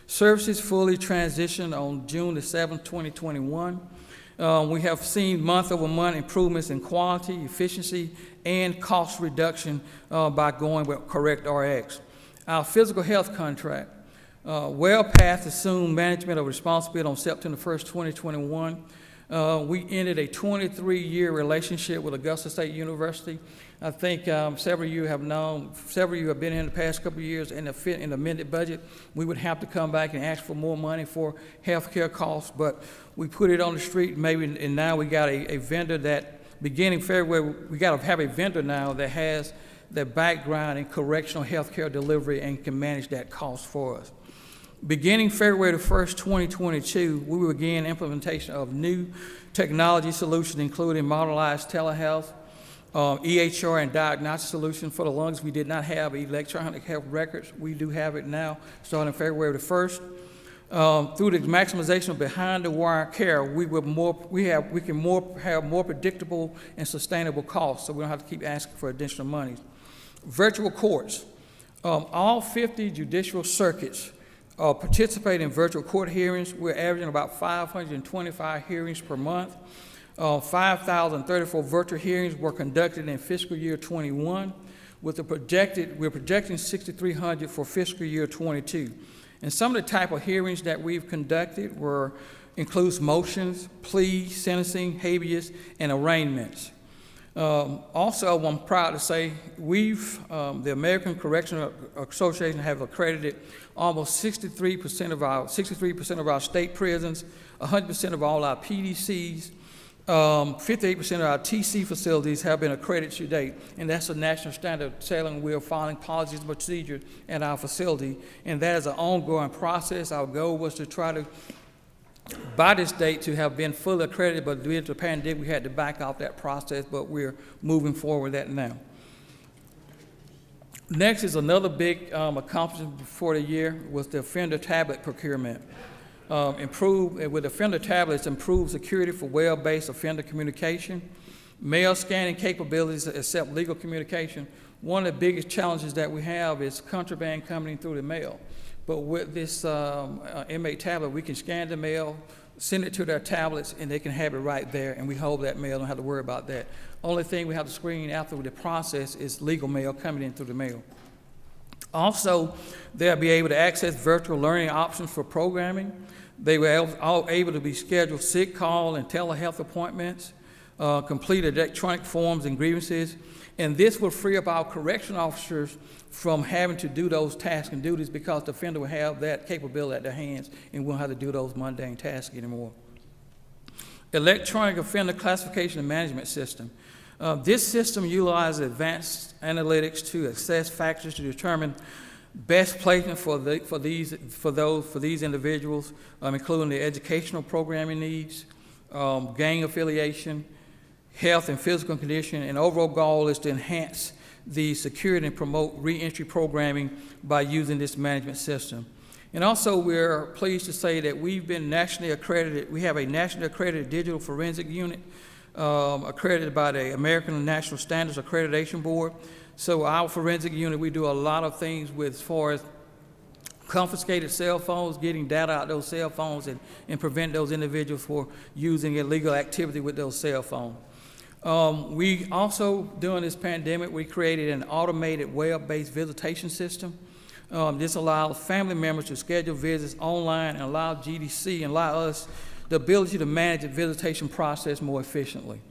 Services fully transitioned on June the 7th, 2021. We have seen month-over-month improvements in quality, efficiency, and cost reduction by going with CorrectRx. Our physical health contract, WellPath assumed management of responsibility on September 1st, 2021. We ended a 23-year relationship with Augusta State University. I think several of you have been here in the past couple of years. In the amended budget, we would have to come back and ask for more money for health care costs, but we put it on the street and now we got a vendor that beginning February, we got to have a vendor now that has the background in correctional health care delivery and can manage that cost for us. Beginning February the 1st, 2022, we will begin implementation of new technology solutions, including modelized telehealth, EHR, and diagnostic solutions. For the longest, we did not have electronic health records. We do have it now, starting February the 1st. Through the maximization of behind-the-wire care, we can have more predictable and sustainable costs, so we don't have to keep asking for additional money. Virtual courts. All 50 judicial circuits participate in virtual court hearings. We're averaging about 525 hearings per month. 5,034 virtual hearings were conducted in fiscal year 21. We're projecting 6,300 for fiscal year 22. And some of the type of hearings that we've conducted includes motions, pleas, sentencing, habeas, and arraignments. Also, I'm proud to say the American Correctional Association have accredited almost 63% of our state prisons, 100% of all our PDCs, 58% of our TC facilities have been accredited to date, and that's a national standard telling we are following policies and procedures at our facility, and that is an ongoing process. Our goal was to try to, by this date, to have been fully accredited, but due to the pandemic, we had to back off that process, but we're moving forward with that now. Next is another big accomplishment for the year was the offender tablet procurement. With offender tablets, improved security for web-based offender communication, mail scanning capabilities to accept legal communication. One of the biggest challenges that we have is contraband coming through the mail. But with this inmate tablet, we can scan the mail, send it to their tablets, and they can have it right there, and we hold that mail, don't have to worry about that. Only thing we have to screen after the process is legal mail coming in through the mail. Also, they'll be able to access virtual learning options for programming. They were all able to be scheduled sick call and telehealth appointments, complete electronic forms and grievances, and this will free up our correctional officers from having to do those tasks and duties because the offender will have that capability at their hands and won't have to do those mundane tasks anymore. Electronic offender classification and management system. This system utilizes advanced analytics to assess factors to determine best placement for these individuals, including the educational programming needs, gang affiliation, health and physical condition, and overall goal is to enhance the security and promote reentry programming by using this management system. And also, we're pleased to say that we've been nationally accredited. We have a nationally accredited digital forensic unit accredited by the American National Standards Accreditation Board. So our forensic unit, we do a lot of things with as far as confiscated cell phones, getting data out of those cell phones and prevent those individuals from using illegal activity with those cell phones. We also, during this pandemic, we created an automated web-based visitation system. This allows family members to schedule visits online and allow GDC and allow us the ability to manage the visitation process more efficiently.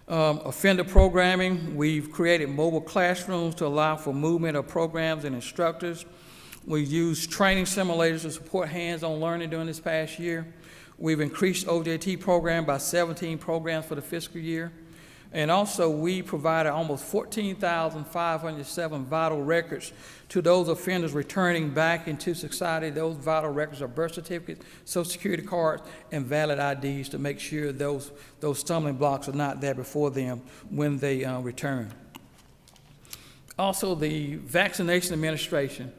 Offender programming, we've created mobile classrooms to allow for movement of programs and instructors. We've used training simulators to support hands-on learning during this past year. We've increased OJT program by 17 programs for the fiscal year. And also, we provided almost 14,507 vital records to those offenders returning back into society. Those vital records are birth certificates, Social Security cards, and valid IDs to make sure those stumbling blocks are not there before them when they return. Also, the vaccination administration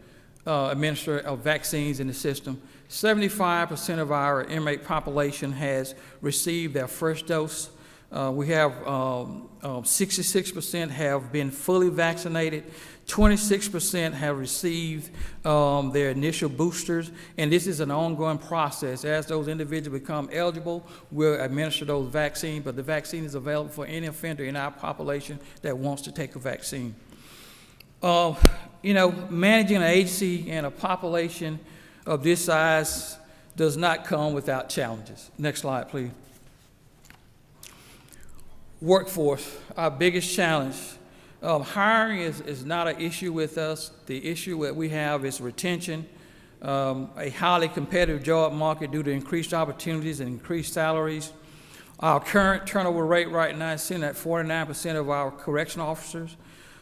administer vaccines in the system. 75% of our inmate population has received their first dose. We have 66% have been fully vaccinated, 26% have received their initial boosters, and this is an ongoing process. As those individuals become eligible, we'll administer those vaccines, but the vaccine is available for any offender in our population that wants to take a vaccine. Managing an agency and a population of this size does not come without challenges. Next slide, please. Workforce, our biggest challenge. Hiring is not an issue with us. The issue that we have is retention, a highly competitive job market due to increased opportunities and increased salaries. Our current turnover rate right now is sitting at 49% of our correctional officers.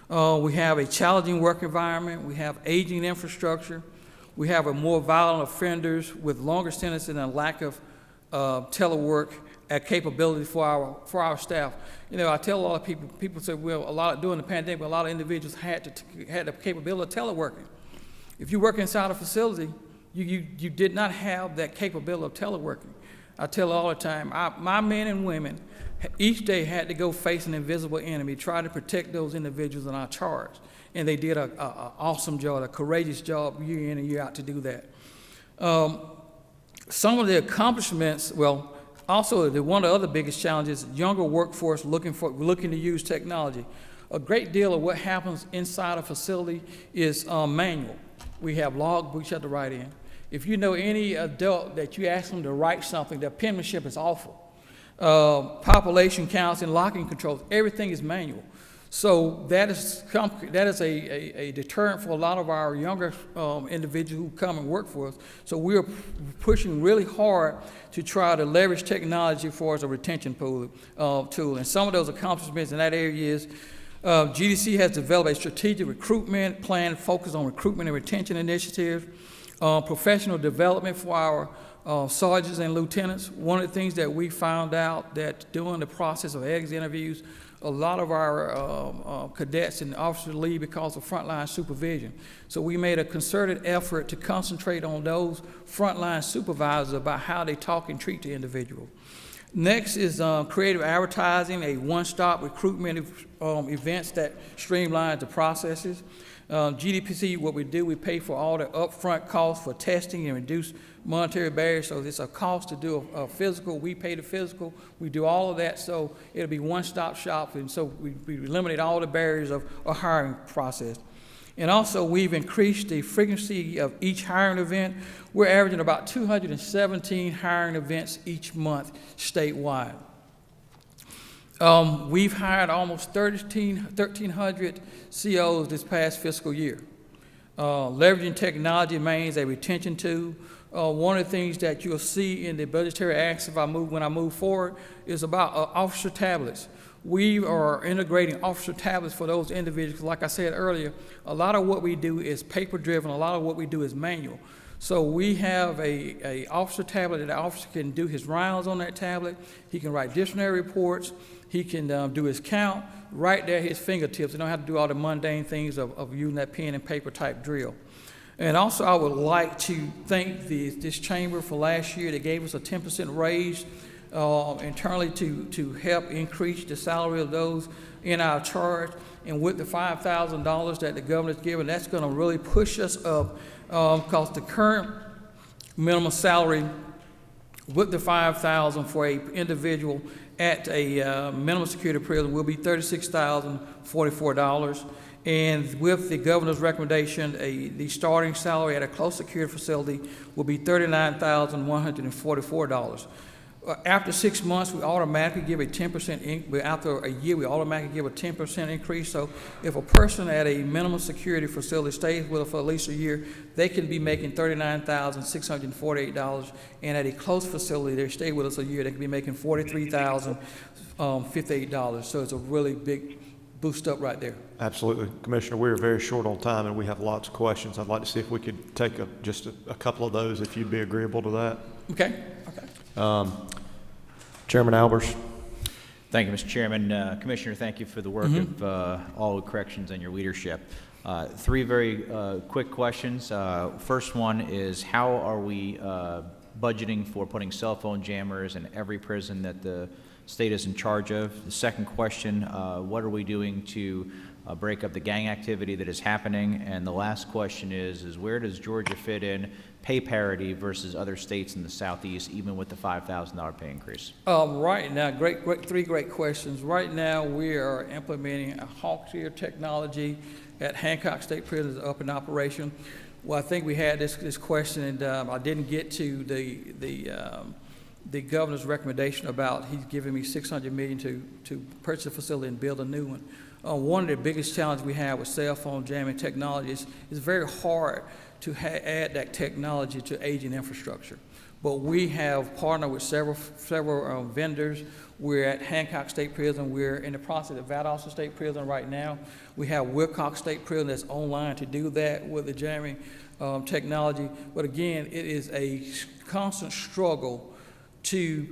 We have a challenging work environment. We have aging infrastructure. We have a more violent offenders with longer sentences and a lack of telework capability for our staff. I tell a lot of people say, well, during the pandemic, a lot of individuals had the capability of teleworking. If you work inside a facility, you did not have that capability of teleworking. I tell all the time, my men and women each day had to go face an invisible enemy, try to protect those individuals in our charge. And they did an awesome job, a courageous job year in and year out to do that. Some of the accomplishments, also, one of the other biggest challenges, younger workforce looking to use technology. A great deal of what happens inside a facility is manual. We have log books you have to write in. If you know any adult that you ask them to write something, their penmanship is awful. Population counts and locking controls, everything is manual. So that is a deterrent for a lot of our younger individuals who come and work for us. So we're pushing really hard to try to leverage technology for as a retention tool. And some of those accomplishments in that area is GDC has developed a strategic recruitment plan focused on recruitment and retention initiatives, professional development for our sergeants and lieutenants. One of the things that we found out that during the process of exit interviews, a lot of our cadets and officers leave because of frontline supervision. So we made a concerted effort to concentrate on those frontline supervisors about how they talk and treat the individual. Next is creative advertising, a one-stop recruitment events that streamlines the processes. GDPC, what we do, we pay for all the upfront costs for testing and reduce monetary barriers. So it's a cost to do a physical. We pay the physical. We do all of that. So it'll be one-stop shop. And so we eliminate all the barriers of a hiring process. And also, we've increased the frequency of each hiring event. We're averaging about 217 hiring events each month statewide. We've hired almost 1,300 COs this past fiscal year. Leveraging technology remains a retention tool. One of the things that you'll see in the budgetary acts when I move forward is about officer tablets. We are integrating officer tablets for those individuals. Like I said earlier, a lot of what we do is paper-driven. A lot of what we do is manual. So we have a officer tablet that the officer can do his rounds on that tablet. He can write dictionary reports. He can do his count right there at his fingertips. He don't have to do all the mundane things of using that pen and paper type drill. And also, I would like to thank this chamber for last year. They gave us a 10% raise internally to help increase the salary of those in our charge. And with the $5,000 that the governor's given, that's going to really push us up because the current minimum salary with the $5,000 for an individual at a minimum security prison will be $36,044. And with the governor's recommendation, the starting salary at a close security facility will be $39,144. After 6 months, we automatically give a 10%, after a year, we automatically give a 10% increase. So if a person at a minimum security facility stays with us for at least a year, they can be making $39,648. And at a close facility, they stay with us a year, they can be making $43,058. So it's a really big boost up right there. Absolutely. Commissioner, we are very short on time and we have lots of questions. I'd like to see if we could take just a couple of those, if you'd be agreeable to that. Okay. Chairman Albers. Thank you, Mr. Chairman. Commissioner, thank you for the work of all the corrections and your leadership. Three very quick questions. First one is, how are we budgeting for putting cell phone jammers in every prison that the state is in charge of? The second question, what are we doing to break up the gang activity that is happening? And the last question is where does Georgia fit in pay parity versus other states in the Southeast, even with the $5,000 pay increase? Right now, three great questions. Right now, we are implementing a Hawkseer technology at Hancock State Prison, up in operation. Well, I think we had this question, and I didn't get to the governor's recommendation about he's giving me $600 million to purchase a facility and build a new one. One of the biggest challenges we have with cell phone jamming technology is it's very hard to add that technology to aging infrastructure. But we have partnered with several vendors. We're at Hancock State Prison. We're in the process of Valdosta State Prison right now. We have Wilcox State Prison that's online to do that with the jamming technology. But again, it is a constant struggle to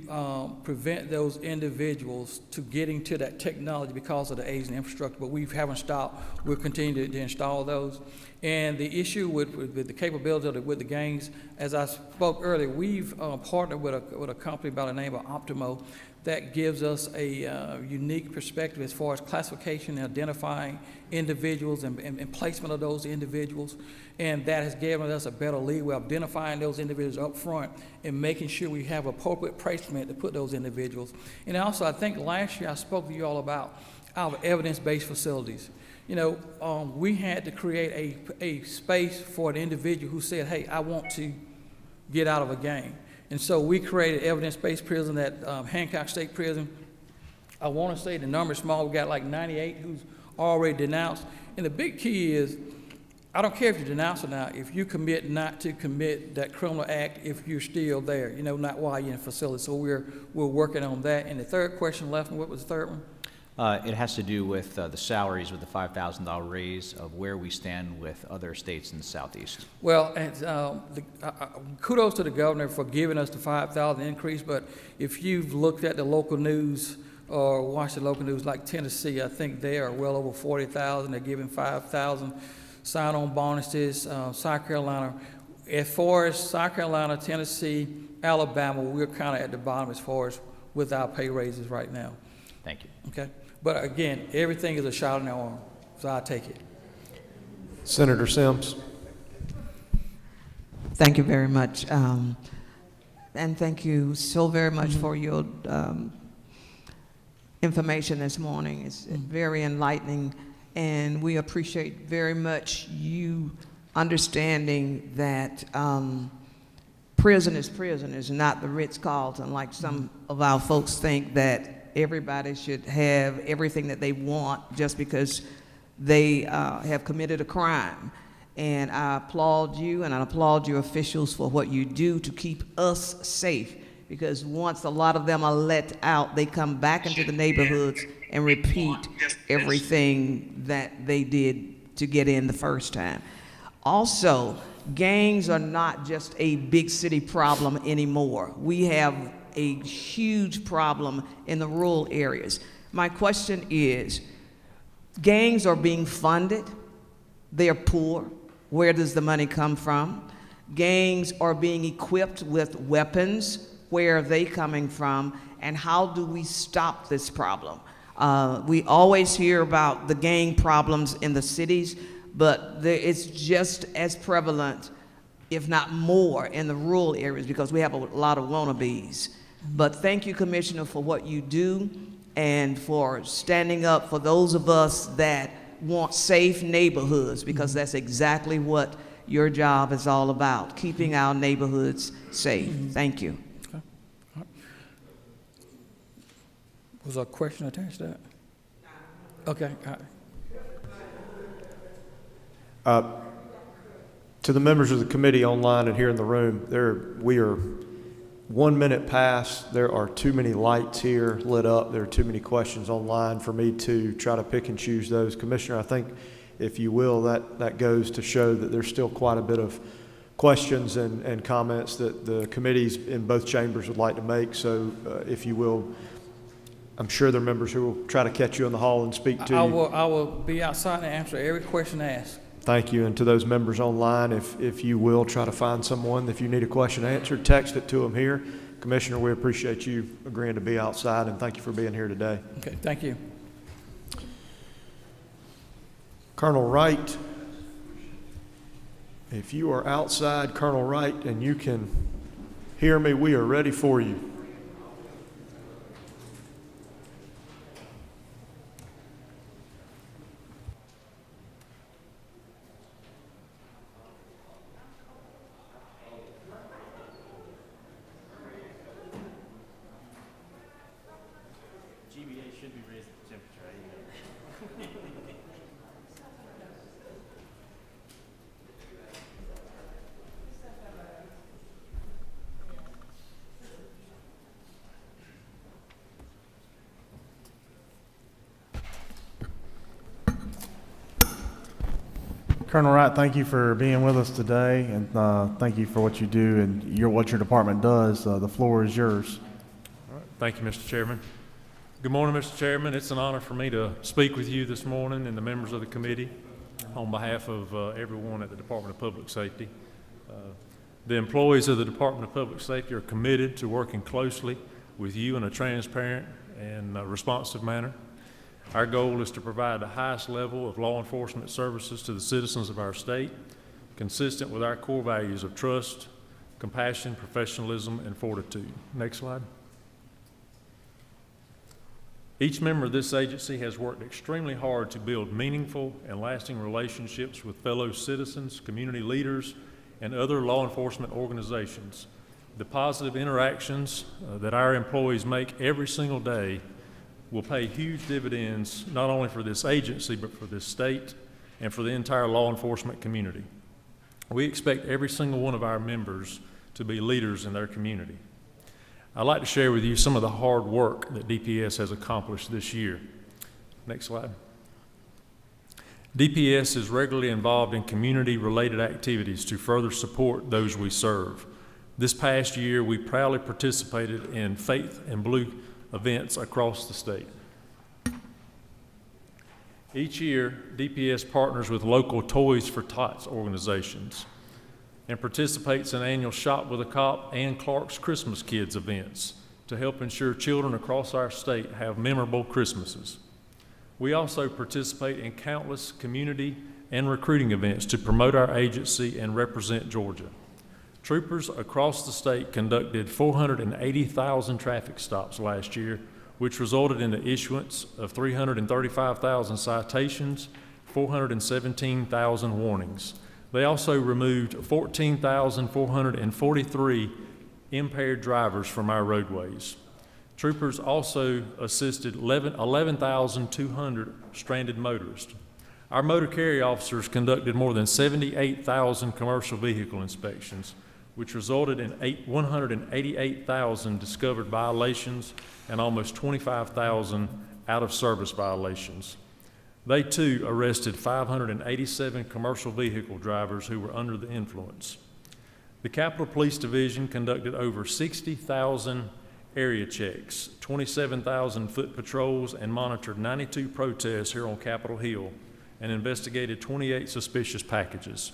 prevent those individuals to getting to that technology because of the aging infrastructure, but we haven't stopped. We'll continue to install those. And the issue with the capability with the gangs, as I spoke earlier, we've partnered with a company by the name of Optimo that gives us a unique perspective as far as classification and identifying individuals and placement of those individuals. And that has given us a better leeway of identifying those individuals up front and making sure we have appropriate placement to put those individuals. And also, I think last year I spoke to you all about our evidence-based facilities. You know, we had to create a space for an individual who said, hey, I want to get out of a gang. And so we created evidence-based prison at Hancock State Prison. I want to say the number is small. We got like 98 who's already denounced. And the big key is, I don't care if you denounce or not, if you commit not to commit that criminal act if you're still there, you know, not while you're in a facility. So we're working on that. And the third question left, what was the third one? It has to do with the salaries with the $5,000 raise, of where we stand with other states in the Southeast. Well, kudos to the governor for giving us the $5,000 increase, but if you've looked at the local news or watched the local news like Tennessee, I think they are well over 40,000. They're giving 5,000 sign-on bonuses. South Carolina, as far as South Carolina, Tennessee, Alabama, we're kind of at the bottom as far as with our pay raises right now. Thank you. Okay. But again, everything is a shot in the arm, so I'll take it. Senator Sims. Thank you very much. And thank you so very much for your information this morning. It's very enlightening, and we appreciate very much you understanding that prison is not the Ritz-Carlton, like some of our folks think that everybody should have everything that they want just because they have committed a crime. And I applaud you and I applaud your officials for what you do to keep us safe, because once a lot of them are let out, they come back into the neighborhoods and repeat everything that they did to get in the first time. Also, gangs are not just a big city problem anymore. We have a huge problem in the rural areas. My question is, gangs are being funded, they're poor. Where does the money come from? Gangs are being equipped with weapons. Where are they coming from? And how do we stop this problem? We always hear about the gang problems in the cities, but it's just as prevalent, if not more, in the rural areas because we have a lot of wannabes. But thank you, Commissioner, for what you do and for standing up for those of us that want safe neighborhoods, because that's exactly what your job is all about, keeping our neighborhoods safe. Thank you. Okay. All right. Was there a question attached to that? Okay. All right. To the members of the committee online and here in the room, we are 1 minute past. There are too many lights here lit up. There are too many questions online for me to try to pick and choose those. Commissioner, I think, if you will, that goes to show that there's still quite a bit of questions and comments that the committees in both chambers would like to make. So if you will, I'm sure there are members who will try to catch you in the hall and speak to you. I will be outside and answer every question asked. Thank you. And to those members online, if you will, try to find someone. If you need a question answered, text it to them here. Commissioner, we appreciate you agreeing to be outside, and thank you for being here today. Okay, thank you. Colonel Wright, if you are outside, Colonel Wright, and you can hear me, we are ready for you. Colonel Wright, thank you for being with us today, and thank you for what you do and what your department does. The floor is yours. All right. Thank you, Mr. Chairman. Good morning, Mr. Chairman. It's an honor for me to speak with you this morning and the members of the committee on behalf of everyone at the Department of Public Safety. The employees of the Department of Public Safety are committed to working closely with you in a transparent and responsive manner. Our goal is to provide the highest level of law enforcement services to the citizens of our state, consistent with our core values of trust, compassion, professionalism, and fortitude. Next slide. Each member of this agency has worked extremely hard to build meaningful and lasting relationships with fellow citizens, community leaders, and other law enforcement organizations. The positive interactions that our employees make every single day will pay huge dividends not only for this agency but for this state and for the entire law enforcement community. We expect every single one of our members to be leaders in their community. I'd like to share with you some of the hard work that DPS has accomplished this year. Next slide. DPS is regularly involved in community-related activities to further support those we serve. This past year, we proudly participated in Faith and Blue events across the state. Each year, DPS partners with local Toys for Tots organizations and participates in annual Shop with a Cop and Clark's Christmas Kids events to help ensure children across our state have memorable Christmases. We also participate in countless community and recruiting events to promote our agency and represent Georgia. Troopers across the state conducted 480,000 traffic stops last year, which resulted in the issuance of 335,000 citations, 417,000 warnings. They also removed 14,443 impaired drivers from our roadways. Troopers also assisted 11,200 stranded motorists. Our motor carrier officers conducted more than 78,000 commercial vehicle inspections, which resulted in 188,000 discovered violations and almost 25,000 out-of-service violations. They too arrested 587 commercial vehicle drivers who were under the influence. The Capitol Police Division conducted over 60,000 area checks, 27,000 foot patrols, and monitored 92 protests here on Capitol Hill and investigated 28 suspicious packages.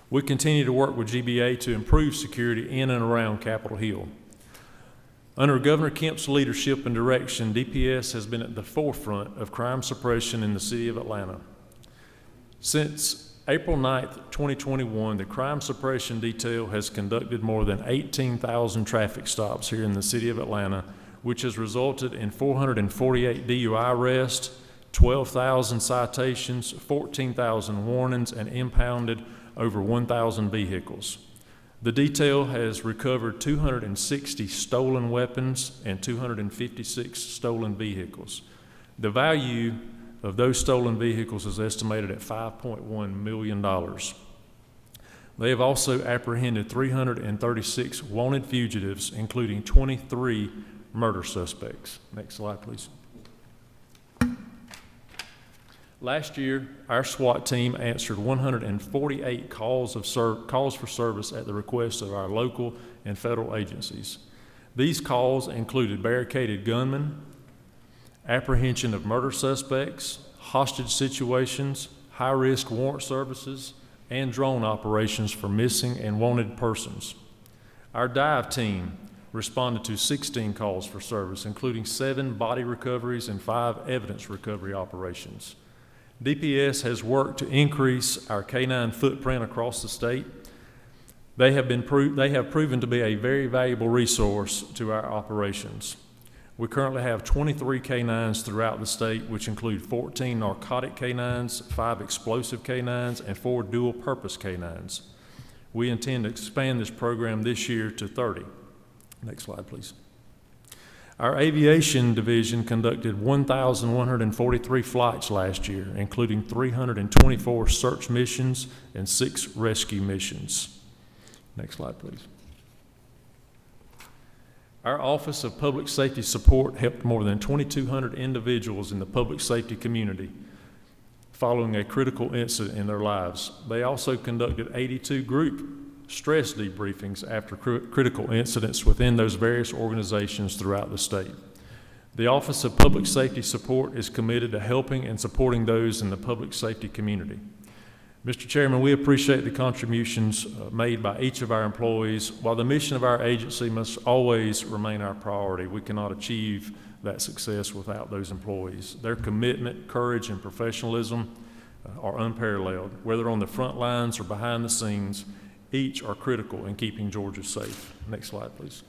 We continue to work with GBA to improve security in and around Capitol Hill. Under Governor Kemp's leadership and direction, DPS has been at the forefront of crime suppression in the city of Atlanta. Since April 9th, 2021, the Crime Suppression Detail has conducted more than 18,000 traffic stops here in the city of Atlanta, which has resulted in 448 DUI arrests, 12,000 citations, 14,000 warnings, and impounded over 1,000 vehicles. The detail has recovered 260 stolen weapons and 256 stolen vehicles. The value of those stolen vehicles is estimated at $5.1 million. They have also apprehended 336 wanted fugitives, including 23 murder suspects. Next slide, please. Last year, our SWAT team answered 148 calls for service at the request of our local and federal agencies. These calls included barricaded gunmen, apprehension of murder suspects, hostage situations, high-risk warrant services, and drone operations for missing and wanted persons. Our dive team responded to 16 calls for service, including 7 body recoveries and 5 evidence recovery operations. DPS has worked to increase our canine footprint across the state. They have proven to be a very valuable resource to our operations. We currently have 23 canines throughout the state, which include 14 narcotic canines, 5 explosive canines, and 4 dual-purpose canines. We intend to expand this program this year to 30. Next slide, please. Our aviation division conducted 1,143 flights last year, including 324 search missions and 6 rescue missions. Next slide, please. Our Office of Public Safety Support helped more than 2,200 individuals in the public safety community following a critical incident in their lives. They also conducted 82 group stress debriefings after critical incidents within those various organizations throughout the state. The Office of Public Safety Support is committed to helping and supporting those in the public safety community. Mr. Chairman, we appreciate the contributions made by each of our employees. While the mission of our agency must always remain our priority, we cannot achieve that success without those employees. Their commitment, courage, and professionalism are unparalleled. Whether on the front lines or behind the scenes, each are critical in keeping Georgia safe. Next slide, please.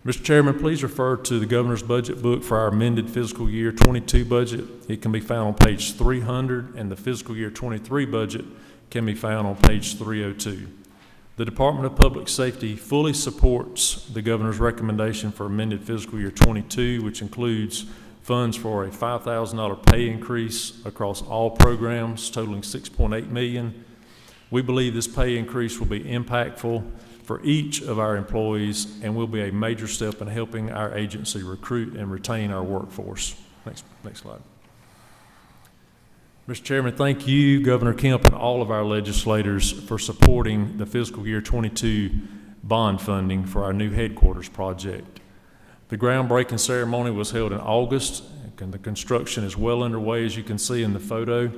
Mr. Chairman, please refer to the Governor's budget book for our amended fiscal year 22 budget. It can be found on page 300, and the fiscal year 23 budget can be found on page 302. The Department of Public Safety fully supports the Governor's recommendation for amended fiscal year 22, which includes funds for a $5,000 pay increase across all programs totaling $6.8 million. We believe this pay increase will be impactful for each of our employees and will be a major step in helping our agency recruit and retain our workforce. Next slide. Mr. Chairman, thank you, Governor Kemp, and all of our legislators for supporting the fiscal year 22 bond funding for our new headquarters project. The groundbreaking ceremony was held in August, and the construction is well underway, as you can see in the photo.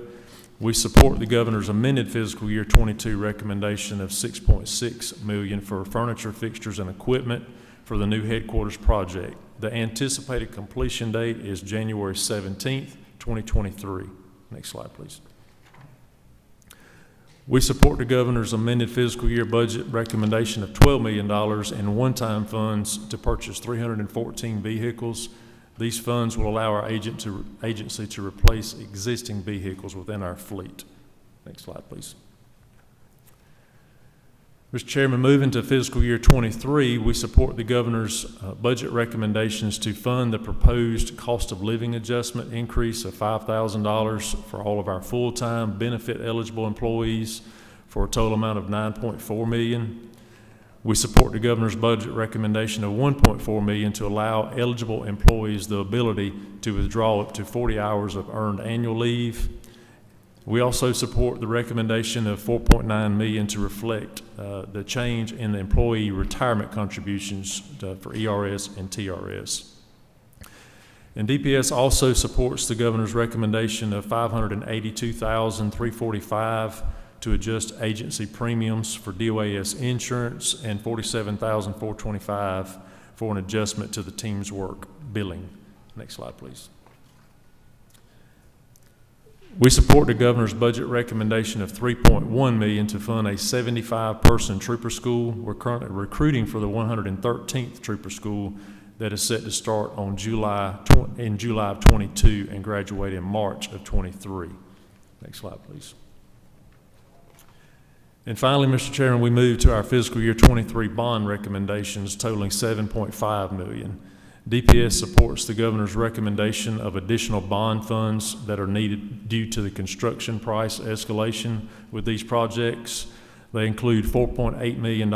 We support the Governor's amended fiscal year 22 recommendation of $6.6 million for furniture, fixtures, and equipment for the new headquarters project. The anticipated completion date is January 17th, 2023. Next slide, please. We support the Governor's amended fiscal year budget recommendation of $12 million in one-time funds to purchase 314 vehicles. These funds will allow our agency to replace existing vehicles within our fleet. Next slide, please. Mr. Chairman, moving to fiscal year 23, we support the governor's budget recommendations to fund the proposed cost of living adjustment increase of $5,000 for all of our full-time benefit eligible employees for a total amount of $9.4 million. We support the governor's budget recommendation of $1.4 million to allow eligible employees the ability to withdraw up to 40 hours of earned annual leave. We also support the recommendation of $4.9 million to reflect the change in the employee retirement contributions for ERS and TRS. And DPS also supports the governor's recommendation of $582,345 to adjust agency premiums for DOAS insurance and $47,425 for an adjustment to the team's work billing. Next slide, please. We support the governor's budget recommendation of $3.1 million to fund a 75-person trooper school. We're currently recruiting for the 113th trooper school that is set to start on in July of 22 and graduate in March of 23. Next slide, please. And finally, Mr. Chairman, we move to our fiscal year 23 bond recommendations totaling $7.5 million. DPS supports the governor's recommendation of additional bond funds that are needed due to the construction price escalation with these projects. They include $4.8 million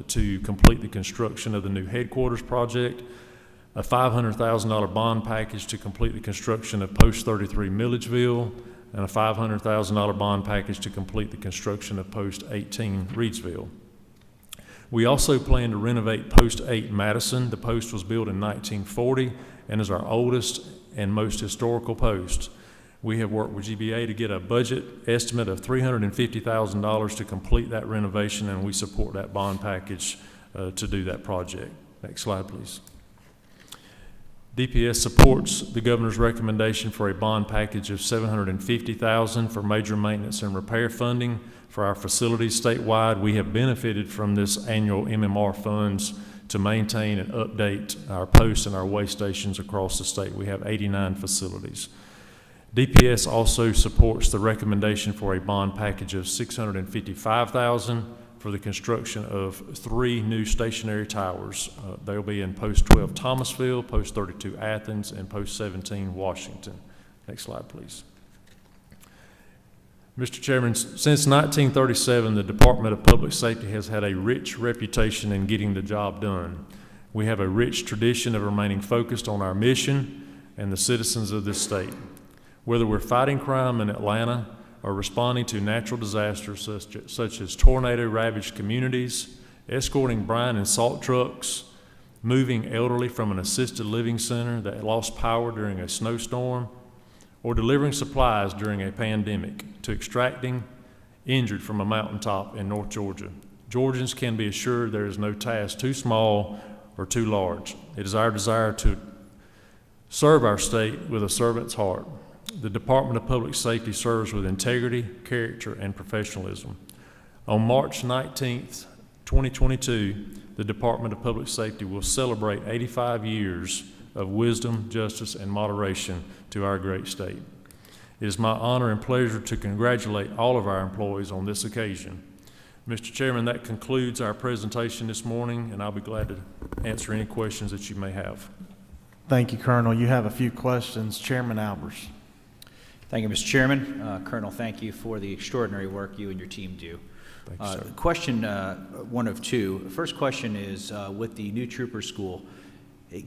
to complete the construction of the new headquarters project, a $500,000 bond package to complete the construction of Post 33 Millersville, and a $500,000 bond package to complete the construction of Post 18 Reedsville. We also plan to renovate Post 8 Madison. The post was built in 1940 and is our oldest and most historical post. We have worked with GBA to get a budget estimate of $350,000 to complete that renovation, and we support that bond package to do that project. Next slide, please. DPS supports the governor's recommendation for a bond package of $750,000 for major maintenance and repair funding for our facilities statewide. We have benefited from this annual MMR funds to maintain and update our posts and our way stations across the state. We have 89 facilities. DPS also supports the recommendation for a bond package of $655,000 for the construction of 3 new stationary towers. They'll be in Post 12 Thomasville, Post 32 Athens, and Post 17 Washington. Next slide, please. Mr. Chairman, since 1937, the Department of Public Safety has had a rich reputation in getting the job done. We have a rich tradition of remaining focused on our mission and the citizens of this state. Whether we're fighting crime in Atlanta or responding to natural disasters such as tornado-ravaged communities, escorting brine and salt trucks, moving elderly from an assisted living center that lost power during a snowstorm, or delivering supplies during a pandemic, to extracting injured from a mountaintop in North Georgia, Georgians can be assured there is no task too small or too large. It is our desire to serve our state with a servant's heart. The Department of Public Safety serves with integrity, character, and professionalism. On March 19th, 2022, the Department of Public Safety will celebrate 85 years of wisdom, justice, and moderation to our great state. It is my honor and pleasure to congratulate all of our employees on this occasion. Mr. Chairman, that concludes our presentation this morning, and I'll be glad to answer any questions that you may have. Thank you, Colonel. You have a few questions. Chairman Albers. Thank you, Mr. Chairman. Colonel, thank you for the extraordinary work you and your team do. Thank you, sir. Question one of two. First question is with the new trooper school,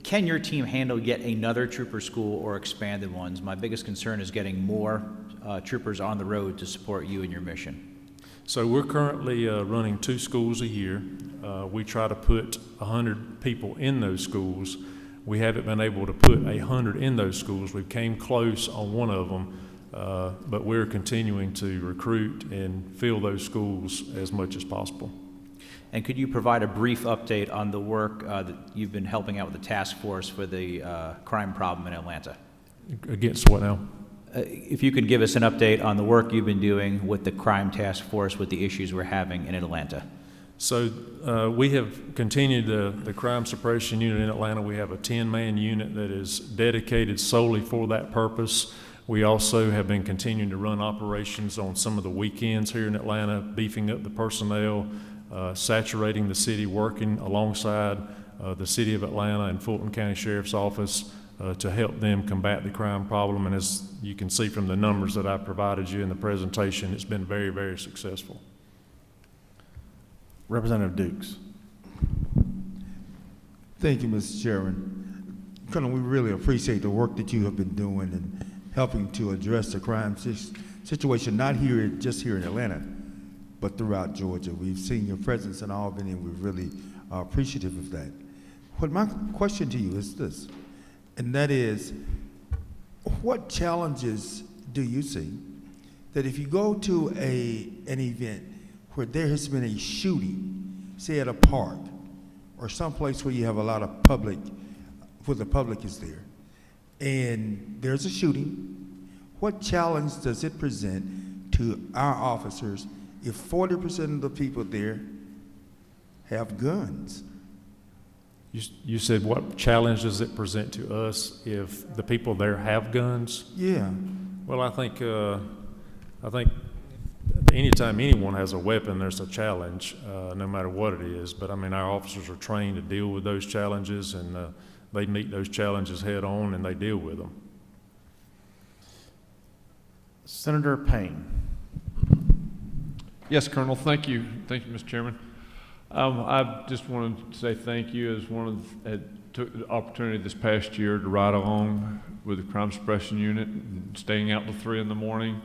can your team handle yet another trooper school or expanded ones? My biggest concern is getting more troopers on the road to support you and your mission. So we're currently running 2 schools a year. We try to put 100 people in those schools. We haven't been able to put 100 in those schools. We came close on one of them, but we're continuing to recruit and fill those schools as much as possible. And could you provide a brief update on the work that you've been helping out with the task force for the crime problem in Atlanta? Against what now? If you could give us an update on the work you've been doing with the crime task force with the issues we're having in Atlanta. So we have continued the crime suppression unit in Atlanta. We have a 10-man unit that is dedicated solely for that purpose. We also have been continuing to run operations on some of the weekends here in Atlanta, beefing up the personnel saturating the city, working alongside the City of Atlanta and Fulton County Sheriff's Office to help them combat the crime problem. And as you can see from the numbers that I provided you in the presentation, it's been very, very successful. Representative Dukes. Thank you, Mr. Chairman. Colonel, we really appreciate the work that you have been doing and helping to address the crime situation, not just here in Atlanta, but throughout Georgia. We've seen your presence in Albany, and we're really appreciative of that. But my question to you is this, and that is, what challenges do you see that if you go to an event where there has been a shooting, say at a park, or someplace where you have a lot of public, where the public is there, and there's a shooting, what challenge does it present to our officers if 40% of the people there have guns? You said what challenge does it present to us if the people there have guns? Yeah. Well, I think anytime anyone has a weapon, there's a challenge, no matter what it is. But I mean, our officers are trained to deal with those challenges, and they meet those challenges head on, and they deal with them. Senator Payne. Yes, Colonel. Thank you. Thank you, Mr. Chairman. I just wanted to say thank you as one of that took the opportunity this past year to ride along with the Crime Suppression Unit and staying out till 3 in the morning.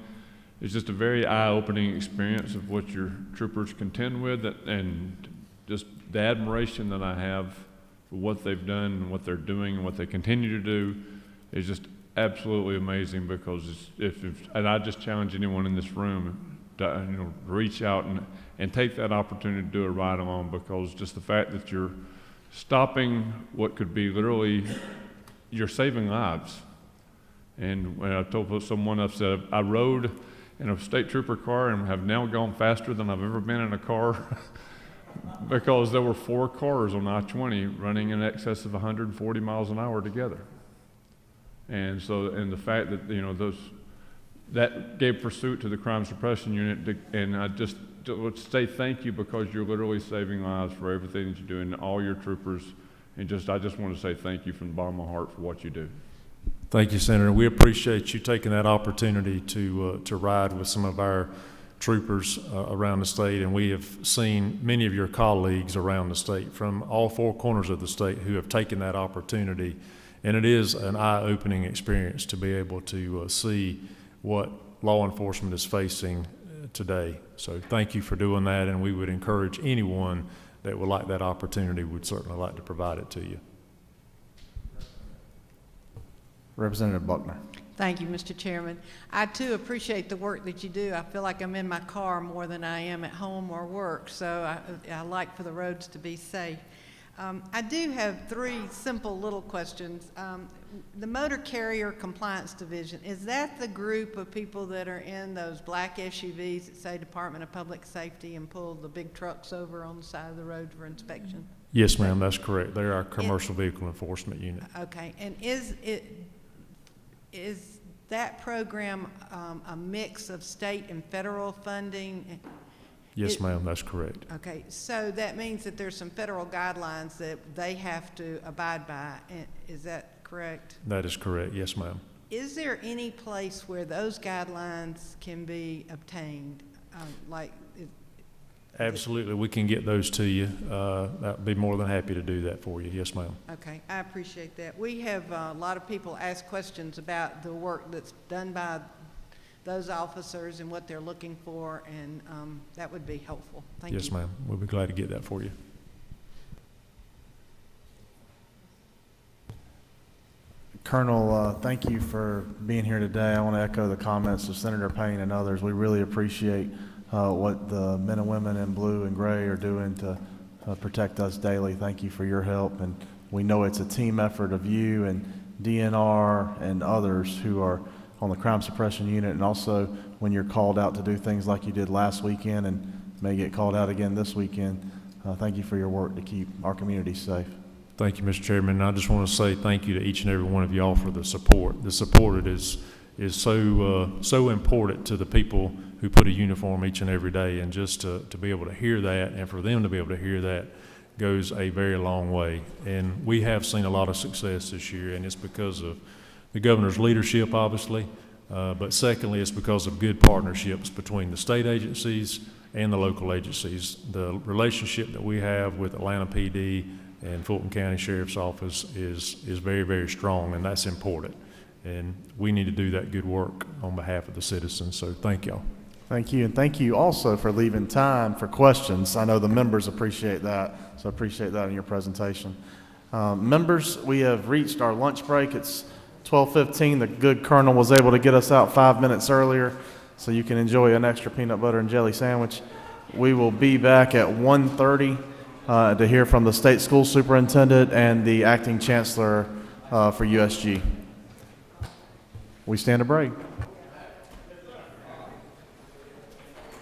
It's just a very eye-opening experience of what your troopers contend with, and just the admiration that I have for what they've done and what they're doing and what they continue to do is just absolutely amazing. Because and I just challenge anyone in this room to reach out and take that opportunity to do a ride along, because just the fact that you're stopping what could be literally, you're saving lives. And when I told someone, I said, I rode in a state trooper car and have now gone faster than I've ever been in a car because there were 4 cars on I-20 running in excess of 140 miles an hour together. And so, and the fact that, that gave pursuit to the Crime Suppression Unit, and I just would say thank you, because you're literally saving lives for everything that you do, and all your troopers, and I just want to say thank you from the bottom of my heart for what you do. Thank you, Senator. We appreciate you taking that opportunity to ride with some of our troopers around the state, and we have seen many of your colleagues around the state from all 4 corners of the state who have taken that opportunity, and it is an eye-opening experience to be able to see what law enforcement is facing today. So thank you for doing that, and we would encourage anyone that would like that opportunity, would certainly like to provide it to you. Representative Buckner. Thank you, Mr. Chairman. I too appreciate the work that you do. I feel like I'm in my car more than I am at home or work, so I like for the roads to be safe. I do have 3 simple little questions. The Motor Carrier Compliance Division, is that the group of people that are in those black SUVs that say Department of Public Safety and pull the big trucks over on the side of the road for inspection? Yes, ma'am, that's correct. They're our commercial vehicle enforcement unit. Okay, and is that program a mix of state and federal funding? Yes, ma'am, that's correct. Okay, so that means that there's some federal guidelines that they have to abide by. Is that correct? That is correct, yes, ma'am. Is there any place where those guidelines can be obtained? Absolutely, we can get those to you. I'd be more than happy to do that for you. Yes, ma'am. Okay, I appreciate that. We have a lot of people ask questions about the work that's done by those officers and what they're looking for, and that would be helpful. Thank you. Yes, ma'am. We'll be glad to get that for you. Colonel, thank you for being here today. I want to echo the comments of Senator Payne and others. We really appreciate what the men and women in blue and gray are doing to protect us daily. Thank you for your help, and we know it's a team effort of you and DNR and others who are on the Crime Suppression Unit, and also when you're called out to do things like you did last weekend and may get called out again this weekend. Thank you for your work to keep our community safe. Thank you, Mr. Chairman. I just want to say thank you to each and every one of y'all for the support. The support is so important to the people who put a uniform each and every day. And just to be able to hear that, and for them to be able to hear that, goes a very long way. And we have seen a lot of success this year, and it's because of the governor's leadership, obviously, but secondly, it's because of good partnerships between the state agencies and the local agencies. The relationship that we have with Atlanta PD and Fulton County Sheriff's Office is very, very strong, and that's important. And we need to do that good work on behalf of the citizens, so thank y'all. Thank you, and thank you also for leaving time for questions. I know the members appreciate that, so I appreciate that in your presentation. Members, we have reached our lunch break. It's 12:15. The good colonel was able to get us out 5 minutes earlier, so you can enjoy an extra peanut butter and jelly sandwich. We will be back at 1:30 to hear from the state school superintendent and the acting chancellor for USG. We stand a break.